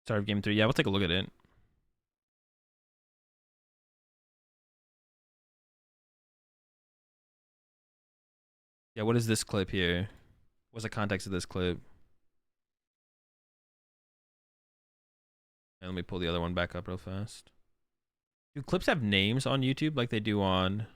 Start of game 3. Yeah, we'll take a look at it. Yeah, what is this clip here? What's the context of this clip? And let me pull the other one back up real fast. Do clips have names on YouTube like they do on...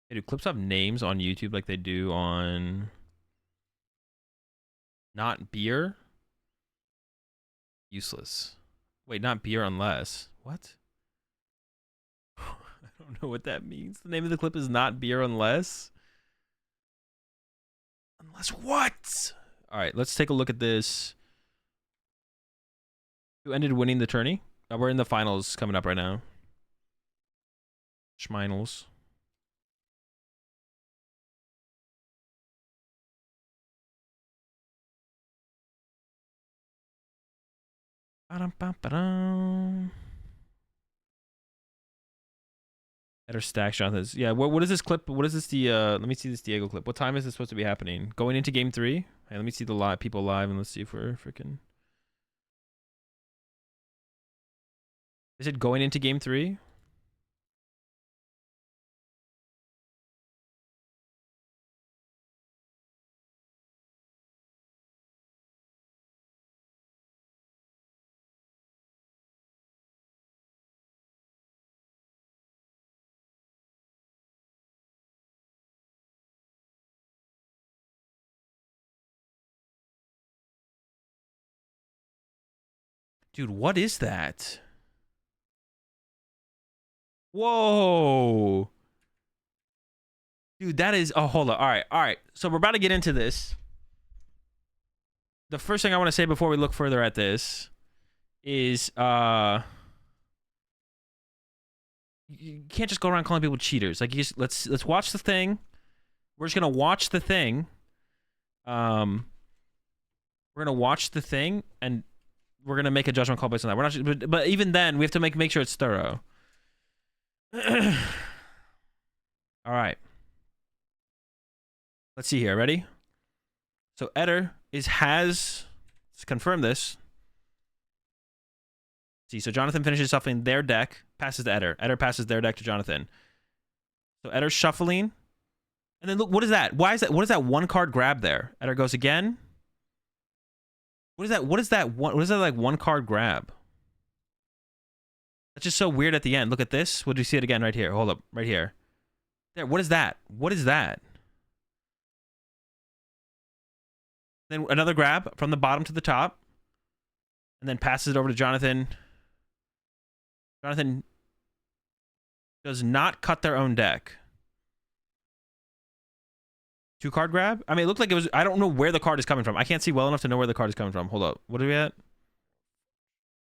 Hey, do clips have names on YouTube like they do on... Not beer? Useless. Wait, not beer unless... What? I don't know what that means. The name of the clip is not beer unless... Unless what? All right, let's take a look at this. Who ended winning the tourney? We're in the finals coming up right now. Schmeinels. Better stacks, Jonathan. Yeah, what is this clip? What is this let me see this Diego clip. What time is this supposed to be happening? Going into game 3? Hey, let me see the live people live and let's see if we're freaking... Is it going into game 3? Dude, what is that? Whoa. Dude, that is... Oh, hold on. All right. So we're about to get into this. The first thing I want to say before we look further at this is... You can't just go around calling people cheaters. Like, you just... Let's watch the thing. We're just going to watch the thing. We're going to watch the thing, and we're going to make a judgment call based on that. We're not... But even then, we have to make sure it's thorough. All right. Let's see here. Ready? So Eder has let's confirm this. See, so Jonathan finishes shuffling their deck, passes to Eder. Eder passes their deck to Jonathan. So Eder's shuffling. And then look, what is that? Why is that? What is that one card grab there? Eder goes again. What is that? What is that like one card grab? That's just so weird at the end. Look at this. Would you see it again right here? Hold up. Right here. There. What is that? What is that? Then another grab from the bottom to the top. And then passes it over to Jonathan. Jonathan does not cut their own deck. 2-card grab? I mean, it looked like it was... I don't know where the card is coming from. I can't see well enough to know where the card is coming from. Hold up. What are we at?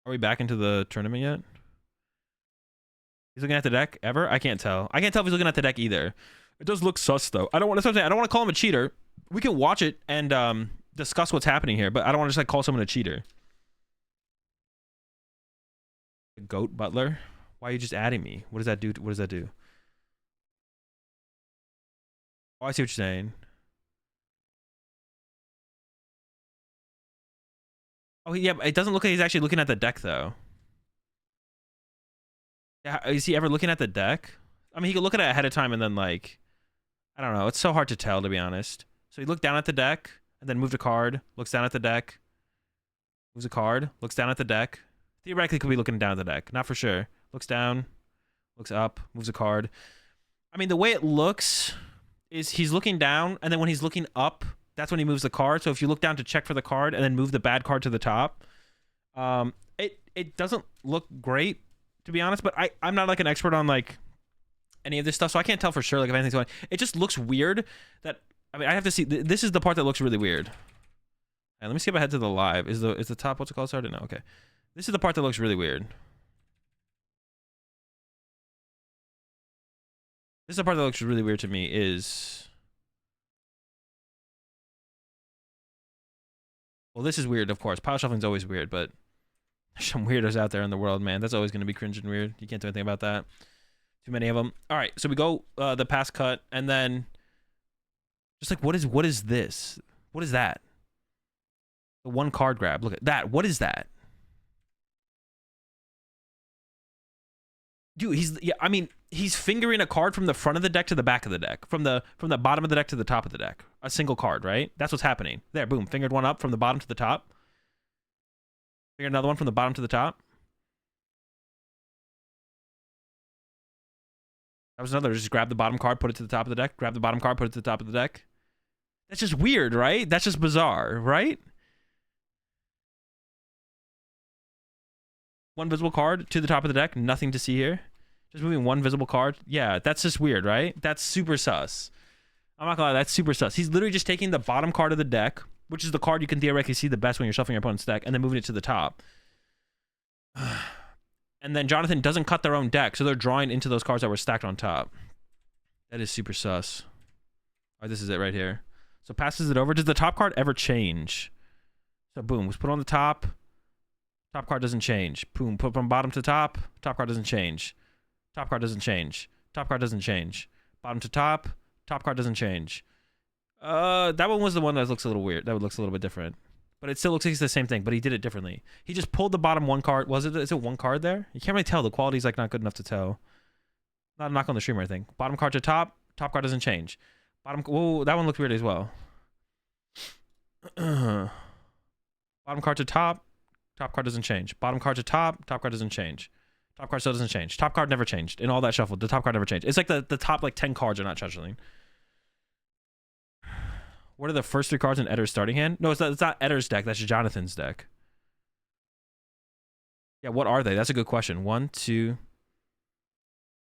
Are we back into the tournament yet? He's looking at the deck ever? I can't tell. I can't tell if he's looking at the deck either. It does look sus, though. I don't want to call him a cheater. We can watch it and discuss what's happening here, but I don't want to just like call someone a cheater. Goat Butler? Why are you just adding me? What does that do? What does that do? Oh, I see what you're saying. Oh, yeah, it doesn't look like he's actually looking at the deck, though. Yeah, is he ever looking at the deck? I mean, he could look at it ahead of time and then, like... I don't know. It's so hard to tell, to be honest. So he looked down at the deck, and then moved a card, looks down at the deck, moves a card, looks down at the deck. Theoretically, could be looking down at the deck. Not for sure. Looks down, looks up, moves a card. I mean, the way it looks is he's looking down, and then when he's looking up, that's when he moves the card. So if you look down to check for the card and then move the bad card to the top, it doesn't look great, to be honest. But I'm not like an expert on like any of this stuff, so I can't tell for sure like if anything's going. It just looks weird. That I mean, I have to see. This is the part that looks really weird. And let me skip ahead to the live. Is the top what's it called started? No, okay. This is the part that looks really weird. This is the part that looks really weird to me is... Well, this is weird, of course. Pile shuffling is always weird, but there's some weirdos out there in the world, man. That's always going to be cringe and weird. You can't do anything about that. Too many of them. All right, so we go the pass cut, and then just like, what is this? What is that? The one card grab. Look at that. What is that? Dude, I mean, he's fingering a card from the front of the deck to the back of the deck, from the bottom of the deck to the top of the deck. A single card, right? That's what's happening. There, boom, fingered one up from the bottom to the top. Fingered another one from the bottom to the top. That was another. Just grab the bottom card, put it to the top of the deck. Grab the bottom card, put it to the top of the deck. That's just weird, right? That's just bizarre, right? One visible card to the top of the deck. Nothing to see here. Just moving one visible card. Yeah, that's just weird, right? That's super sus. I'm not gonna lie, that's super sus. He's literally just taking the bottom card of the deck, which is the card you can theoretically see the best when you're shuffling your opponent's deck, and then moving it to the top. And then Jonathan doesn't cut their own deck, so they're drawing into those cards that were stacked on top. That is super sus. All right, this is it right here. So passes it over. Does the top card ever change? So boom, was put on the top. Top card doesn't change. Boom, put from bottom to top. Top card doesn't change. Top card doesn't change. Top card doesn't change. Bottom to top. Top card doesn't change. That one was the one that looks a little weird. That looks a little bit different. But it still looks like it's the same thing, but he did it differently. He just pulled the bottom one card. Is it one card there? You can't really tell. The quality's like not good enough to tell. Not a knock on the stream or anything. Bottom card to top. Top card doesn't change. Bottom. Whoa, that one looked weird as well. Bottom card to top. Top card doesn't change. Bottom card to top. Top card doesn't change. Top card still doesn't change. Top card never changed. In all that shuffle, the top card never changed. It's like the top like 10 cards are not shuffling. What are the first 3 cards in Eder's starting hand? No, it's not Eder's deck. That's Jonathan's deck. Yeah, what are they? That's a good question. One, two.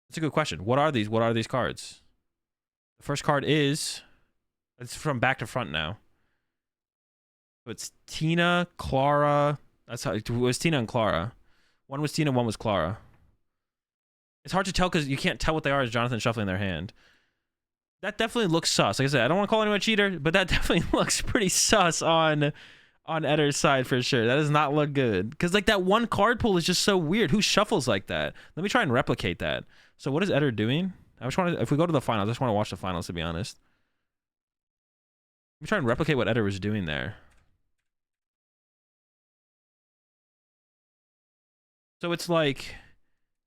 That's a good question. What are these? What are these cards? The first card is... It's from back to front now. So it's Tina, Clara. That's how it was. Tina and Clara. One was Tina, one was Clara. It's hard to tell because you can't tell what they are as Jonathan shuffling their hand. That definitely looks sus. Like I said, I don't want to call anyone a cheater, but that definitely looks pretty sus on Eder's side for sure. That does not look good. Because like that one card pull is just so weird. Who shuffles like that? Let me try and replicate that. So what is Eder doing? I just want to, if we go to the finals, I just want to watch the finals to be honest. Let me try and replicate what Eder was doing there. So it's like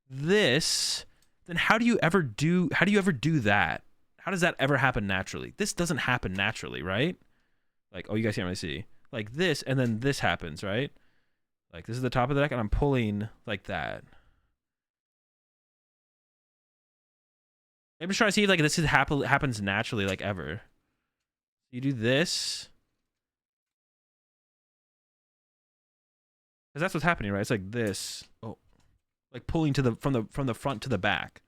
this, then how do you ever do that? How does that ever happen naturally? This doesn't happen naturally, right? Like, oh, you guys can't really see. Like this, and then this happens, right? Like this is the top of the deck, and I'm pulling like that. I'm just trying to see if like this happens naturally, like ever. You do this. Because that's what's happening, right? It's like this. Oh, like pulling to the from the front to the back.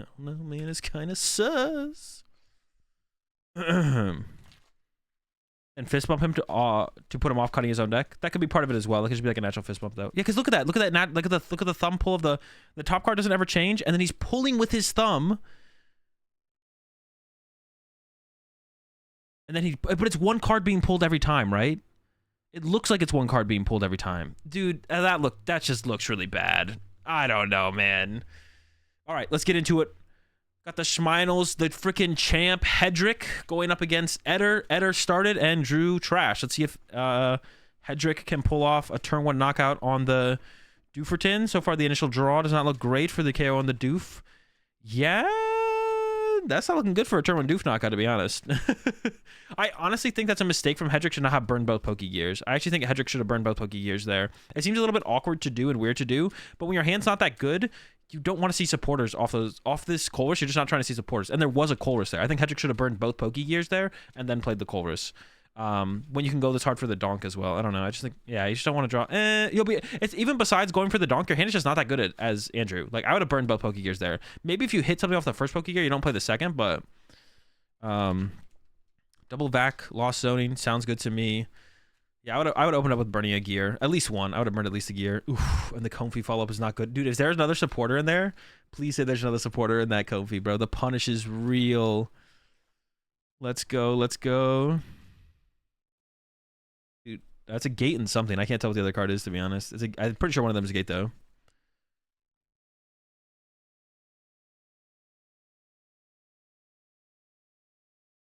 Oh no, man, it's kind of sus. And fist bump him to put him off cutting his own deck. That could be part of it as well. It could just be like a natural fist bump though. Yeah, because look at that. Look at that. Look at the thumb pull of the top card doesn't ever change, and then he's pulling with his thumb. And then but it's one card being pulled every time, right? It looks like it's one card being pulled every time. Dude, that just looks really bad. I don't know, man. All right, let's get into it. Got the Schmeinels, the freaking champ, Hedrick, going up against Eder. Eder started and drew trash. Let's see if Hedrick can pull off a turn 1 knockout on the Dooferton. So far, the initial draw does not look great for the KO on the Doof. Yeah, that's not looking good for a turn 1 Doof knockout, to be honest. I honestly think that's a mistake from Hedrick to not have burned both Poke Gears. I actually think Hedrick should have burned both Poke Gears there. It seems a little bit awkward to do and weird to do, but when your hand's not that good, you don't want to see supporters off this Colress. You're just not trying to see supporters. And there was a Colress there. I think Hedrick should have burned both Poke Gears there and then played the Colress. When you can go this hard for the donk as well. I don't know. I just think, yeah, you just don't want to draw. It's even besides going for the donk, your hand is just not that good as Andrew. Like, I would have burned both Poke Gears there. Maybe if you hit something off the first Poke Gear, you don't play the second, but double vac, lost zoning, sounds good to me. Yeah, I would open up with burning a gear. At least one. I would have burned at least a gear. Oof, and the Comfy follow-up is not good. Dude, is there another supporter in there? Please say there's another supporter in that Comfy, bro. The punish is real. Let's go. Let's go. Dude, that's a gate and something. I can't tell what the other card is, to be honest. I'm pretty sure one of them is a gate, though.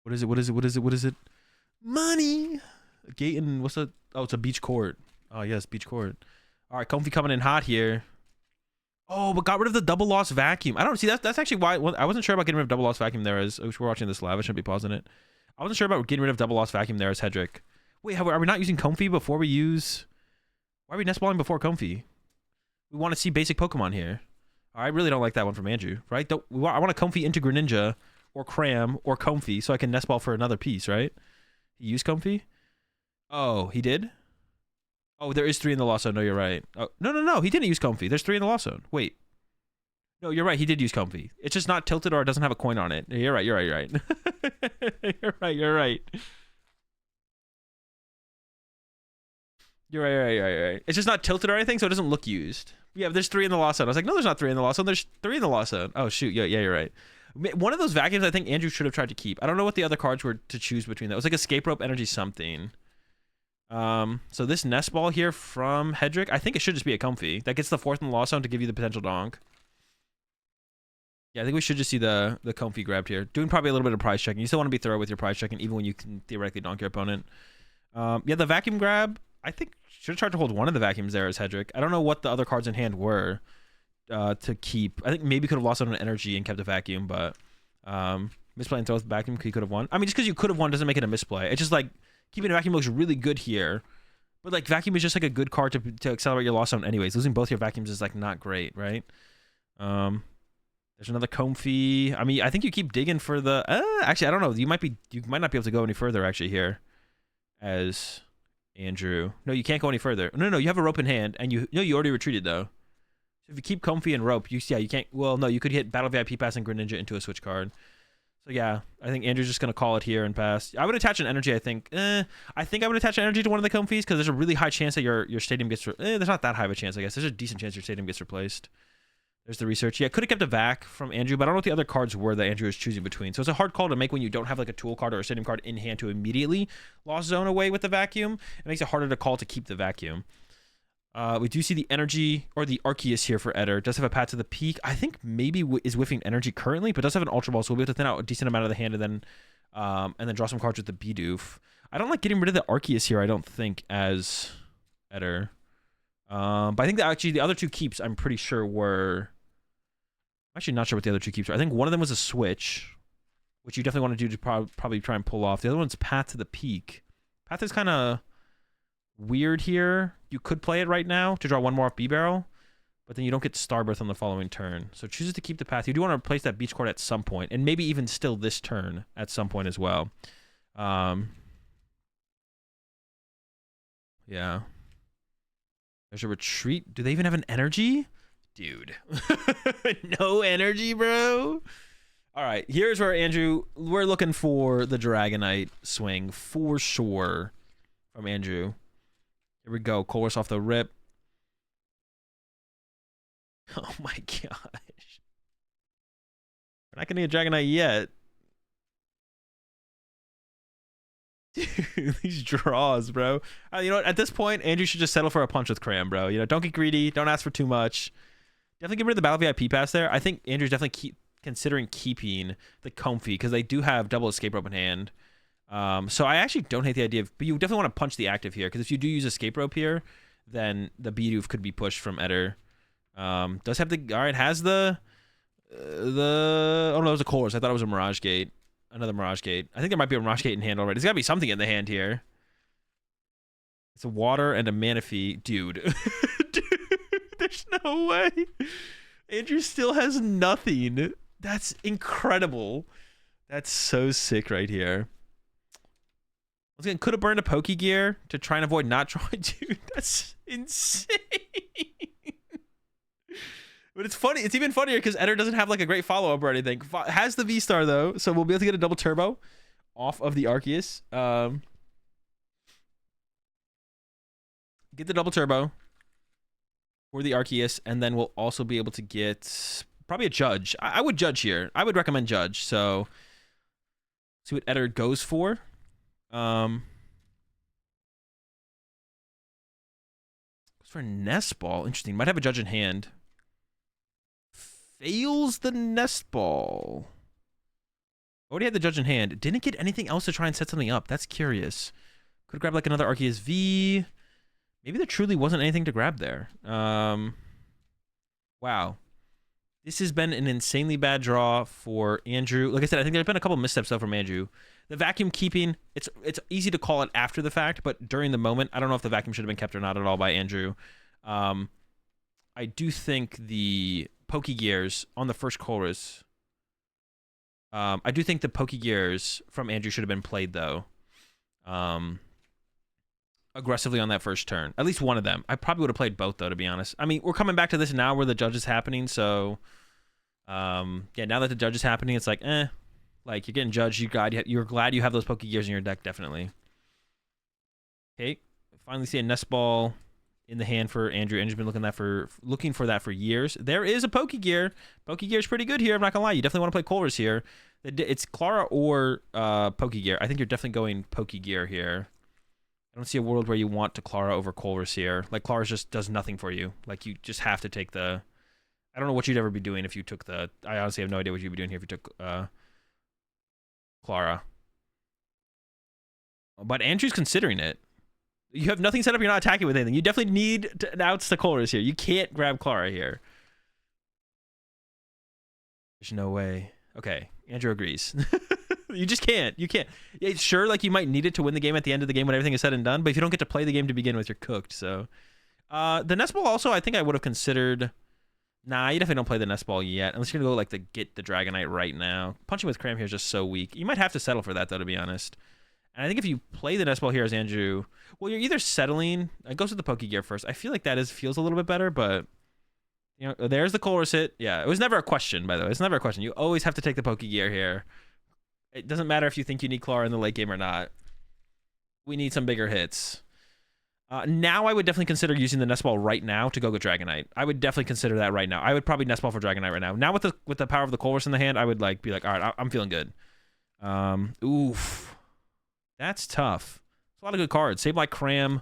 What is it? What is it? What is it? What is it? Money! Gate and what's that? Oh, it's a beach court. Oh, yes, beach court. All right, Comfy coming in hot here. Oh, but got rid of the double loss vacuum. I don't see that's actually why I wasn't sure about getting rid of double loss vacuum there as we're watching this live. I shouldn't be pausing it. I wasn't sure about getting rid of double loss vacuum there as Hedrick. Wait, are we not using Comfy before we use... Why are we nest balling before Comfy? We want to see basic Pokemon here. I really don't like that one from Andrew, right? I want a Comfy into Greninja or Cram or Comfy so I can nest ball for another piece, right? He used Comfy? Oh, he did? Oh, there is 3 in the Lost Zone. No, you're right. Oh, no. He didn't use Comfy. There's 3 in the Lost Zone. Wait. No, you're right. He did use Comfy. It's just not tilted or it doesn't have a coin on it. You're right. You're right. You're right. You're right. You're right. It's just not tilted or anything, so it doesn't look used. Yeah, there's 3 in the Lost Zone. I was like, no, there's not 3 in the Lost Zone. There's 3 in the Lost Zone. Oh, shoot. Yeah, you're right. One of those vacuums I think Andrew should have tried to keep. I don't know what the other cards were to choose between. That was like Escape Rope, Energy something. So this nest ball here from Hedrick, I think it should just be a Comfy. That gets the 4th in the Lost Zone to give you the potential donk. Yeah, I think we should just see the Comfy grabbed here. Doing probably a little bit of prize checking. You still want to be thorough with your prize checking, even when you can theoretically donk your opponent. Yeah, the vacuum grab, I think should have tried to hold one of the vacuums there as Hedrick. I don't know what the other cards in hand were to keep. I think maybe could have lost out on energy and kept a vacuum, but misplay and throw with vacuum, he could have won. I mean, just because you could have won doesn't make it a misplay. It's just like keeping a vacuum looks really good here, but like vacuum is just like a good card to accelerate your loss zone anyways. Losing both your vacuums is like not great, right? There's another Comfy. I mean, I think you keep digging for the. Actually, I don't know. You might not be able to go any further actually here, as Andrew. No, you can't go any further. No, you have a rope in hand, and you already retreated though. So if you keep Comfy and rope, you can't. Well, no, you could hit Battle VIP Pass and Greninja into a switch card. So yeah, I think Andrew's just gonna call it here and pass. I would attach an energy. I think I would attach an energy to one of the Comfies because there's a really high chance that your stadium gets. There's not that high of a chance, I guess. There's a decent chance your stadium gets replaced. There's the research. Yeah, could have kept a vac from Andrew, but I don't know what the other cards were that Andrew was choosing between. So it's a hard call to make when you don't have like a tool card or a stadium card in hand to immediately lost zone away with the vacuum. It makes it harder to call to keep the vacuum. We do see the energy or the Arceus here for Eder. Does have a path to the peak. I think maybe is whiffing energy currently, but does have an Ultra Ball, so we'll be able to thin out a decent amount of the hand and then draw some cards with the Bidoof. I don't like getting rid of the Arceus here, I don't think, as Eder. But I think that actually the other two keeps, I'm pretty sure were... I'm actually not sure what the other two keeps are. I think one of them was a switch, which you definitely want to do to probably try and pull off. The other one's Path to the Peak. Path is kind of weird here. You could play it right now to draw one more off B-Barrel, but then you don't get Starbirth on the following turn. So chooses to keep the Path. You do want to replace that Beach Court at some point, and maybe even still this turn at some point as well. Yeah. There's a retreat. Do they even have an energy? Dude. No energy, bro. All right. Here's where, Andrew, we're looking for the Dragonite swing for sure from Andrew. Here we go. Colress off the rip. Oh my gosh. We're not going to get Dragonite yet. Dude, these draws, bro. You know what? At this point, Andrew should just settle for a punch with Cram, bro. You know, don't get greedy. Don't ask for too much. Definitely get rid of the Battle VIP Pass there. I think Andrew's definitely considering keeping the Comfy because they do have double Escape Rope in hand. So I actually don't hate the idea of... But you definitely want to punch the active here because if you do use Escape Rope here, then the Bidoof could be pushed from Eder. Does have the... All right, has the... Oh, no, it was a Colress. I thought it was a Mirage Gate. Another Mirage Gate. I think there might be a Mirage Gate in hand already. There's got to be something in the hand here. It's a water and a Manaphy. Dude. Dude, there's no way. Andrew still has nothing. That's incredible. That's so sick right here. Once again, could have burned a Pokegear to try and avoid not drawing. Dude, that's insane. But it's funny. It's even funnier because Eder doesn't have like a great follow-up or anything. Has the V-Star though, so we'll be able to get a double turbo off of the Arceus. Get the double turbo for the Arceus, and then we'll also be able to get probably a Judge. I would Judge here. I would recommend Judge. So see what Eder goes for. Goes for Nest Ball. Interesting. Might have a Judge in hand. Fails the Nest Ball. Already had the Judge in hand. Didn't get anything else to try and set something up. That's curious. Could grab like another Arceus V. Maybe there truly wasn't anything to grab there. Wow. This has been an insanely bad draw for Andrew. Like I said, I think there's been a couple missteps though from Andrew. The vacuum keeping, it's easy to call it after the fact, but during the moment, I don't know if the vacuum should have been kept or not at all by Andrew. I do think the Pokegears on the first Colress. I do think the Pokegears from Andrew should have been played though. Aggressively on that first turn. At least one of them. I probably would have played both though, to be honest. I mean, we're coming back to this now where the Judge is happening, so yeah, now that the Judge is happening, it's like, like you're getting judged, you're glad you have those Pokegears in your deck, definitely. Okay. Finally see a Nest Ball in the hand for Andrew. Andrew's been looking for that for years. There is a Pokegear. Pokegear's pretty good here, I'm not gonna lie. You definitely want to play Colress here. It's Clara or Pokegear. I think you're definitely going Pokegear here. I don't see a world where you want to Clara over Colress here. Like, Clara just does nothing for you. Like, you just have to take the... I don't know what you'd ever be doing if you took the... I honestly have no idea what you'd be doing here if you took Clara. But Andrew's considering it. You have nothing set up, you're not attacking with anything. You definitely need to outs the Colress here. You can't grab Clara here. There's no way. Okay, Andrew agrees. You just can't. You can't. Yeah, sure, like you might need it to win the game at the end of the game when everything is said and done, but if you don't get to play the game to begin with, you're cooked. So, the Nest Ball also, I think I would have considered. Nah, you definitely don't play the Nest Ball yet, unless you're gonna go like get the Dragonite right now. Punching with Cram here is just so weak. You might have to settle for that though, to be honest. And I think if you play the Nest Ball here as Andrew, well, you're either settling. It goes with the Poke Gear first. I feel like that feels a little bit better, but you know, there's the Colress hit. Yeah, it was never a question, by the way. It's never a question. You always have to take the Poke Gear here. It doesn't matter if you think you need Clara in the late game or not. We need some bigger hits. Now I would definitely consider using the Nest Ball right now to go get Dragonite. I would definitely consider that right now. I would probably Nest Ball for Dragonite right now. Now with the power of the Colress in the hand, I would like be like, all right, I'm feeling good. Oof. That's tough. It's a lot of good cards. Sableye, Cram.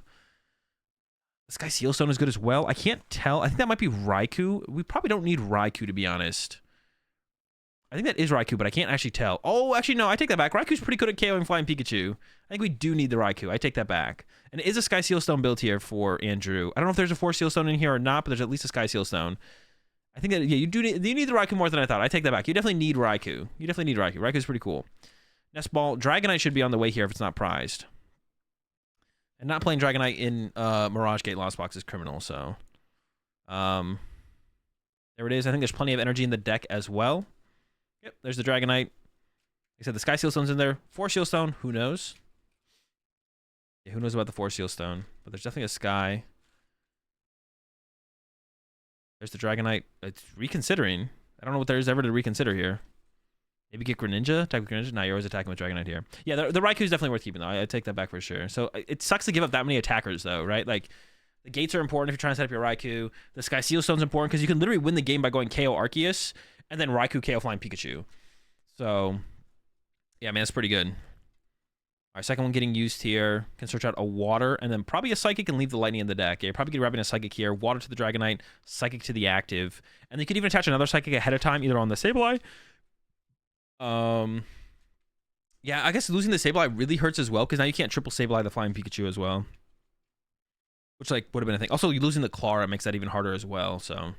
This guy Sealstone is good as well. I can't tell. I think that might be Raikou. We probably don't need Raikou, to be honest. I think that is Raikou, but I can't actually tell. Oh, actually, no, I take that back. Raikou's pretty good at KOing Flying Pikachu. I think we do need the Raikou. I take that back. And it is a Sky Sealstone build here for Andrew. I don't know if there's a Force Sealstone in here or not, but there's at least a Sky Sealstone. I think that, yeah, you need the Raikou more than I thought. I take that back. You definitely need Raikou. You definitely need Raikou. Raikou's pretty cool. Nest Ball. Dragonite should be on the way here if it's not prized. And not playing Dragonite in Mirage Gate Lost Box is criminal, so. There it is. I think there's plenty of energy in the deck as well. Yep, there's the Dragonite. Like I said, the Sky Sealstone's in there. Force Sealstone, who knows? Yeah, who knows about the Force Sealstone? But there's definitely a Sky. There's the Dragonite. It's reconsidering. I don't know what there is ever to reconsider here. Maybe get Greninja? Attack with Greninja? Nah, you're always attacking with Dragonite here. Yeah, the Raikou is definitely worth keeping, though. I take that back for sure. So it sucks to give up that many attackers, though, right? Like, the gates are important if you're trying to set up your Raikou. The Sky Sealstone's important because you can literally win the game by going KO Arceus and then Raikou KO Flying Pikachu. So, yeah, man, that's pretty good. All right, second one getting used here. Can search out a Water and then probably a Psychic and leave the Lightning in the deck. Yeah, you're probably grabbing a Psychic here. Water to the Dragonite, Psychic to the active. And you could even attach another Psychic ahead of time, either on the Sableye. Yeah, I guess losing the Sableye really hurts as well, because now you can't triple Sableye the Flying Pikachu as well. Which, like, would have been a thing. Also, you losing the Clara makes that even harder as well, so.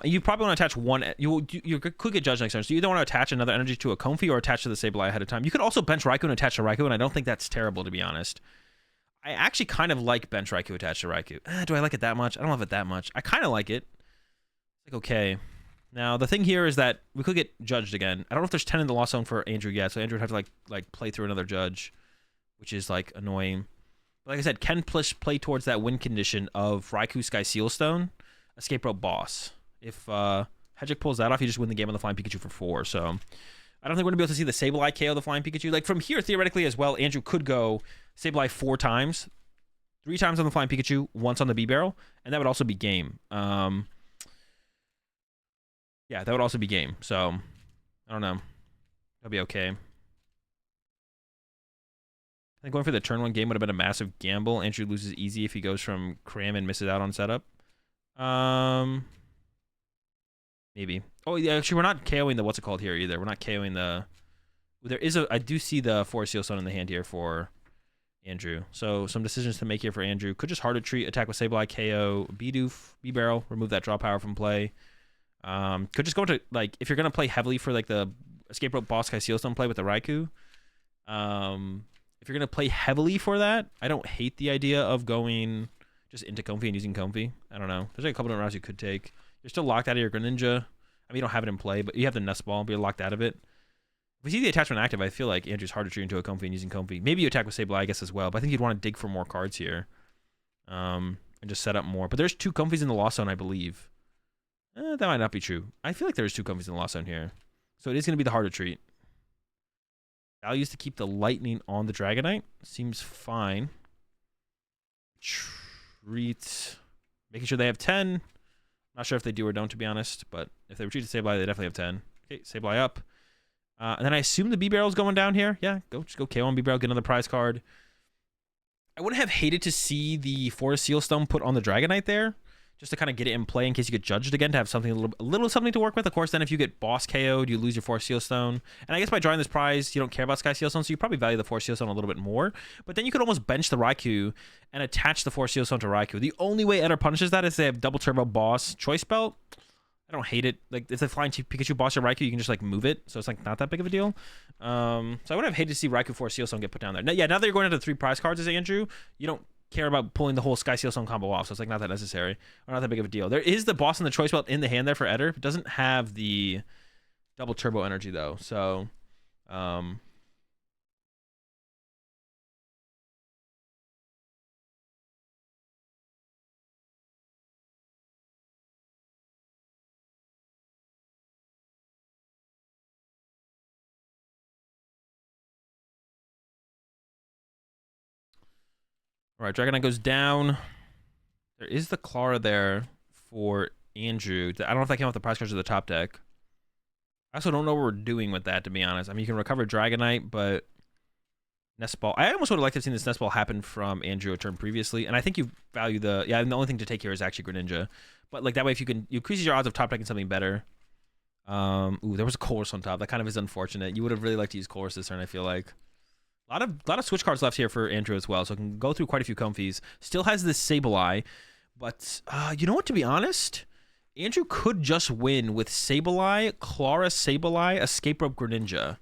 You probably want to attach one. You could get judged next turn, so you either want to attach another energy to a Comfey or attach to the Sableye ahead of time. You could also bench Raikou and attach to Raikou, and I don't think that's terrible, to be honest. I actually kind of like bench Raikou attached to Raikou. Do I like it that much? I don't love it that much. I kind of like it. It's like, okay. Now, the thing here is that we could get judged again. I don't know if there's 10 in the Lost Zone for Andrew yet, so Andrew would have to, like play through another judge, which is, like, annoying. But like I said, can play towards that win condition of Raikou, Sky Sealstone, Escape Rope, Boss. If Hedgick pulls that off, you just win the game on the Flying Pikachu for 4. So I don't think we're going to be able to see the Sableye KO the Flying Pikachu. Like, from here, theoretically as well, Andrew could go Sableye 4 times. 3 times on the Flying Pikachu, once on the B-Barrel, and that would also be game. Yeah, that would also be game. So, I don't know. That'll be okay. I think going for the turn 1 game would have been a massive gamble. Andrew loses easy if he goes from Cram and misses out on setup. Maybe. Oh, yeah, actually, we're not KOing the, what's it called here either. We're not KOing the... There is a... I do see the Force Sealstone in the hand here for Andrew. So, some decisions to make here for Andrew. Could just Harder Treat, attack with Sableye, KO, B-Doof, B-Barrel, remove that draw power from play. Could just go into, like, if you're going to play heavily for, like, the Escape Rope Boss Sky Sealstone play with the Raikou. If you're going to play heavily for that, I don't hate the idea of going just into Comfey and using Comfey. I don't know. There's like a couple of rounds you could take. You're still locked out of your Greninja. I mean, you don't have it in play, but you have the Nest Ball, but you're locked out of it. If we see the attachment active, I feel like Andrew's Harder Treat into a Comfey and using Comfey. Maybe you attack with Sableye, I guess, as well, but I think you'd want to dig for more cards here. And just set up more. But there's 2 Comfeys in the Lost Zone, I believe. That might not be true. I feel like there's 2 Comfeys in the Lost Zone here. So it is going to be the Harder Treat. Values to keep the Lightning on the Dragonite. Seems fine. Treat. Making sure they have 10. Not sure if they do or don't, to be honest. But if they retreat to Sableye, they definitely have 10. Okay, Sableye up. And then I assume the B-Barrel's going down here. Yeah, just go KO on B-Barrel, get another prize card. I would have hated to see the Forest Sealstone put on the Dragonite there, just to kind of get it in play in case you get judged again, to have something a little something to work with. Of course, then if you get Boss KO'd, you lose your Force Sealstone. And I guess by drawing this prize, you don't care about Sky Sealstone, so you probably value the Force Sealstone a little bit more. But then you could almost bench the Raikou and attach the Force Sealstone to Raikou. The only way Eder punishes that is they have double turbo Boss Choice Belt. I don't hate it. Like, if they Flying Pikachu Boss your Raikou, you can just, like, move it. So it's, like, not that big of a deal. So I would have hated to see Raikou Force Sealstone get put down there. Now, yeah, now that you're going into 3 prize cards as Andrew, you don't care about pulling the whole Sky Sealstone combo off, so it's like not that necessary or not that big of a deal. There is the Boss and the Choice Belt in the hand there for Eder. It doesn't have the double turbo energy though, so All right, Dragonite goes down. There is the Clara there for Andrew. I don't know if that came off the prize cards or the top deck. I also don't know what we're doing with that, to be honest. I mean, you can recover Dragonite, but Nest Ball. I almost would have liked to have seen this Nest Ball happen from Andrew a turn previously, and I think you value the... Yeah, and the only thing to take here is actually Greninja. But like that way, if you can... You increases your odds of top decking something better. Ooh, there was a Colress on top. That kind of is unfortunate. You would have really liked to use Colress this turn, I feel like. A lot of switch cards left here for Andrew as well, so I can go through quite a few Comfies. Still has this Sableye, but you know what, to be honest... Andrew could just win with Sableye, Clara Sableye, Escape Rope Greninja.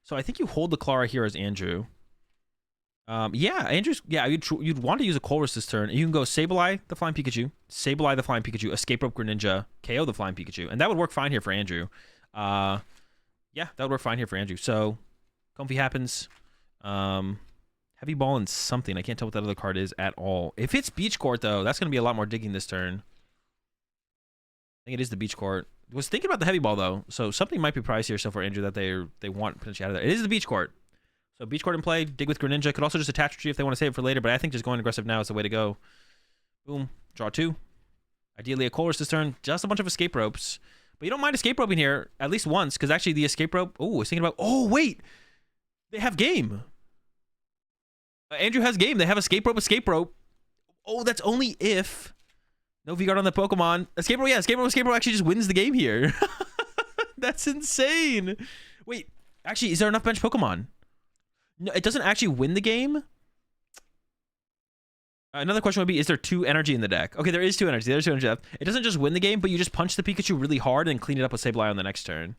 So I think you hold the Clara here as Andrew. Yeah, Andrew's... Yeah, you'd want to use a Colress this turn. You can go Sableye, the Flying Pikachu, Sableye, the Flying Pikachu, Escape Rope Greninja, KO the Flying Pikachu. And that would work fine here for Andrew. Yeah, that would work fine here for Andrew. So, Comfy happens. Heavy Ball and something. I can't tell what that other card is at all. If it's Beach Court, though, that's going to be a lot more digging this turn. I think it is the Beach Court. I was thinking about the Heavy Ball, though. So something might be priced here still for Andrew that they want potentially out of there. It is the Beach Court. So Beach Court in play. Dig with Greninja. Could also just attach Tree if they want to save it for later. But I think just going aggressive now is the way to go. Boom. Draw 2. Ideally a Colress this turn. Just a bunch of Escape Ropes. But you don't mind Escape Roping here at least once. Because actually the Escape Rope... Oh, I was thinking about... Oh, wait. They have Game. Andrew has Game. They have Escape Rope, Escape Rope. Oh, that's only if... No V-Guard on the Pokemon. Escape Rope, yeah, Escape Rope actually just wins the game here. That's insane. Wait, actually, is there enough bench Pokemon? No, it doesn't actually win the game. Another question would be, is there 2 energy in the deck? Okay, there is 2 energy. There's 2 energy left. It doesn't just win the game, but you just punch the Pikachu really hard and clean it up with Sableye on the next turn.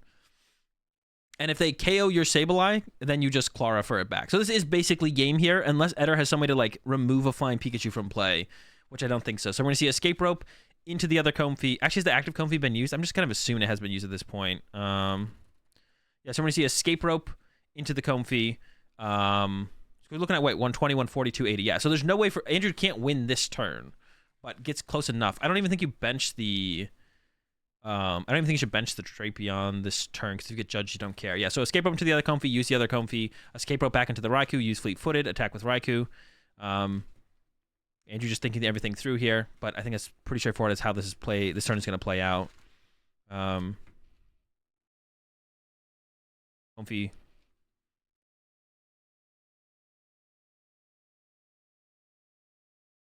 And if they KO your Sableye, then you just Clara for it back. So this is basically game here, unless Eder has some way to, like, remove a Flying Pikachu from play. Which I don't think so. So we're going to see Escape Rope into the other Comfy. Actually, has the active Comfy been used? I'm just kind of assuming it has been used at this point. Yeah, so we're going to see Escape Rope into the Comfy. So we're looking at, wait, 120, 140, 280. Yeah, so there's no way for... Andrew can't win this turn, but gets close enough. I don't even think you bench the... I don't even think you should bench the Drapion this turn, because if you get judged, you don't care. Yeah, so Escape Rope into the other Comfy, use the other Comfy. Escape Rope back into the Raikou, use Fleet-Footed, attack with Raikou. Andrew just thinking everything through here, but I think it's pretty straightforward as how this turn is going to play out. Comfy.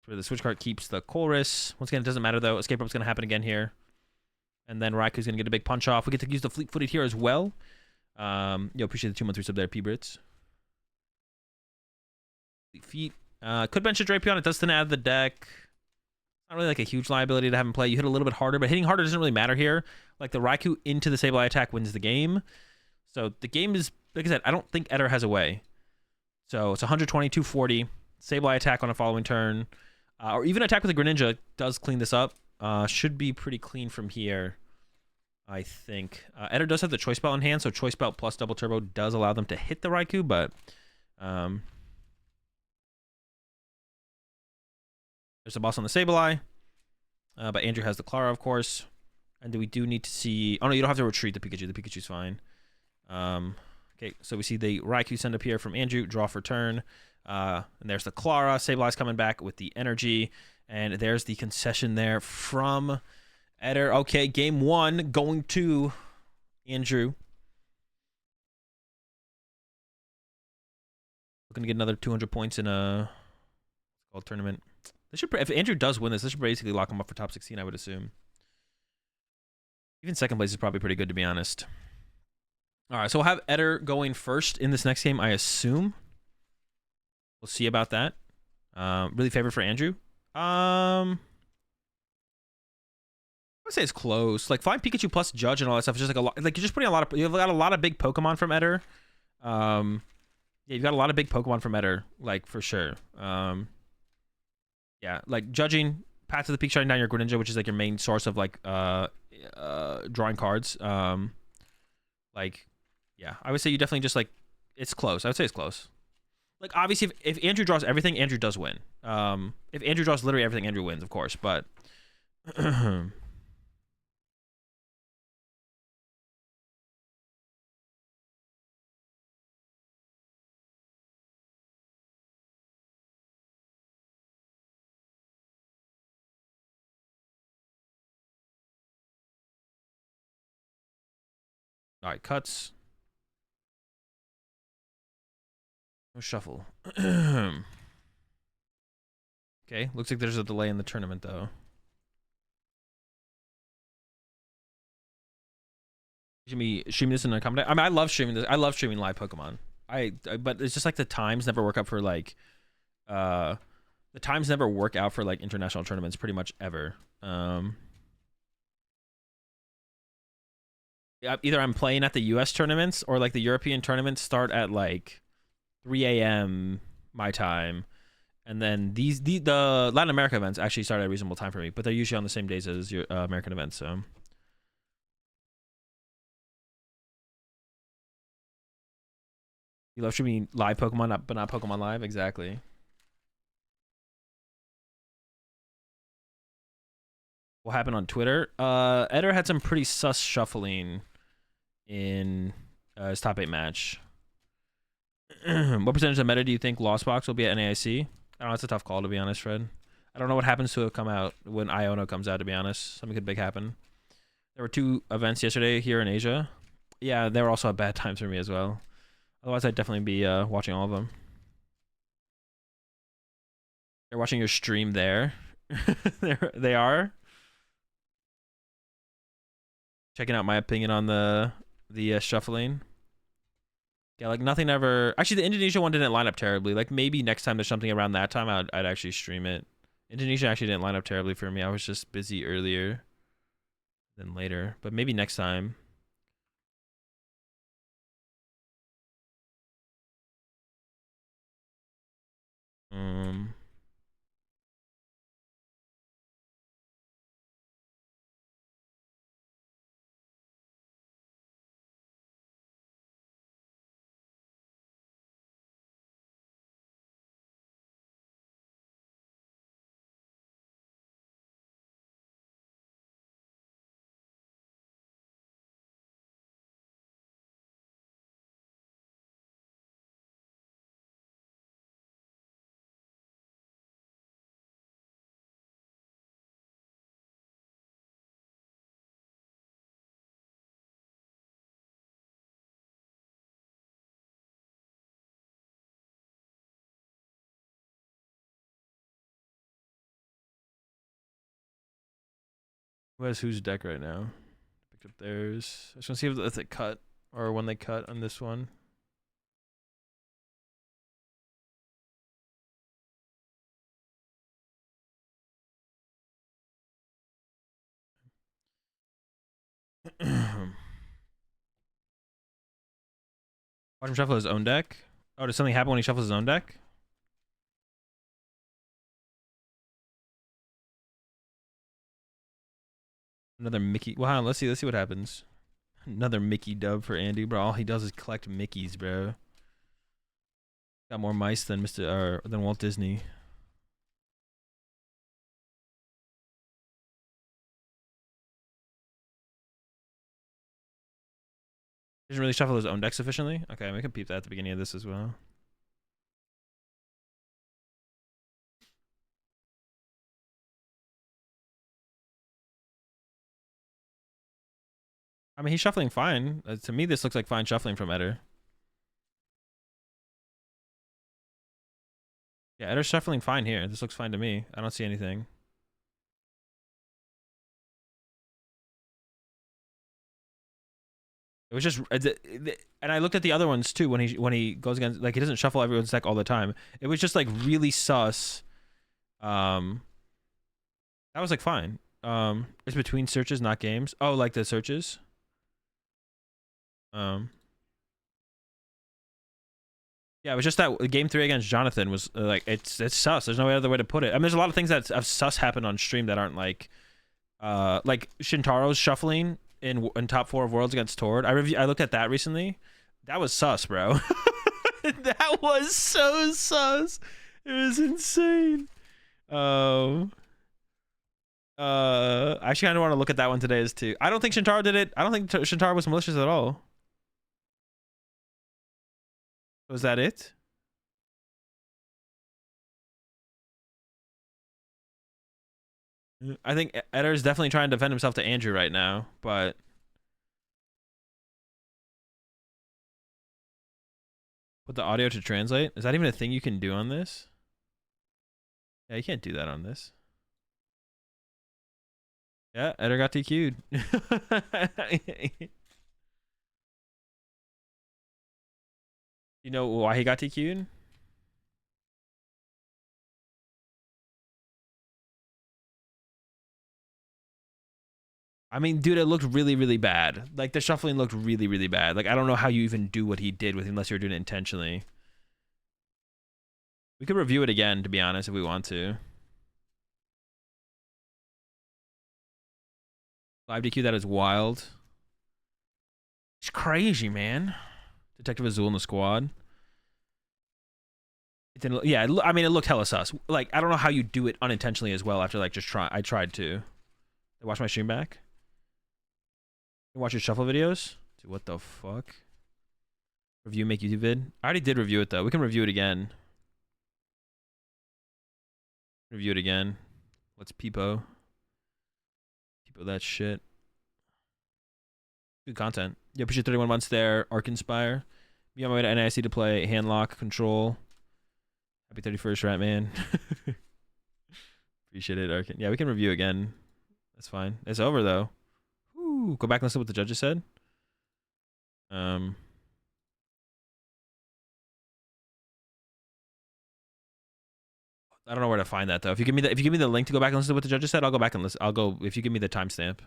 So the switch card keeps the Colress. Once again, it doesn't matter though. Escape Rope's going to happen again here. And then Raikou's going to get a big punch off. We get to use the Fleet-Footed here as well. Appreciate the 2 months resub there, P-Brits. Fleet Feet. Could bench a Drapion. It does tend to add the deck. Not really like a huge liability to have him play. You hit a little bit harder, but hitting harder doesn't really matter here. Like the Raikou into the Sableye attack wins the game. So the game is, like I said, I don't think Eder has a way. So it's 120, 240. Sableye attack on a following turn. Or even attack with a Greninja does clean this up. Should be pretty clean from here, I think. Eder does have the Choice Belt in hand, so Choice Belt plus Double Turbo does allow them to hit the Raikou, but... There's a boss on the Sableye. But Andrew has the Clara, of course. And we do need to see... Oh, no, you don't have to retreat the Pikachu. The Pikachu's fine. Okay, so we see the Raikou send up here from Andrew. Draw for turn. And there's the Clara. Sableye's coming back with the energy. And there's the concession there from Eder. Okay, game 1 going to Andrew. Looking to get another 200 points in a tournament. This should, if Andrew does win this should basically lock him up for top 16, I would assume. Even second place is probably pretty good, to be honest. All right, so we'll have Eder going first in this next game, I assume. We'll see about that. Really favored for Andrew. I would say it's close. Like, Flying Pikachu plus Judge and all that stuff is just like a lot. Like, you're just putting a lot of... You've got a lot of big Pokemon from Eder. Yeah, you've got a lot of big Pokemon from Eder, like, for sure. Yeah, like, judging Path to the Peak, shutting down your Greninja, which is, like, your main source of, like, drawing cards. Like, yeah, I would say you definitely just, like, it's close. I would say it's close. Like, obviously, if Andrew draws everything, Andrew does win. If Andrew draws literally everything, Andrew wins, of course, but... All right, cuts. No shuffle. Okay, looks like there's a delay in the tournament though. Should be streaming this in a comment. I mean, I love streaming this. I love streaming live Pokemon. But it's just like the times never work out for like, the times never work out for like international tournaments pretty much ever. Either I'm playing at the U.S. tournaments or like the European tournaments start at like 3 a.m. my time, and then the Latin America events actually start at a reasonable time for me, but they're usually on the same days as your American events. So you love streaming live Pokemon, but not Pokemon Live, exactly. What happened on Twitter? Eder had some pretty sus shuffling in his top 8 match. What percentage of meta do you think Lost Box will be at NAIC? I don't know. It's a tough call, to be honest, Fred. I don't know what happens to it come out when Iono comes out, to be honest. Something could big happen. There were 2 events yesterday here in Asia. Yeah, they were also at bad times for me as well. Otherwise, I'd definitely be watching all of them. They're watching your stream there. They are. Checking out my opinion on the shuffling. Yeah, like nothing ever. Actually, the Indonesia one didn't line up terribly. Like maybe next time there's something around that time, I'd actually stream it. Indonesia actually didn't line up terribly for me. I was just busy earlier than later. But maybe next time. Who has whose deck right now? Picked up theirs. I just want to see if it cut or when they cut on this one. Watch him shuffle his own deck. Oh, does something happen when he shuffles his own deck? Another Mickey. Wow, let's see what happens. Another Mickey dub for Andy, bro. All he does is collect Mickeys, bro. Got more mice than than Walt Disney. He doesn't really shuffle his own deck sufficiently. Okay, we can peep that at the beginning of this as well. I mean, he's shuffling fine. To me, this looks like fine shuffling from Eder. Yeah, Eder's shuffling fine here. This looks fine to me. I don't see anything. It was just, and I looked at the other ones too when he goes against, like, he doesn't shuffle everyone's deck all the time. It was just like really sus. That was like fine. It's between searches, not games. Oh, like the searches. Yeah, it was just that game 3 against Jonathan was like it's sus. There's no other way to put it. I mean, there's a lot of things that have sus happened on stream that aren't like Shintaro's shuffling in top 4 of Worlds against Tord. I looked at that recently. That was sus, bro. That was so sus. It was insane. I actually kind of want to look at that one today as too. I don't think Shintaro did it. I don't think Shintaro was malicious at all. Was that it? I think Eder is definitely trying to defend himself to Andrew right now, but Put the audio to translate. Is that even a thing you can do on this? Yeah, you can't do that on this. Yeah, Eder got TQ'd. You know why he got TQ'd? I mean, dude, it looked really, really bad. Like, the shuffling looked really, really bad. Like, I don't know how you even do what he did with him unless you're doing it intentionally. We could review it again, to be honest, if we want to. 5 DQ, that is wild. It's crazy, man. Detective Azul in the squad. It didn't, yeah, I mean, it looked hella sus. Like, I don't know how you do it unintentionally as well after, like, just try. I tried to. Watch my stream back. You watch your shuffle videos? Dude, what the fuck? Review make YouTube vid? I already did review it, though. We can review it again. Review it again. Let's peepo. Peepo that shit. Good content. Yeah, appreciate 31 months there. Arc Inspire. Be on my way to NIC to play Handlock Control. Happy 31st, Ratman. Appreciate it, Arkin. Yeah, we can review again. That's fine. It's over, though. Ooh, go back and listen to what the judges said. I don't know where to find that though. If you give me the link to go back and listen to what the judges said, I'll go back and listen. I'll go if you give me the timestamp.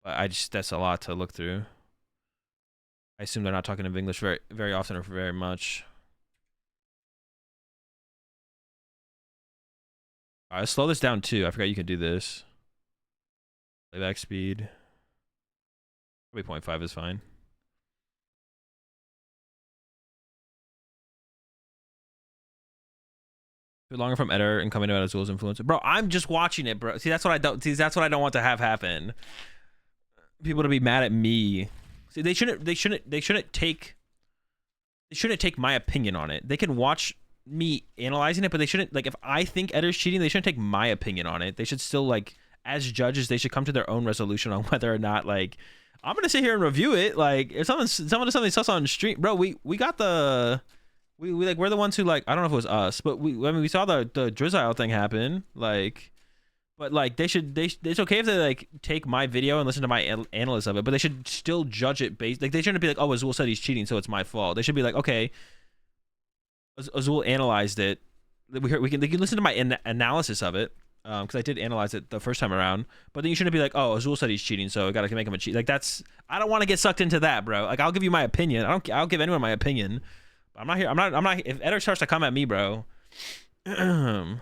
But that's a lot to look through. I assume they're not talking in English very often or very much. All right, let's slow this down too. I forgot you could do this. Playback speed. Probably 0.5 is fine. Too longer from Eder and coming out as Azul's influencer. Bro, I'm just watching it, bro. See, that's what I don't want to have happen. People to be mad at me. See, they shouldn't take my opinion on it. They can watch me analyzing it, but they shouldn't, like, if I think Eder's cheating, they shouldn't take my opinion on it. They should still, like, as judges, they should come to their own resolution on whether or not, like, I'm gonna sit here and review it. Like, if someone does something sus on stream, bro, we got the we're the ones who, like, I don't know if it was us, but we saw the Drizzile thing happen, like, but like it's okay if they like take my video and listen to my analysis of it, but they should still judge it based, like, they shouldn't be like, oh, Azul said he's cheating, so it's my fault. They should be like, okay, Azul analyzed it. They can listen to my analysis of it, because I did analyze it the first time around. But then you shouldn't be like, oh, Azul said he's cheating, so I gotta make him a cheat. Like, I don't want to get sucked into that, bro. Like, I'll give you my opinion. I'll give anyone my opinion. But I'm not here. I'm not. If Eder starts to come at me, bro, fuck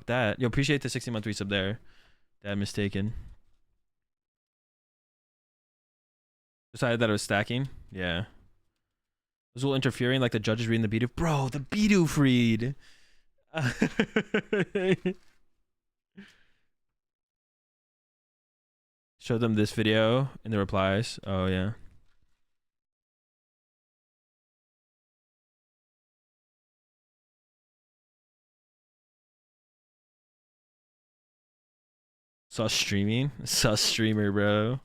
that. Yo, appreciate the 60-month resub there. Dad mistaken. Decided that it was stacking. Yeah. Azul interfering like the judges reading the Bidoof. Bro, the Bidoof read. Show them this video in the replies. Oh, yeah. Sus streaming? Sus streamer, bro.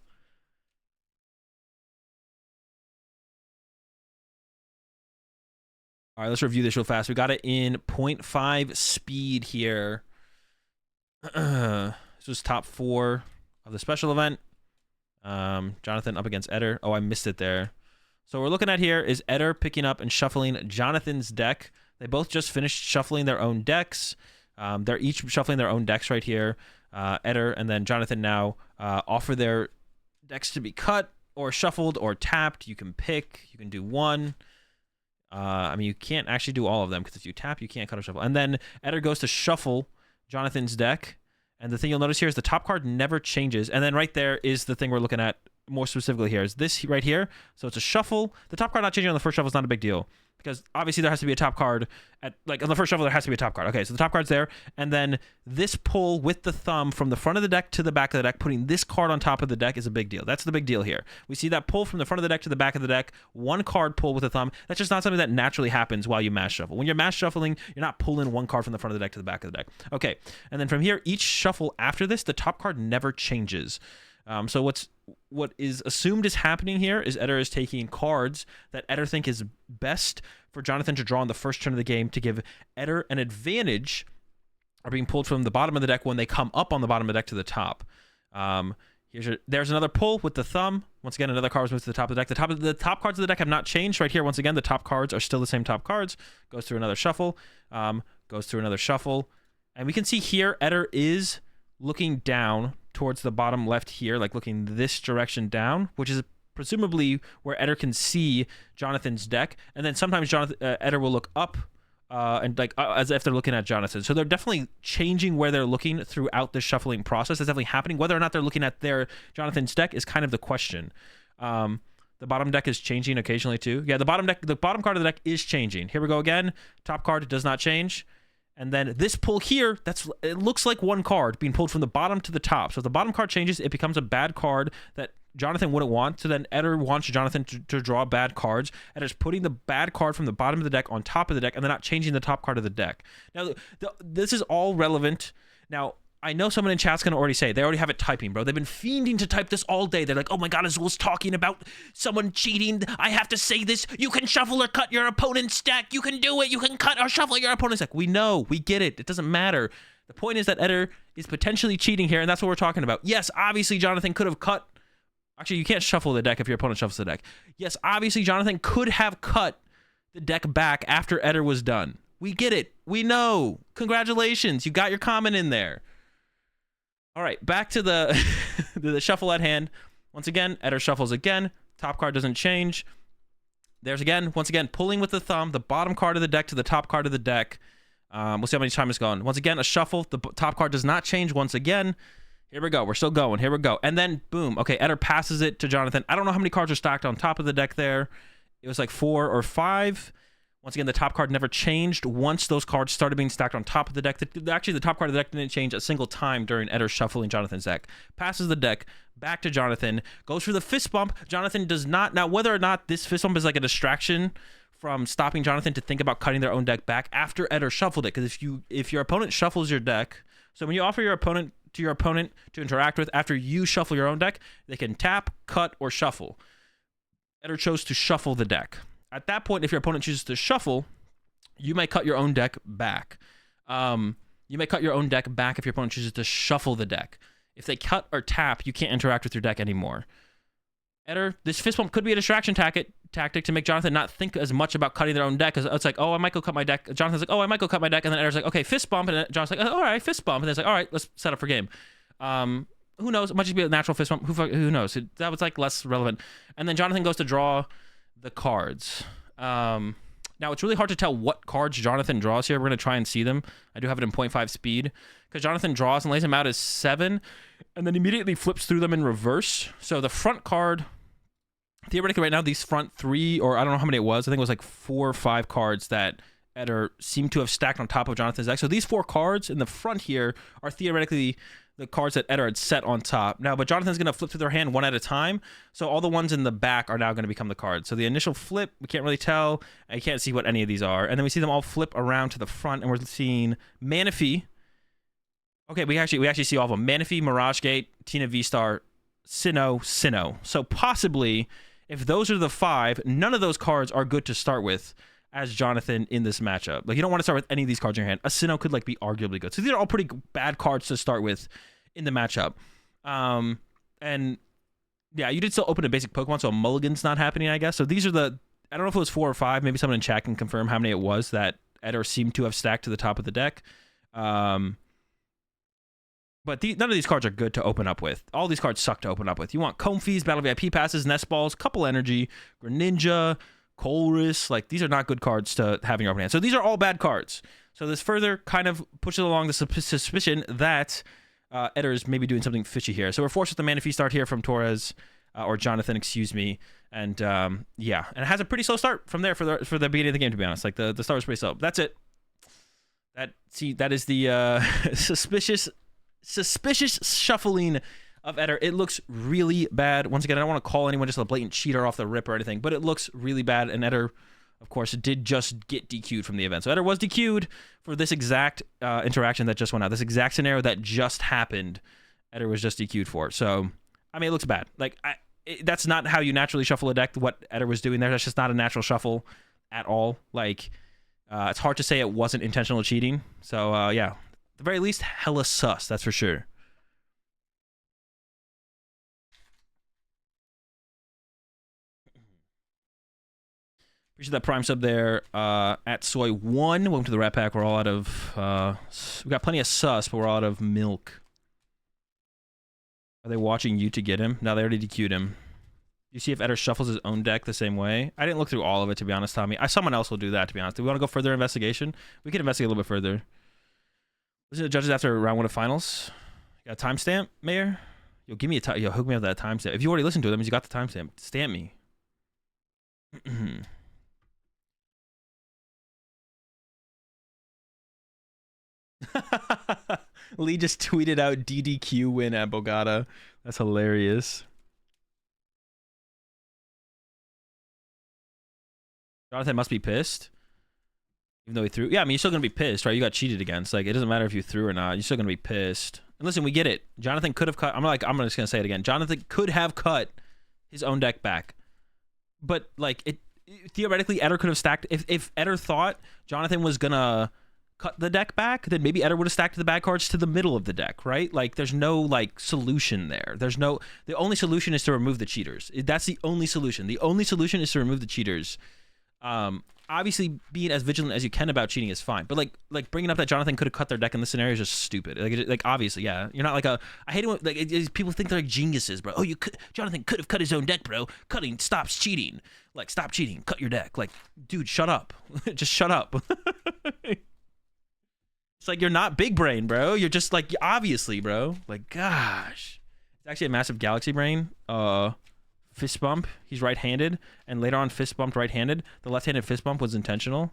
All right, let's review this real fast. We got it in 0.5 speed here. This was top 4 of the special event. Jonathan up against Eder. Oh, I missed it there. So what we're looking at here is Eder picking up and shuffling Jonathan's deck. They both just finished shuffling their own decks. They're each shuffling their own decks right here. Eder and then Jonathan now offer their decks to be cut or shuffled or tapped. You can pick. You can do one. I mean, you can't actually do all of them because if you tap, you can't cut or shuffle. And then Eder goes to shuffle Jonathan's deck. And the thing you'll notice here is the top card never changes. And then right there is the thing we're looking at more specifically here is this right here. So it's a shuffle. The top card not changing on the first shuffle is not a big deal because obviously there has to be a top card at, like, on the first shuffle, there has to be a top card. Okay, so the top card's there. And then this pull with the thumb from the front of the deck to the back of the deck, putting this card on top of the deck is a big deal. That's the big deal here. We see that pull from the front of the deck to the back of the deck, one card pull with the thumb. That's just not something that naturally happens while you mass shuffle. When you're mass shuffling, you're not pulling one card from the front of the deck to the back of the deck. Okay, and then from here, each shuffle after this, the top card never changes. So what is assumed is happening here is Eder is taking cards that Eder think is best for Jonathan to draw on the first turn of the game to give Eder an advantage, are being pulled from the bottom of the deck when they come up on the bottom of the deck to the top. There's another pull with the thumb. Once again, another card was moved to the top of the deck. The top cards of the deck have not changed. Right here, once again, the top cards are still the same top cards. Goes through another shuffle. Goes through another shuffle. And we can see here, Eder is looking down towards the bottom left here, like looking this direction down, which is presumably where Eder can see Jonathan's deck. And then sometimes Eder will look up and as if they're looking at Jonathan. So they're definitely changing where they're looking throughout the shuffling process. That's definitely happening. Whether or not they're looking at their Jonathan's deck is kind of the question. The bottom deck is changing occasionally too. Yeah, the bottom card of the deck is changing. Here we go again. Top card does not change. And then this pull here, it looks like one card being pulled from the bottom to the top. So if the bottom card changes, it becomes a bad card that Jonathan wouldn't want. So then Eder wants Jonathan to draw bad cards. Eder's putting the bad card from the bottom of the deck on top of the deck and then not changing the top card of the deck. Now, this is all relevant. Now, I know someone in chat's going to already say, they already have it typing, bro. They've been fiending to type this all day. They're like, oh my God, Azul's talking about someone cheating. I have to say this. You can shuffle or cut your opponent's deck. You can do it. You can cut or shuffle your opponent's deck. We know. We get it. It doesn't matter. The point is that Eder is potentially cheating here, and that's what we're talking about. Yes, obviously, Jonathan could have cut. Actually, you can't shuffle the deck if your opponent shuffles the deck. Yes, obviously, Jonathan could have cut the deck back after Eder was done. We get it. We know. Congratulations. You got your comment in there. All right, back to the the shuffle at hand. Once again, Eder shuffles again. Top card doesn't change. There's again, once again, pulling with the thumb, the bottom card of the deck to the top card of the deck. We'll see how many time it's gone. Once again, a shuffle. The top card does not change once again. Here we go. We're still going. Here we go. And then, boom. Okay, Eder passes it to Jonathan. I don't know how many cards are stacked on top of the deck there. It was like 4 or 5. Once again, the top card never changed once those cards started being stacked on top of the deck. Actually, the top card of the deck didn't change a single time during Eder shuffling Jonathan's deck. Passes the deck back to Jonathan. Goes for the fist bump. Jonathan does not. Now, whether or not this fist bump is like a distraction from stopping Jonathan to think about cutting their own deck back after Eder shuffled it. Because if your opponent shuffles your deck, so when you offer your opponent to interact with after you shuffle your own deck, they can tap, cut, or shuffle. Eder chose to shuffle the deck. At that point, if your opponent chooses to shuffle, you may cut your own deck back. You may cut your own deck back if your opponent chooses to shuffle the deck. If they cut or tap, you can't interact with your deck anymore. Eder, this fist bump could be a distraction tactic to make Jonathan not think as much about cutting their own deck. Because it's like, oh, I might go cut my deck. Jonathan's like, oh, I might go cut my deck. And then Eder's like, okay, fist bump. And Jonathan's like, all right, fist bump. And then it's like, all right, let's set up for game. Who knows? It might just be a natural fist bump. Who knows? That was like less relevant. And then Jonathan goes to draw the cards. Now it's really hard to tell what cards Jonathan draws here. We're going to try and see them. I do have it in 0.5 speed because Jonathan draws and lays them out as 7 and then immediately flips through them in reverse. So the front card, theoretically right now, these front 3, or I don't know how many it was. I think it was like 4 or 5 cards that Eder seemed to have stacked on top of Jonathan's deck. So these 4 cards in the front here are theoretically the cards that Eder had set on top. Now, but Jonathan's going to flip through their hand one at a time. So all the ones in the back are now going to become the cards. So the initial flip, we can't really tell. I can't see what any of these are. And then we see them all flip around to the front, and we're seeing Manaphy. Okay, we actually see all of them. Manaphy, Mirage Gate, Tina V-Star, Sinnoh. So possibly, if those are the 5, none of those cards are good to start with as Jonathan in this matchup. Like, you don't want to start with any of these cards in your hand. A Sinnoh could, like, be arguably good. So these are all pretty bad cards to start with in the matchup. And, yeah, you did still open a basic Pokemon, so a mulligan's not happening, I guess. So these are the... I don't know if it was 4 or 5. Maybe someone in chat can confirm how many it was that Eder seemed to have stacked to the top of the deck. But none of these cards are good to open up with. All these cards suck to open up with. You want Comfeys, Battle VIP passes, Nest Balls, Couple Energy, Greninja, Colress. Like, these are not good cards to have in your open hand. So these are all bad cards. So this further kind of pushes along the suspicion that Eder is maybe doing something fishy here. So we're forced with the Manaphy start here from Torres, or Jonathan, excuse me. And yeah, and it has a pretty slow start from there for the beginning of the game, to be honest. Like, the start was pretty slow. That's it. That is the suspicious shuffling of Eder. It looks really bad. Once again, I don't want to call anyone just a blatant cheater off the rip or anything, but it looks really bad. And Eder, of course, did just get DQ'd from the event. So Eder was DQ'd for this exact interaction that just went out. This exact scenario that just happened, Eder was just DQ'd for. So I mean, it looks bad. Like, that's not how you naturally shuffle a deck. What Eder was doing there, that's just not a natural shuffle at all. Like, it's hard to say it wasn't intentional cheating. So, yeah, at the very least, hella sus. That's for sure. Appreciate that prime sub there. At Soy1, welcome to the Rat Pack. We're all out of, we got plenty of sus, but we're all out of milk. Are they watching you to get him? No, they already DQ'd him. You see if Eder shuffles his own deck the same way? I didn't look through all of it, to be honest, Tommy. Someone else will do that, to be honest. Do we want to go further investigation? We can investigate a little bit further. Listen to the judges after round 1 of finals. You got a timestamp, Mayor? Yo, give me a time. Yo, hook me up that timestamp. If you already listened to it, that means you got the timestamp. Stamp me. Lee just tweeted out DDQ win at Bogota. That's hilarious. Jonathan must be pissed. Even though he threw. Yeah, I mean, you're still going to be pissed, right? You got cheated against. Like, it doesn't matter if you threw or not. You're still going to be pissed. And listen, we get it. Jonathan could have cut. I'm just going to say it again. Jonathan could have cut his own deck back. But, like, theoretically, Eder could have stacked. If Eder thought Jonathan was going to cut the deck back, then maybe Eder would have stacked the bad cards to the middle of the deck, right? Like, there's no, like, solution there. The only solution is to remove the cheaters. That's the only solution. The only solution is to remove the cheaters. Obviously, being as vigilant as you can about cheating is fine, but like bringing up that Jonathan could have cut their deck in this scenario is just stupid. Like obviously, yeah, you're not like I hate it when people think they're like geniuses, bro. Oh, Jonathan could have cut his own deck, bro. Cutting stops cheating. Like, stop cheating. Cut your deck. Like, dude, shut up. Just shut up. It's like, you're not big brain, bro. You're just like, obviously, bro. Like, gosh, it's actually a massive galaxy brain. Fist bump, he's right-handed, and later on fist bumped right-handed. The left-handed fist bump was intentional.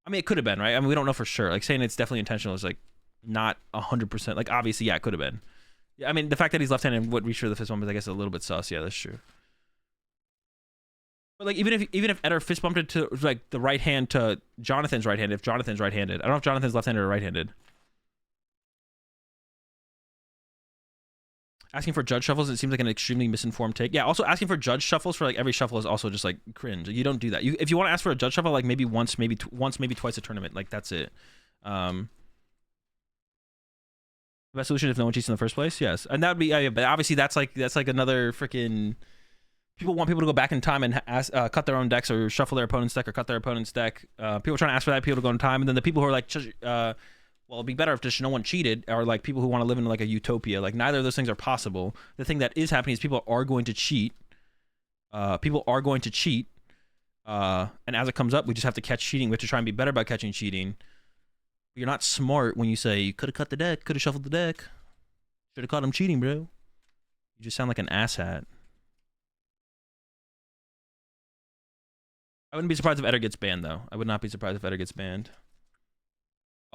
I mean, it could have been, right? I mean, we don't know for sure. Like, saying it's definitely intentional is like not 100%. Like, obviously, yeah, it could have been. Yeah, I mean, the fact that he's left-handed and would reach for the fist bump is, I guess, a little bit sus. Yeah, that's true. But like, even if Eder fist bumped it to like the right hand to Jonathan's right hand, if Jonathan's right-handed, I don't know if Jonathan's left-handed or right-handed. Asking for judge shuffles, it seems like an extremely misinformed take. Yeah, also asking for judge shuffles for like every shuffle is also just like cringe. You don't do that. If you want to ask for a judge shuffle, like maybe once, maybe twice a tournament, like that's it. The best solution if no one cheats in the first place, yes, and that would be. But obviously that's like another freaking. People want people to go back in time and cut their own decks or shuffle their opponent's deck or cut their opponent's deck. People are trying to ask for that. People to go in time, and then the people who are like. Well, it'd be better if just no one cheated, or like people who want to live in like a utopia. Like, neither of those things are possible. The thing that is happening is people are going to cheat. People are going to cheat. And as it comes up, we just have to catch cheating. We have to try and be better about catching cheating. But you're not smart when you say, you could have cut the deck, could have shuffled the deck. Should have caught him cheating, bro. You just sound like an asshat. I wouldn't be surprised if Eder gets banned, though. I would not be surprised if Eder gets banned.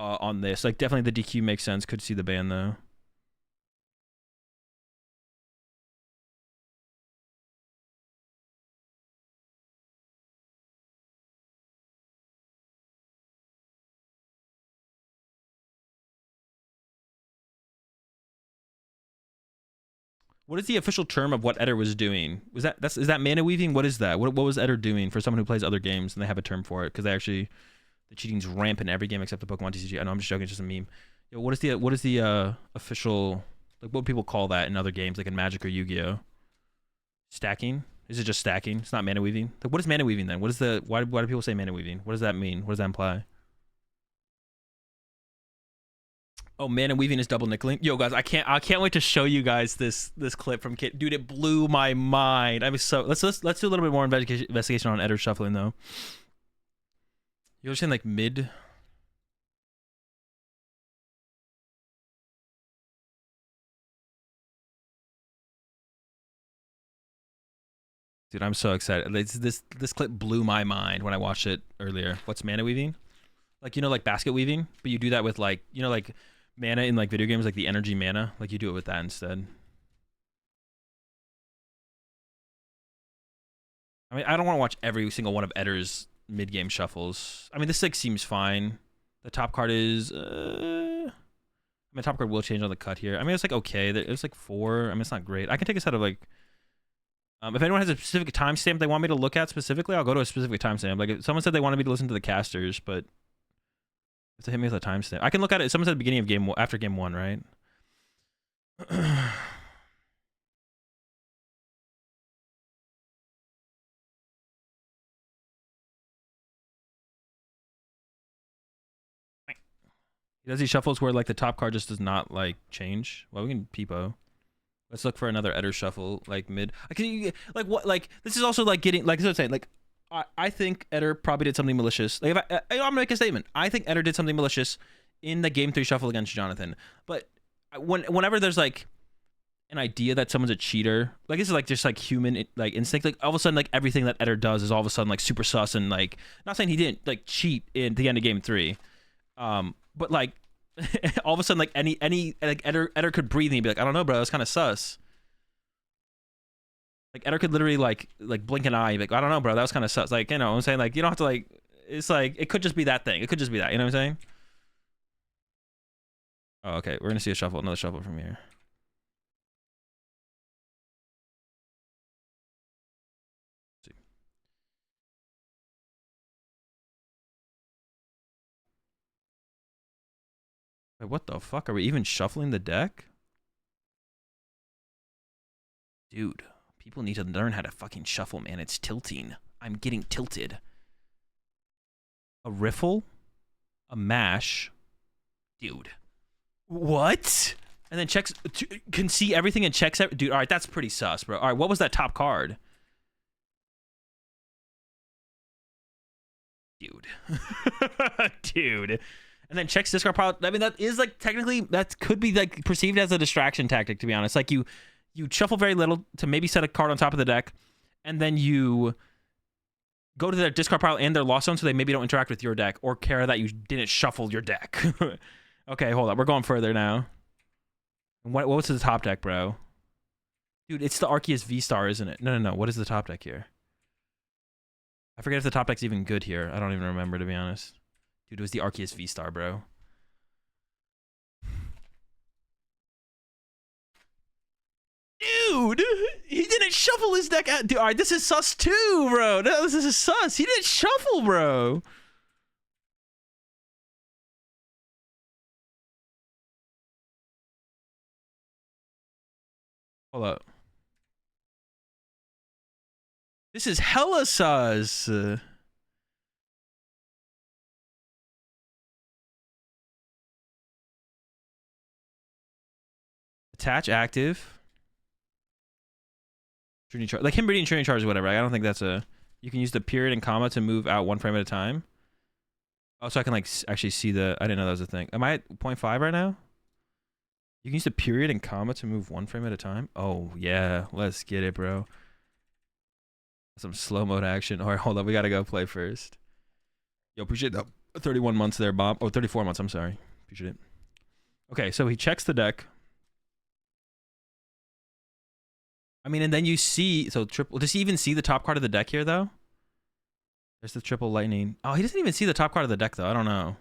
On this, like, definitely the DQ makes sense. Could see the ban though. What is the official term of what Eder was doing? Is that mana weaving? What is that? What was Eder doing for someone who plays other games and they have a term for it? Because they actually. The cheating's rampant in every game except the PokemonTCG. I know, I'm just joking. It's just a meme. Yo, what is the official, like, what would people call that in other games, like in Magic or Yu-Gi-Oh? Stacking? Is it just stacking? It's not mana weaving. Like, what is mana weaving then? What is the why do people say mana weaving? What does that mean? What does that imply? Oh, mana weaving is double nickeling. Yo, guys, I can't wait to show you guys this clip from Kit. Dude, it blew my mind. I was so let's do a little bit more investigation on Eder shuffling though. You're saying like mid. Dude, I'm so excited. This clip blew my mind when I watched it earlier. What's mana weaving? Like, you know, like basket weaving, but you do that with like, you know, like mana in like video games, like the energy mana. Like, you do it with that instead. I mean, I don't want to watch every single one of Eder's mid-game shuffles. I mean, this like seems fine. The top card is. I My top card will change on the cut here. I mean, it's like okay. It's like 4. I mean, it's not great. I can take a set of like. If anyone has a specific timestamp they want me to look at specifically, I'll go to a specific timestamp. Like if someone said they wanted me to listen to the casters, but if they hit me with a timestamp, I can look at it. Someone said at the beginning of after game 1, right? Does he shuffles where like the top card just does not like change? Well, we can peepo. Let's look for another Eder shuffle like mid. Like what? Like this is also like getting like I was saying like I think Eder probably did something malicious. Like if I'm gonna make a statement. I think Eder did something malicious in the game 3 shuffle against Jonathan. But whenever there's like an idea that someone's a cheater, like this is like just like human like instinct. Like all of a sudden like everything that Eder does is all of a sudden like super sus and like not saying he didn't like cheat in the end of game 3. But like all of a sudden like any like Eder could breathe and he'd be like, I don't know, bro, that's kind of sus. Like Eder could literally like blink an eye, like I don't know, bro, that was kind of sus. Like, you know what I'm saying? Like you don't have to like, it's like it could just be that thing. It could just be that, you know what I'm saying? Oh, okay, we're gonna see another shuffle from here. Let's see. Wait, what the fuck? Are we even shuffling the deck? Dude, people need to learn how to fucking shuffle, man. It's tilting. I'm getting tilted. A riffle? A mash? Dude. What? And then checks, can see everything and checks everything. Dude, all right, that's pretty sus, bro. All right, what was that top card? Dude. Dude. And then checks discard pile. I mean, that is like technically, that could be like perceived as a distraction tactic, to be honest. Like you shuffle very little to maybe set a card on top of the deck, and then you go to their discard pile and their lost zone so they maybe don't interact with your deck or care that you didn't shuffle your deck. Okay, hold up. We're going further now. What was the top deck, bro? Dude, it's the Arceus V-Star, isn't it? No. What is the top deck here? I forget if the top deck's even good here. I don't even remember, to be honest. Dude, it was the Arceus V-Star, bro. Dude, he didn't shuffle his deck out. Dude, all right, this is sus too, bro. No, this is sus. He didn't shuffle, bro. Hold up. This is hella sus. Attach active. Trinity charge. Like him reading Trinity charge or whatever. I don't think that's a... You can use the period and comma to move out 1 frame at a time. Oh, so I can like actually see the... I didn't know that was a thing. Am I at 0.5 right now? You can use the period and comma to move 1 frame at a time? Oh, yeah. Let's get it, bro. Some slow mode action. All right, hold up. We got to go play first. Yo, appreciate that. 31 months there, Bob. Oh, 34 months. I'm sorry. Appreciate it. Okay, so he checks the deck. I mean, and then you see... So, triple... Does he even see the top card of the deck here, though? There's the triple lightning. Oh, he doesn't even see the top card of the deck, though. I don't know.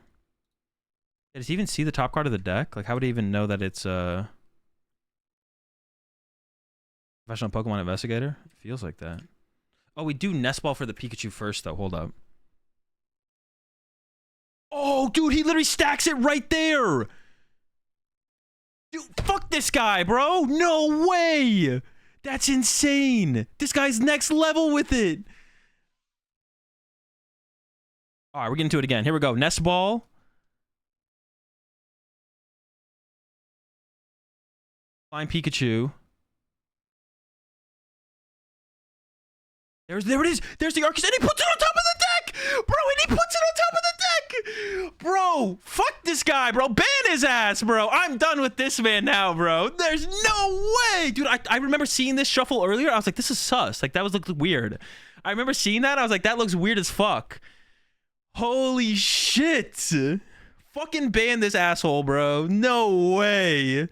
Does he even see the top card of the deck? Like, how would he even know that it's professional Pokemon investigator? It feels like that. Oh, we do Nest Ball for the Pikachu first, though. Hold up. Oh, dude, he literally stacks it right there. Dude, fuck this guy, bro. No way. That's insane. This guy's next level with it. All right, we're getting to it again. Here we go. Nest Ball. Find Pikachu. There it is. There's the Arceus, and he puts it on top of the deck, bro. And he puts it on top of the deck, bro. Fuck this guy, bro. Ban his ass, bro. I'm done with this man now, bro. There's no way, dude. I remember seeing this shuffle earlier. I was like, this is sus. Like that looked weird. I remember seeing that. I was like, that looks weird as fuck. Holy shit. Fucking ban this asshole, bro. No way.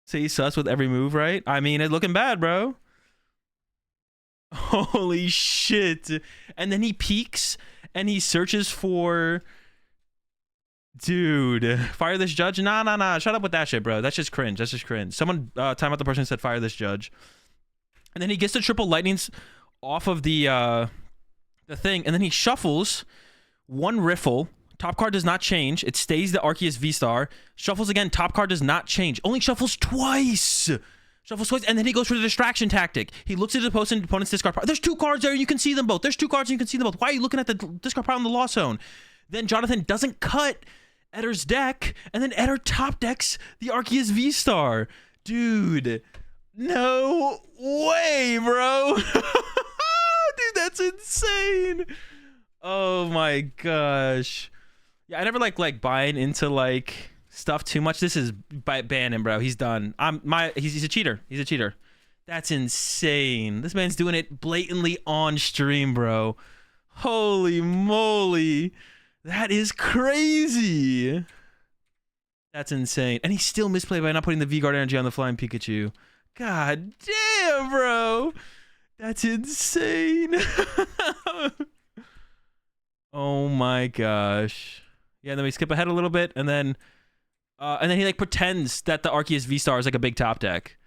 Say he's sus with every move, right? I mean, it's looking bad, bro. Holy shit. And then he peeks and he searches for Dude, fire this judge? Nah. Shut up with that shit, bro. That's just cringe. That's just cringe. Someone time out the person who said fire this judge. And then he gets the triple lightnings off of the thing, and then he shuffles one riffle. Top card does not change. It stays the Arceus V-Star. Shuffles again. Top card does not change. Only shuffles twice. Shuffles twice, and then he goes for the distraction tactic. He looks at his opponent's discard pile. There's two cards there. You can see them both. There's two cards and you can see them both. Why are you looking at the discard pile in the lost zone? Then Jonathan doesn't cut Eddar's deck, and then Eddar top decks the Arceus V-Star. Dude, no way, bro. Dude, that's insane. Oh my gosh. Yeah, I never like buying into like stuff too much. This is ban him, bro. He's done. He's a cheater. He's a cheater. That's insane. This man's doing it blatantly on stream, bro. Holy moly. That is crazy. That's insane. And he still misplayed by not putting the V-Guard energy on the flying Pikachu. God damn, bro. That's insane. Oh my gosh. Yeah, then we skip ahead a little bit, and then he like pretends that the Arceus V-Star is like a big top deck.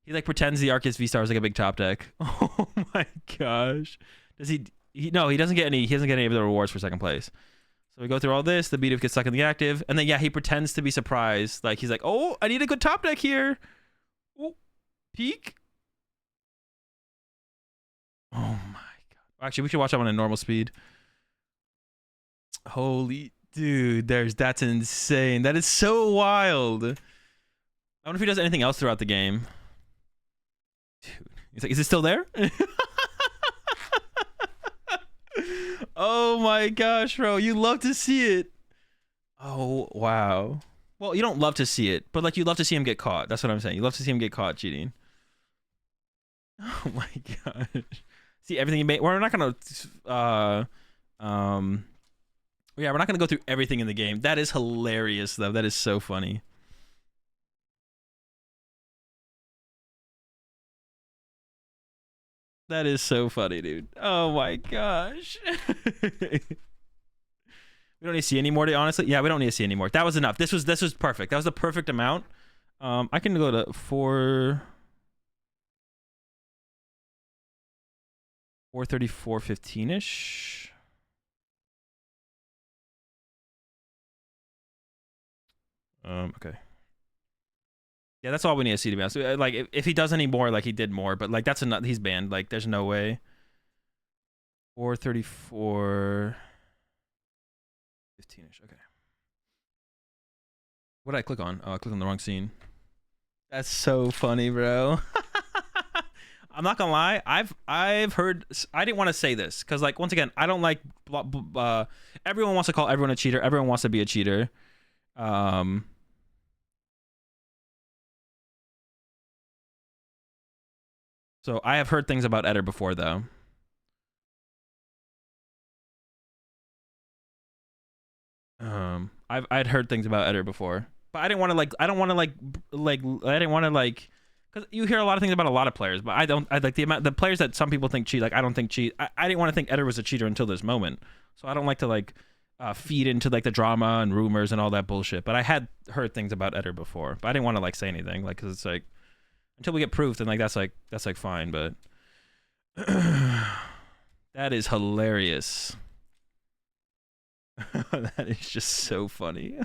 He like pretends the Arceus V-Star is like a big top deck. Oh my gosh. Does he no, he doesn't get any of the rewards for second place. So we go through all this, the beat gets stuck in the active, and then yeah, he pretends to be surprised. Like he's like, "Oh, I need a good top deck here." Oh, peek. Oh my god. Actually, we should watch that one at normal speed. Holy dude, that's insane. That is so wild. I wonder if he does anything else throughout the game. Dude, he's like, is it still there? Oh my gosh, bro. You love to see it. Oh, wow. Well, you don't love to see it, but like you love to see him get caught. That's what I'm saying. You love to see him get caught cheating. Oh my gosh. See everything he made. We're not gonna yeah, we're not gonna go through everything in the game. That is hilarious though. That is so funny. That is so funny, dude. Oh my gosh. We don't need to see any more, honestly. Yeah, we don't need to see any more. That was enough. This was perfect. That was the perfect amount. I can go to 434, 15-ish. Okay. Yeah, that's all we need to see, to be honest. Like, if he does any more, like, he did more. But, like, that's enough. He's banned. Like, there's no way. 434... 15-ish. Okay. What did I click on? Oh, I clicked on the wrong scene. That's so funny, bro. I'm not gonna lie. I've heard. I didn't want to say this because, like, once again, I don't like. Everyone wants to call everyone a cheater. Everyone wants to be a cheater. So I have heard things about Eddar before, though. I'd heard things about Eddar before, but I didn't want to like. I don't want to like. I didn't want to like. Because you hear a lot of things about a lot of players, but I don't. I like the players that some people think cheat. Like I don't think cheat. I didn't want to think Eddar was a cheater until this moment. So I don't like to like feed into like the drama and rumors and all that bullshit. But I had heard things about Eddar before, but I didn't want to like say anything, like because it's like until we get proof, then like that's like fine. But that is hilarious. That is just so funny.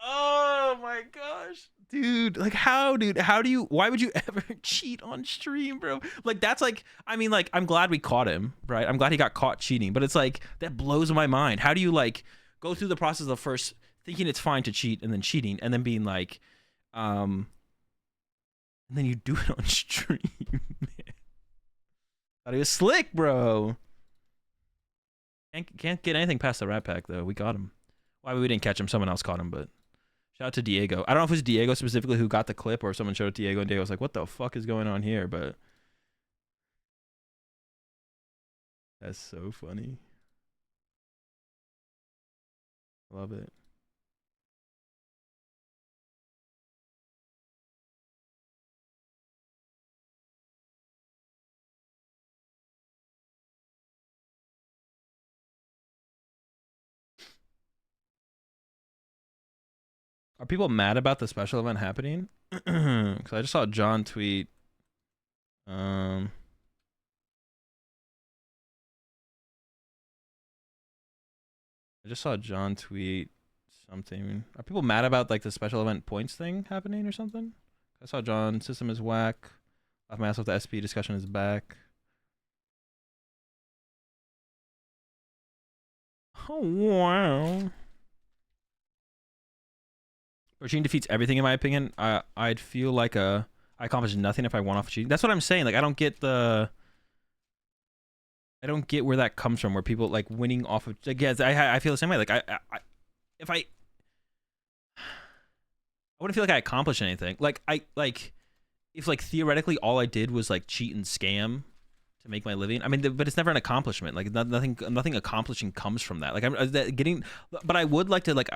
Oh my gosh, dude. Like how do you, why would you ever cheat on stream, bro? Like that's like, I mean, like I'm glad we caught him, right? I'm glad he got caught cheating, but it's like that blows my mind. How do you like go through the process of first thinking it's fine to cheat and then cheating and then being like and then you do it on stream? Thought he was slick, bro. Can't get anything past the Rat Pack though. We got him. Why we didn't catch him? Someone else caught him, but shout out to Diego. I don't know if it was Diego specifically who got the clip or if someone showed it to Diego and Diego was like, what the fuck is going on here? But that's so funny. Love it. Are people mad about the special event happening? Because I just saw John tweet. I just saw John tweet something. Are people mad about like the special event points thing happening or something? I saw John system is whack. Laugh my ass off, the SP discussion is back. Oh wow. Cheating defeats everything in my opinion. I'd feel like I accomplished nothing if I won off cheating. That's what I'm saying. Like I don't get where that comes from. Where people like winning off of. Like, yeah, I feel the same way. Like if I wouldn't feel like I accomplished anything. Like if like theoretically all I did was like cheat and scam to make my living. I mean, but it's never an accomplishment. Like nothing accomplishing comes from that. Like I'm getting, but I would like to like.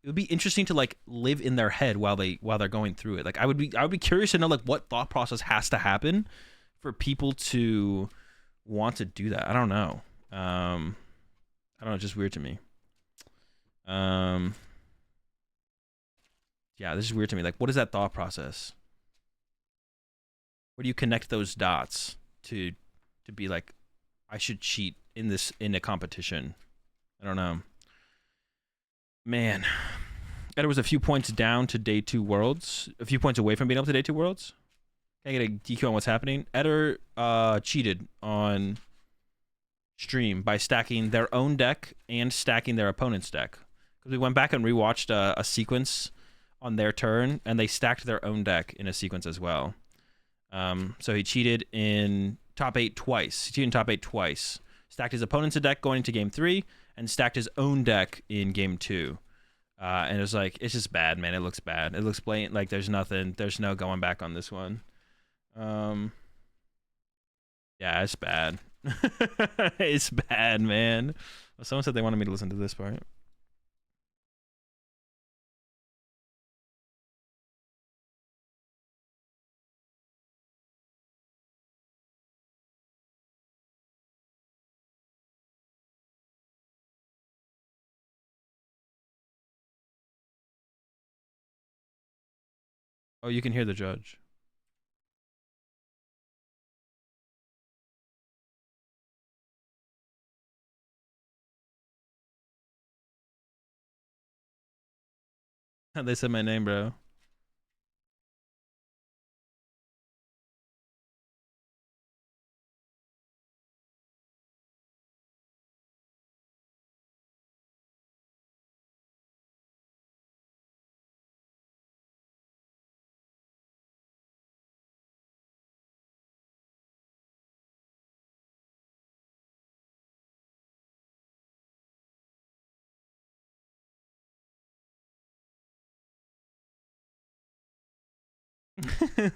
It would be interesting to like live in their head while they're going through it. Like I would be curious to know like what thought process has to happen for people to want to do that. I don't know. I don't know. It's just weird to me. Yeah, this is weird to me. Like, what is that thought process? Where do you connect those dots to be like, I should cheat in a competition? I don't know. Man, Eder was a few points down to day 2 worlds. A few points away from being able to day 2 worlds. Can I get a DQ on what's happening? Eder cheated on stream by stacking their own deck and stacking their opponent's deck. Because we went back and rewatched a sequence on their turn, and they stacked their own deck in a sequence as well. So he cheated in top 8 twice. He cheated in top 8 twice. Stacked his opponent's deck going into game 3, and stacked his own deck in game 2. And it was like, it's just bad, man. It looks bad. It looks blatant. Like there's no going back on this one. Yeah, it's bad. It's bad, man. Well, someone said they wanted me to listen to this part. Oh, you can hear the judge. They said my name, bro.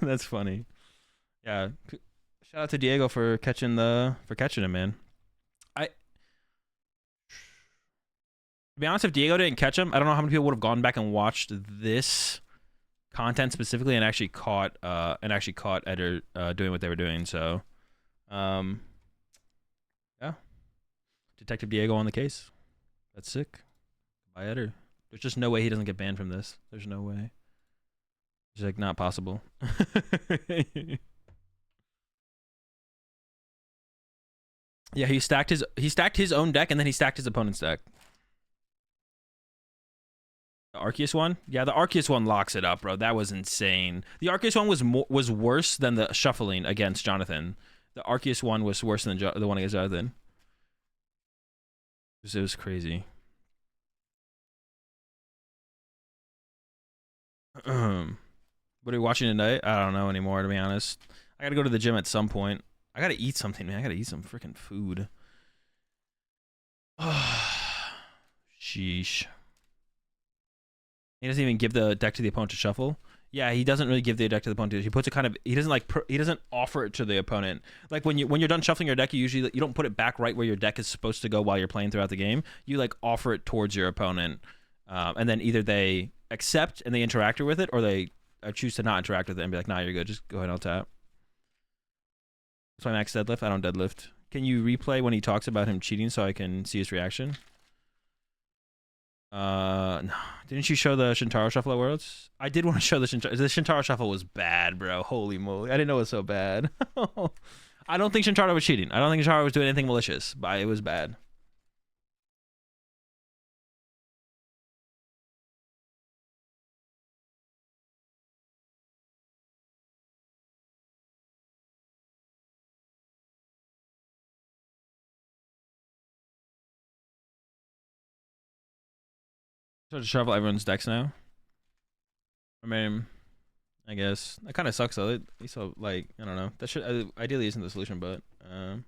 That's funny. Yeah. Shout out to Diego for catching him, man. To be honest, if Diego didn't catch him, I don't know how many people would have gone back and watched this content specifically and actually caught Eder doing what they were doing. So, yeah, Detective Diego on the case. That's sick. By Eder. There's just no way he doesn't get banned from this. There's no way. It's like not possible. Yeah, he stacked his own deck and then he stacked his opponent's deck. The Arceus one? Yeah, the Arceus one locks it up, bro. That was insane. The Arceus one was worse than the shuffling against Jonathan. The Arceus one was worse than the one against Jonathan. It was crazy. What are we watching tonight? I don't know anymore, to be honest. I gotta go to the gym at some point. I gotta eat something, man. I gotta eat some freaking food. Sheesh. He doesn't even give the deck to the opponent to shuffle. Yeah, he doesn't really give the deck to the opponent. He puts it kind of. He doesn't like. He doesn't offer it to the opponent. Like when you're done shuffling your deck, you don't put it back right where your deck is supposed to go while you're playing throughout the game. You like offer it towards your opponent, and then either they accept and they interact with it, or they choose to not interact with it and be like, "Nah, you're good. Just go ahead and I'll tap." That's my max deadlift. I don't deadlift. Can you replay when he talks about him cheating so I can see his reaction? No. Didn't you show the Shintaro Shuffle at Worlds? I did want to show the Shintaro. The Shintaro Shuffle was bad, bro. Holy moly. I didn't know it was so bad. I don't think Shintaro was cheating. I don't think Shintaro was doing anything malicious, but it was bad. So to shuffle everyone's decks now. I mean, I guess that kind of sucks though. So like, I don't know. That should ideally isn't the solution, but God.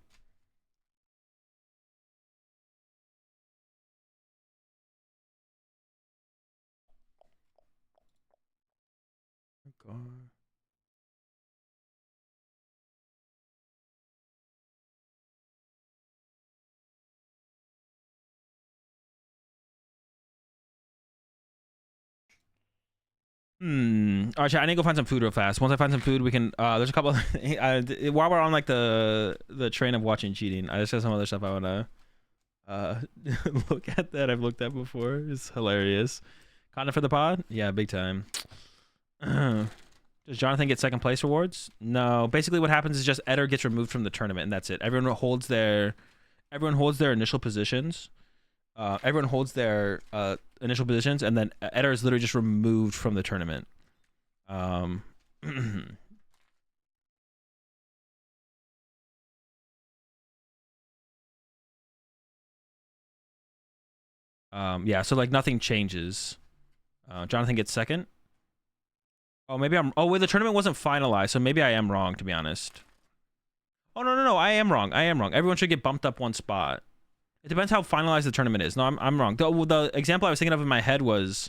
All right, chat, I need to go find some food real fast. Once I find some food, we can. There's a couple. While we're on like the train of watching cheating, I just got some other stuff I wanna look at that I've looked at before. It's hilarious. Content for the pod? Yeah, big time. Does Jonathan get second place rewards? No. Basically, what happens is just Eder gets removed from the tournament, and that's it. Everyone holds their initial positions. Everyone holds their initial positions, and then Eder is literally just removed from the tournament. Yeah, so like nothing changes. Jonathan gets second. Oh, maybe I'm. Oh, wait, the tournament wasn't finalized, so maybe I am wrong, to be honest. Oh, no, I am wrong. Everyone should get bumped up one spot. It depends how finalized the tournament is. No, I'm wrong. The example I was thinking of in my head was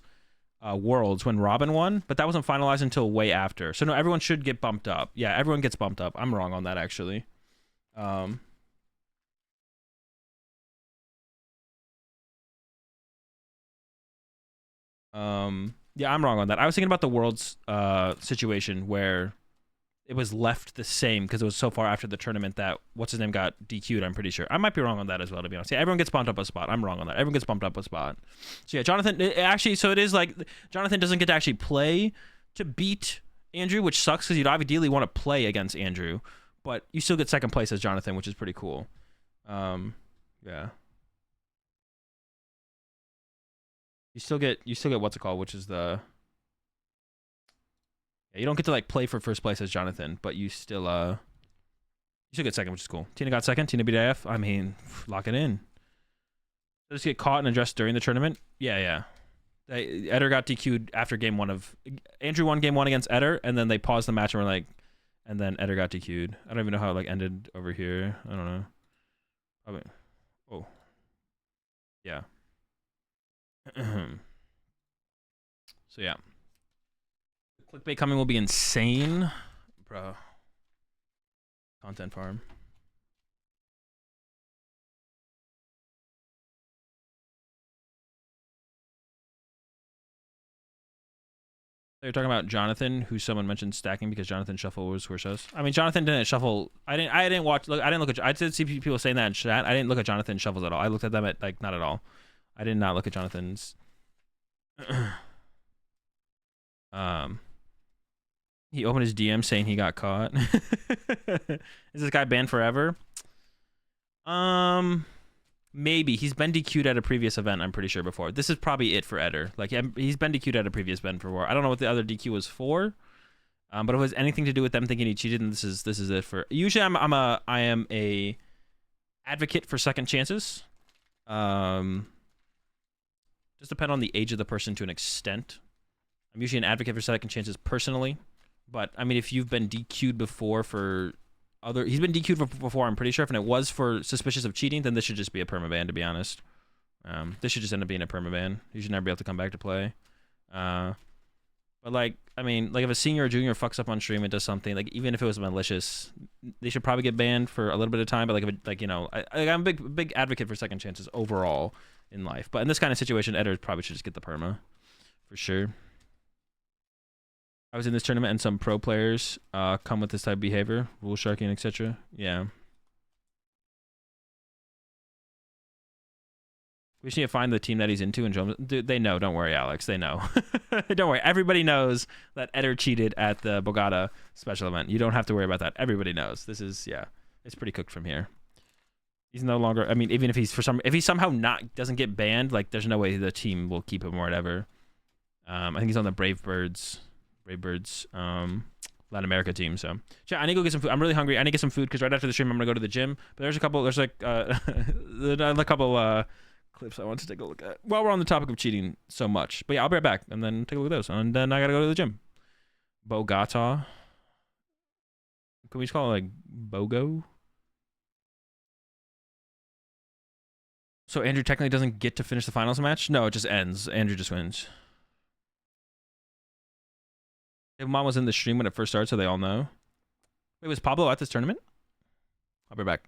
Worlds when Robin won, but that wasn't finalized until way after. So no, everyone should get bumped up. Yeah, everyone gets bumped up. I'm wrong on that, actually. Yeah, I'm wrong on that. I was thinking about the Worlds situation where it was left the same because it was so far after the tournament that what's his name got DQ'd. I'm pretty sure. I might be wrong on that as well, to be honest. Yeah, everyone gets bumped up a spot. I'm wrong on that. Everyone gets bumped up a spot. So yeah, Jonathan actually. So it is like Jonathan doesn't get to actually play to beat Andrew, which sucks because you'd ideally want to play against Andrew, but you still get second place as Jonathan, which is pretty cool. Yeah. You still get what's it called, which is the. Yeah, you don't get to like play for first place as Jonathan, but you still get second, which is cool. Tina got second. Tina beat AF. I mean, lock it in. Just get caught and addressed during the tournament. Yeah. Eder got DQ'd after game one of Andrew won game one against Eder, and then they paused the match and were like, and then Eder got DQ'd. I don't even know how it like ended over here. I don't know. Probably. Oh. Yeah. So yeah. The clickbait coming will be insane. Bro. Content farm. They're talking about Jonathan, who someone mentioned stacking because Jonathan shuffle was worse us. I mean, Jonathan didn't shuffle. I didn't watch. Look, I didn't look at. I did see people saying that in chat. I didn't look at Jonathan's shuffles at all. I looked at them at like not at all. I did not look at Jonathan's. He opened his DM saying he got caught. Is this guy banned forever? Maybe. He's been DQ'd at a previous event, I'm pretty sure, before. This is probably it for Eder. Like, he's been DQ'd at a previous event before. I don't know what the other DQ was for. But if it was anything to do with them thinking he cheated, and this is it for. Usually I am a advocate for second chances. Just depend on the age of the person to an extent. I'm usually an advocate for second chances personally. But I mean, if you've been DQ'd before for he's been DQ'd before, I'm pretty sure. If it was for suspicious of cheating, then this should just be a permaban, to be honest. This should just end up being a permaban. You should never be able to come back to play. But like, I mean, like if a senior or junior fucks up on stream and does something, like even if it was malicious, they should probably get banned for a little bit of time. But like, if it, like, you know, I'm a big advocate for second chances overall in life. But in this kind of situation, Eder probably should just get the perma for sure. I was in this tournament and some pro players come with this type of behavior, rule sharking, etc. Yeah. We just need to find the team that he's into and show them. Dude, they know. Don't worry, Alex. They know. Don't worry. Everybody knows that Eder cheated at the Bogota special event. You don't have to worry about that. Everybody knows. This is, yeah, it's pretty cooked from here. He's no longer, I mean, even if he's if he somehow doesn't get banned, like there's no way the team will keep him or whatever. I think he's on the Brave Birds, Latin America team. So yeah, I need to go get some food. I'm really hungry. I need to get some food because right after the stream I'm gonna go to the gym. But there's like a couple clips I want to take a look at while we're on the topic of cheating so much. But yeah, I'll be right back and then take a look at those. And then I gotta go to the gym. Bogota. Can we just call it like Bogo? So Andrew technically doesn't get to finish the finals match? No, it just ends. Andrew just wins. If Mom was in the stream when it first started, so they all know. Wait, was Pablo at this tournament? I'll be back.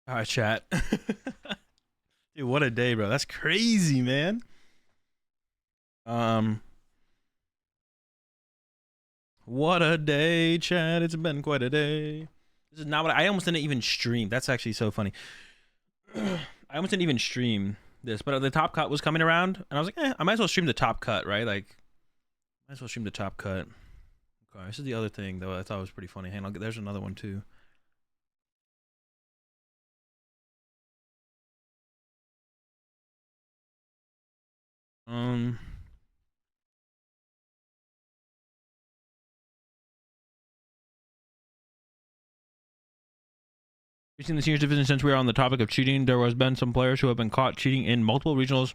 All right, chat. Dude, what a day, bro. That's crazy, man. What a day, chat. It's been quite a day. This is not what I almost didn't even stream. That's actually so funny. I almost didn't even stream this, but the top cut was coming around, and I was like, I might as well stream the top cut, right? Like, might as well stream the top cut. Okay, this is the other thing, though. I thought was pretty funny. Hang on, there's another one, too. Reaching the seniors division, since we are on the topic of cheating, there has been some players who have been caught cheating in multiple regionals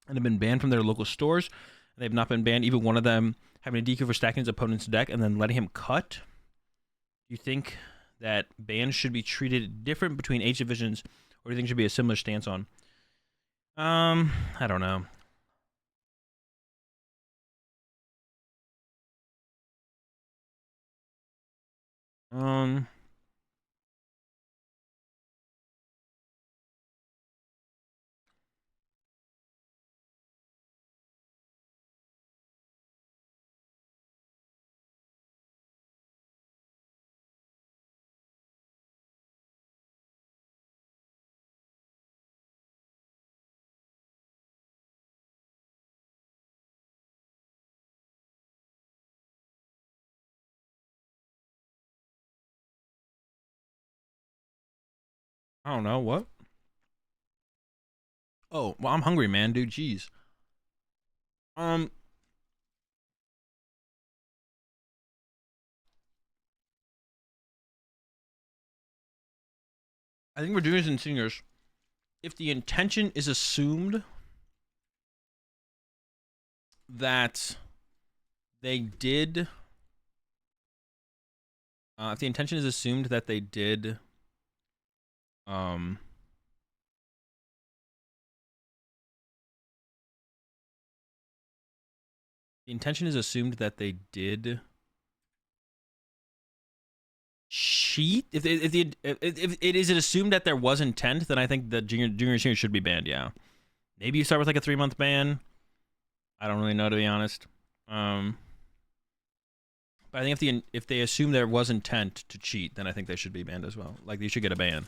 and have been banned from their local stores. They have not been banned, even one of them having a DQ for stacking his opponent's deck and then letting him cut. Do you think that bans should be treated different between H divisions, or do you think should be a similar stance on? I don't know. I don't know. What? Oh, well, I'm hungry, man, dude. Jeez. I think for juniors and seniors, if the intention is assumed that they did, if the intention is assumed that they did, the intention is assumed that they did cheat. If it is assumed that there was intent, then I think the junior and senior should be banned. Yeah, maybe you start with like a 3-month ban. I don't really know, to be honest. But I think if they assume there was intent to cheat, then I think they should be banned as well. Like, they should get a ban.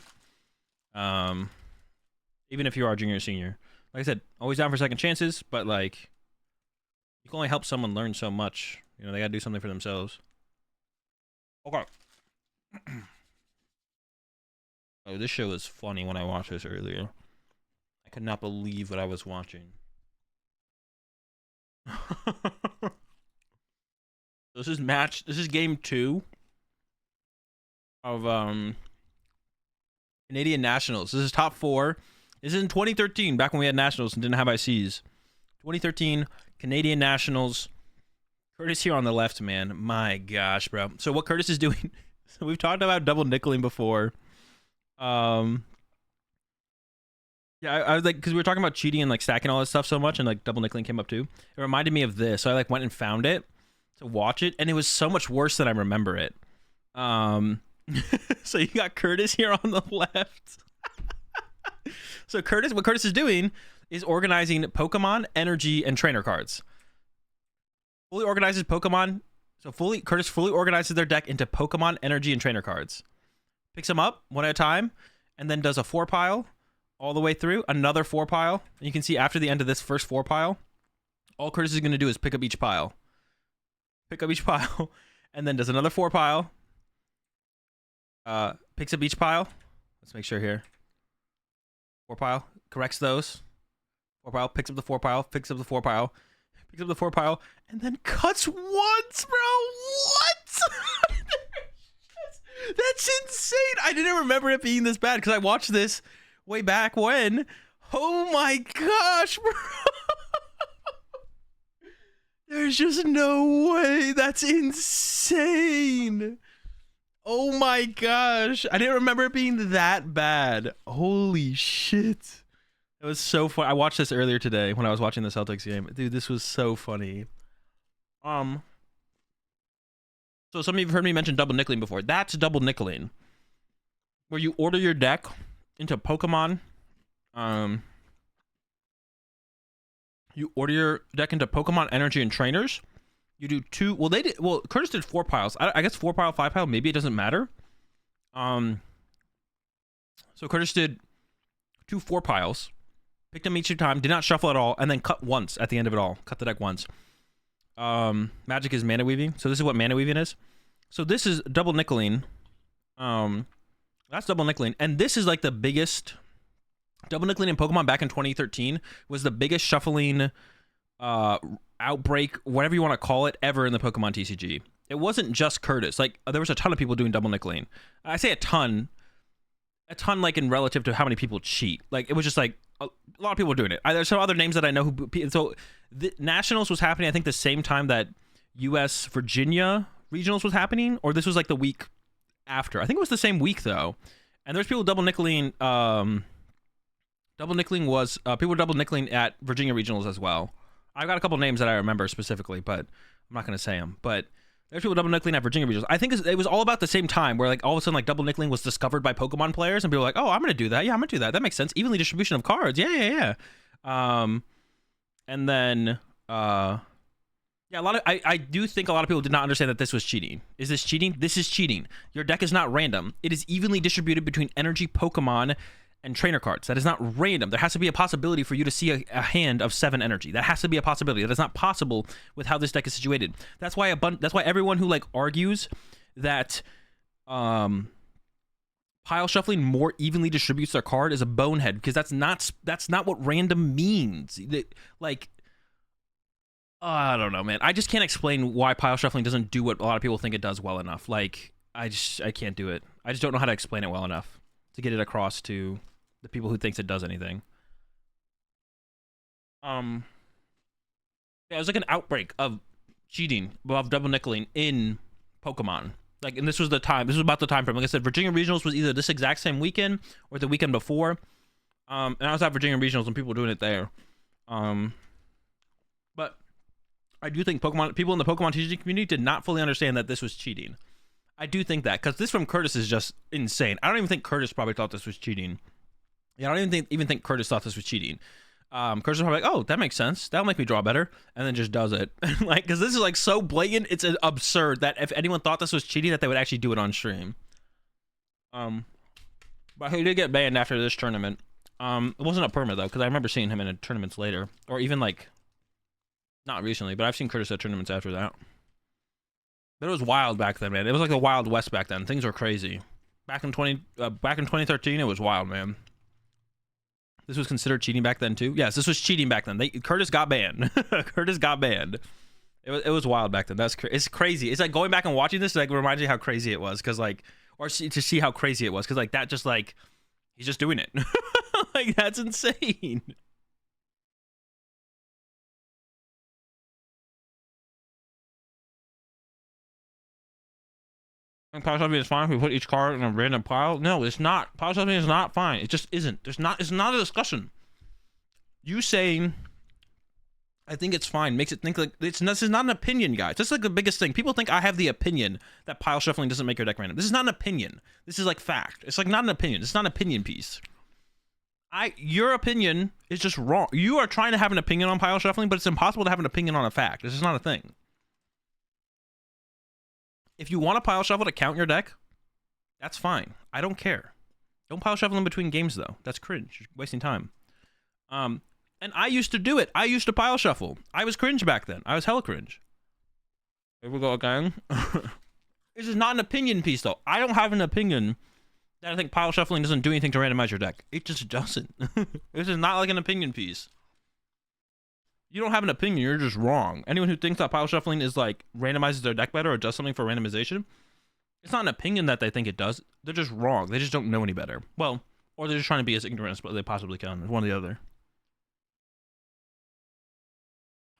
Even if you are junior or senior. Like I said, always down for second chances, but like, you can only help someone learn so much. You know, they gotta do something for themselves. Okay. Oh, this show was funny when I watched this earlier. I could not believe what I was watching. This is game 2 of Canadian Nationals. This is top 4. This is in 2013, back when we had Nationals and didn't have ICs. 2013 Canadian Nationals. Curtis here on the left, man. My gosh, bro. So what Curtis is doing, so we've talked about double nickeling before. Yeah, I was like, because we were talking about cheating and like stacking all this stuff so much, and like double nickeling came up too. It reminded me of this, so I like went and found it to watch it, and it was so much worse than I remember it. So you got Curtis here on the left. So what Curtis is doing is organizing Pokemon, energy, and trainer cards. Fully organizes Pokemon. So Curtis fully organizes their deck into Pokemon, energy, and trainer cards. Picks them up one at a time, and then does a 4-pile all the way through. Another 4-pile. And you can see after the end of this first 4-pile, all Curtis is going to do is pick up each pile. And then does another 4-pile. Picks up each pile. Let's make sure here. 4-pile. Corrects those. 4-pile. Picks up the 4-pile. Picks up the 4-pile. Picks up the 4-pile. And then cuts once, bro. What? That's insane. I didn't remember it being this bad because I watched this way back when. Oh my gosh, bro. There's just no way. That's insane. Oh my gosh. I didn't remember it being that bad. Holy shit. It was so fun. I watched this earlier today when I was watching the Celtics game. Dude, this was so funny. So some of you have heard me mention double nickeling before. That's double nickeling. Where you order your deck into Pokemon, you order your deck into Pokemon, Energy, and Trainers. You do 2. Well, Curtis did 4 piles. I guess 4 pile, 5 pile. Maybe it doesn't matter. So Curtis did 2 4 piles. Picked them each time. Did not shuffle at all, and then cut once at the end of it all. Cut the deck once. Magic is mana weaving. So this is what mana weaving is. So this is double nickeling. That's double nickeling, and this is like the biggest double nickeling in Pokemon back in 2013 was the biggest shuffling outbreak, whatever you want to call it, ever in the Pokemon TCG. It wasn't just Curtis. Like there was a ton of people doing double nickeling. I say a ton like in relative to how many people cheat. Like it was just like a lot of people were doing it. There's some other names that I know who. So the Nationals was happening, I think, the same time that U.S. Virginia Regionals was happening, or this was like the week after. I think it was the same week though. And there's people double nickeling. Double nickeling was people were double nickeling at Virginia Regionals as well. I've got a couple names that I remember specifically, but I'm not going to say them. But there's people double nickeling at Virginia Regionals. I think it was all about the same time where like all of a sudden like double nickeling was discovered by Pokemon players and people were like, oh, I'm going to do that. Yeah, I'm going to do that. That makes sense. Evenly distribution of cards. Yeah. And then yeah, I do think a lot of people did not understand that this was cheating. Is this cheating? This is cheating. Your deck is not random. It is evenly distributed between energy, Pokemon, and trainer cards. That is not random. There has to be a possibility for you to see a hand of 7 energy. That has to be a possibility. That is not possible with how this deck is situated. That's why everyone who like argues that pile shuffling more evenly distributes their card is a bonehead, because that's not what random means. Like I don't know, man. I just can't explain why pile shuffling doesn't do what a lot of people think it does well enough. Like I can't do it. I just don't know how to explain it well enough to get it across to the people who thinks it does anything. Yeah, it was like an outbreak of cheating, of double nickeling in Pokemon. Like, and this was about the time frame. Like I said, Virginia Regionals was either this exact same weekend or the weekend before. And I was at Virginia Regionals and people were doing it there. But I do think people in the Pokemon TCG community did not fully understand that this was cheating. I do think that, because this from Curtis is just insane. I don't even think Curtis probably thought this was cheating. Yeah, I don't even think Curtis thought this was cheating. Curtis was probably like, oh, that makes sense. That'll make me draw better. And then just does it. Like, because this is like so blatant, it's absurd that if anyone thought this was cheating, that they would actually do it on stream. But he did get banned after this tournament. It wasn't a perma though, because I remember seeing him in tournaments later. Or even like, not recently, but I've seen Curtis at tournaments after that. But it was wild back then, man. It was like the Wild West back then. Things were crazy. Back in 2013, it was wild, man. This was considered cheating back then too. Yes, this was cheating back then. Curtis got banned. Curtis got banned. It was wild back then. It's crazy. It's like going back and watching this, like reminds you how crazy it was, because like, or to see how crazy it was, because like that just like he's just doing it. Like that's insane. Pile shuffling is fine if we put each card in a random pile. No, it's not. Pile shuffling is not fine. It just isn't. It's not a discussion. You saying I think it's fine makes it think like this is not an opinion, guys. That's like the biggest thing. People think I have the opinion that pile shuffling doesn't make your deck random. This is not an opinion. This is like fact. It's like not an opinion. It's not an opinion piece. Your opinion is just wrong. You are trying to have an opinion on pile shuffling, but it's impossible to have an opinion on a fact. This is not a thing. If you want a pile shuffle to count your deck, that's fine. I don't care. Don't pile shuffle in between games, though. That's cringe. You're wasting time. And I used to do it. I used to pile shuffle. I was cringe back then. I was hella cringe. Here we go again. This is not an opinion piece, though. I don't have an opinion that I think pile shuffling doesn't do anything to randomize your deck. It just doesn't. This is not like an opinion piece. You don't have an opinion, you're just wrong. Anyone who thinks that pile shuffling is like randomizes their deck better or does something for randomization, it's not an opinion that they think it does. They're just wrong. They just don't know any better. Well, or they're just trying to be as ignorant as they possibly can. It's one or the other.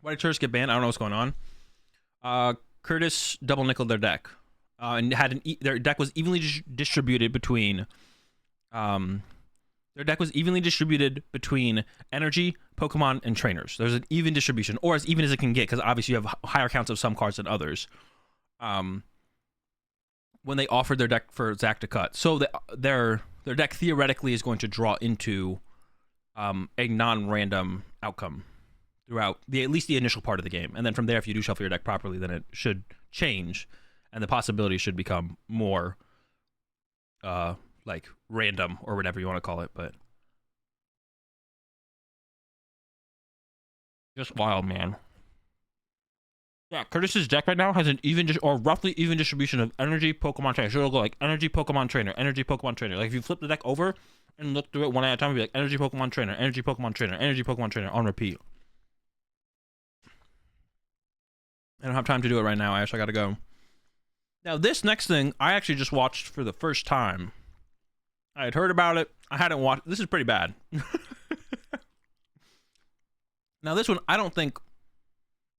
Why did Curtis get banned? I don't know what's going on. Curtis double nickeled their deck, and had their deck was evenly distributed between. Their deck was evenly distributed between energy, Pokemon, and trainers. There's an even distribution, or as even as it can get, because obviously you have higher counts of some cards than others. When they offered their deck for Zach to cut. So their their deck theoretically is going to draw into a non-random outcome throughout at least the initial part of the game. And then from there, if you do shuffle your deck properly, then it should change, and the possibilities should become more like random or whatever you want to call it. But just wild, man. Yeah, Curtis's deck right now has an even or roughly even distribution of energy Pokemon trainer. So it'll go like energy Pokemon trainer, energy Pokemon trainer. Like if you flip the deck over and look through it one at a time, it'll be like energy Pokemon trainer, energy Pokemon trainer, energy Pokemon trainer on repeat. I don't have time to do it right now, Ash. I gotta go. Now this next thing I actually just watched for the first time. I had heard about it. I hadn't watched. This is pretty bad. Now this one, I don't think.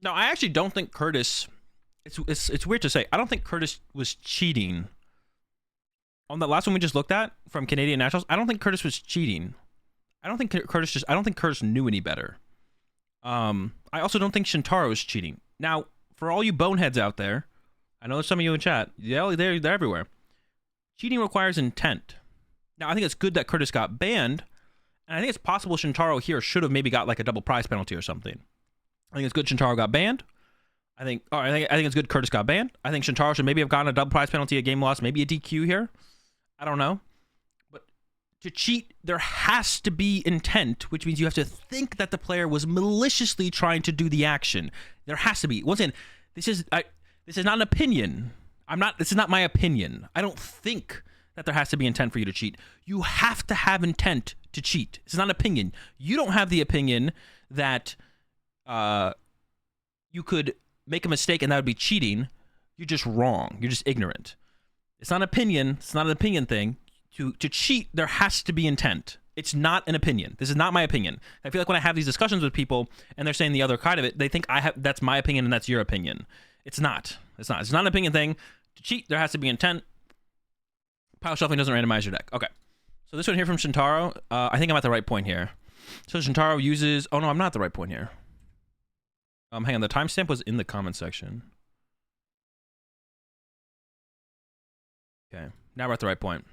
No, I actually don't think Curtis. It's weird to say. I don't think Curtis was cheating. On the last one we just looked at from Canadian Nationals, I don't think Curtis was cheating. I don't think Curtis knew any better. I also don't think Shintaro was cheating. Now, for all you boneheads out there, I know there's some of you in chat. Yeah, they're everywhere. Cheating requires intent. Now, I think it's good that Curtis got banned, and I think it's possible Shintaro here should have maybe got like a double prize penalty or something. I think it's good Shintaro got banned. I think it's good Curtis got banned. I think Shintaro should maybe have gotten a double prize penalty, a game loss, maybe a DQ here. I don't know. But to cheat, there has to be intent, which means you have to think that the player was maliciously trying to do the action. There has to be. Once again, this is not an opinion. This is not my opinion. I don't think that there has to be intent for you to cheat. You have to have intent to cheat. It's not an opinion. You don't have the opinion that you could make a mistake and that would be cheating. You're just wrong. You're just ignorant. It's not an opinion. It's not an opinion thing. To cheat, there has to be intent. It's not an opinion. This is not my opinion. I feel like when I have these discussions with people and they're saying the other kind of it, they think that's my opinion and that's your opinion. It's not. It's not. It's not an opinion thing. To cheat, there has to be intent. Pile shuffling doesn't randomize your deck. Okay. So this one here from Shintaro, I think I'm at the right point here. So Shintaro uses... Oh, no, I'm not at the right point here. Hang on. The timestamp was in the comment section. Okay. Now we're at the right point.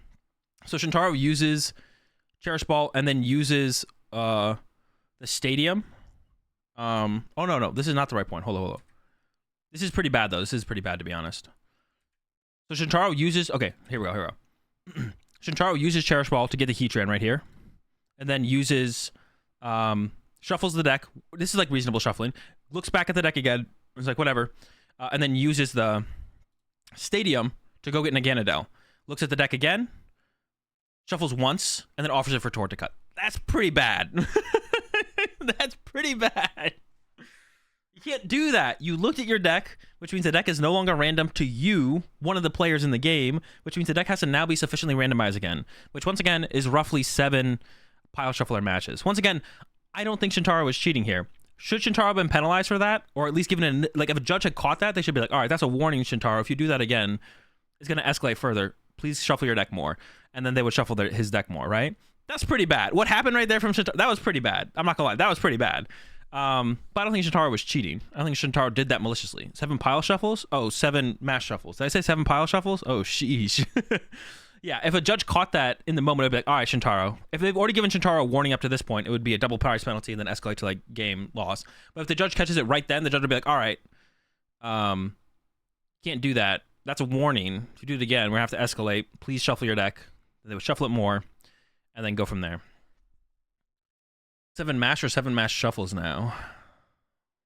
So Shintaro uses Cherish Ball and then uses the Stadium. Oh, no. This is not the right point. Hold on. This is pretty bad, though. This is pretty bad, to be honest. So Shintaro uses... Okay, here we go. Shintaro uses Cherish Ball to get the Heatran right here. And then uses... shuffles the deck. This is like reasonable shuffling. Looks back at the deck again. It's like, whatever. And then uses the Stadium to go get Naganadel. Looks at the deck again. Shuffles once. And then offers it for Tor to cut. That's pretty bad. That's pretty bad. You can't do that. You looked at your deck, which means the deck is no longer random to you, one of the players in the game, which means the deck has to now be sufficiently randomized again, which once again is roughly 7 pile shuffler matches. Once again, I don't think Shintaro was cheating here. Should Shintaro have been penalized for that? Or at least given like if a judge had caught that, they should be like, all right, that's a warning, Shintaro. If you do that again, it's going to escalate further. Please shuffle your deck more. And then they would shuffle his deck more, right? That's pretty bad. What happened right there from Shintaro, that was pretty bad. I'm not going to lie. That was pretty bad. But I don't think Shintaro was cheating. I don't think Shintaro did that maliciously. 7 pile shuffles? Oh, 7 mash shuffles. Did I say 7 pile shuffles? Oh, sheesh. Yeah, if a judge caught that in the moment, I'd be like, all right, Shintaro. If they've already given Shintaro a warning up to this point, it would be a double prize penalty and then escalate to, like, game loss. But if the judge catches it right then, the judge would be like, all right, can't do that. That's a warning. If you do it again, we're going to have to escalate. Please shuffle your deck. They would shuffle it more and then go from there. 7 mash or 7 mash shuffles now?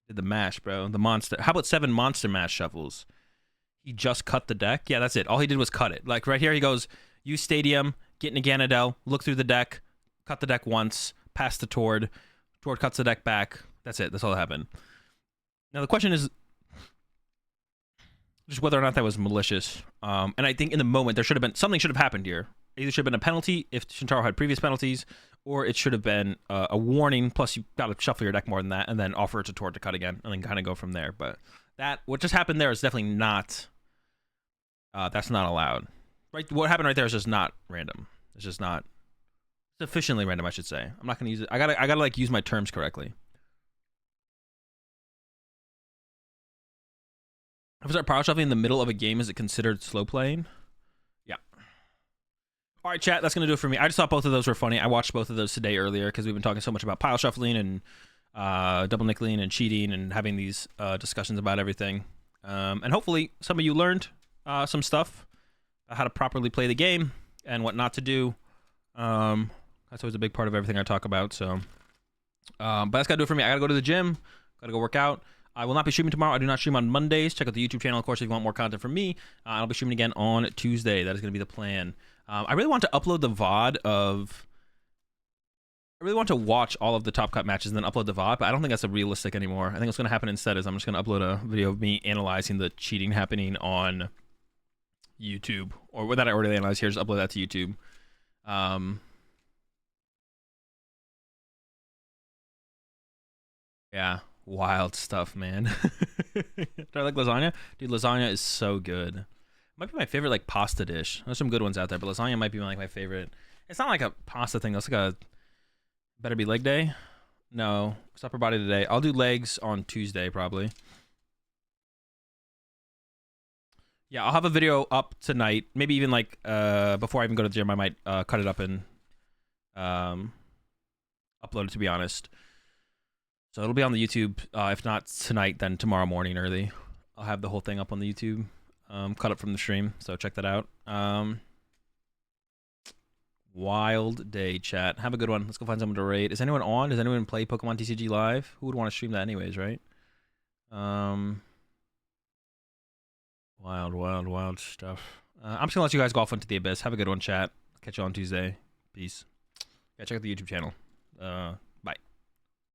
Did the mash, bro. The monster. How about 7 monster mash shuffles? He just cut the deck? Yeah, that's it. All he did was cut it. Like, right here, he goes, use Stadium, get Naganadel, look through the deck, cut the deck once, pass the Tord. Tord cuts the deck back. That's it. That's all that happened. Now, the question is just whether or not that was malicious. And I think in the moment, there should have been... Something should have happened here. Either should have been a penalty if Shintaro had previous penalties, or it should have been a warning, plus you got to shuffle your deck more than that, and then offer it to Tord to cut again, and then kind of go from there. But what just happened there is definitely not... that's not allowed. Right? What happened right there is just not random. It's just not sufficiently random, I should say. I'm not going to use it. I gotta like use my terms correctly. If I start power shuffling in the middle of a game, is it considered slow playing? Yeah. All right, chat. That's gonna do it for me. I just thought both of those were funny. I watched both of those today earlier because we've been talking so much about pile shuffling and double nickeling and cheating and having these discussions about everything. And hopefully some of you learned some stuff about how to properly play the game and what not to do. That's always a big part of everything I talk about. So, but that's gotta do it for me. I gotta go to the gym. Gotta go work out. I will not be streaming tomorrow. I do not stream on Mondays. Check out the YouTube channel, of course, if you want more content from me. I'll be streaming again on Tuesday. That is going to be the plan. I really want to upload the VOD of... I really want to watch all of the Top Cut matches and then upload the VOD, but I don't think that's realistic anymore. I think what's going to happen instead is I'm just going to upload a video of me analyzing the cheating happening on YouTube. Or that I already analyzed here, just upload that to YouTube. Yeah. Wild stuff, man. Do I like lasagna? Dude, lasagna is so good. Might be my favorite like pasta dish. There's some good ones out there, but lasagna might be like my favorite. It's not like a pasta thing. It's like a better be leg day. No, it's upper body today. I'll do legs on Tuesday probably. Yeah, I'll have a video up tonight. Maybe even like before I even go to the gym, I might cut it up and upload it, to be honest. So it'll be on the YouTube. If not tonight, then tomorrow morning early. I'll have the whole thing up on the YouTube. Cut up from the stream, so check that out. Wild day, chat. Have a good one. Let's go find someone to raid. Is anyone on? Does anyone play PokemonTCG live? Who would want to stream that anyways, right? Wild stuff. I'm just gonna let you guys go off into the abyss. Have a good one, chat. Catch you on Tuesday. Peace. Yeah, check out the YouTube channel.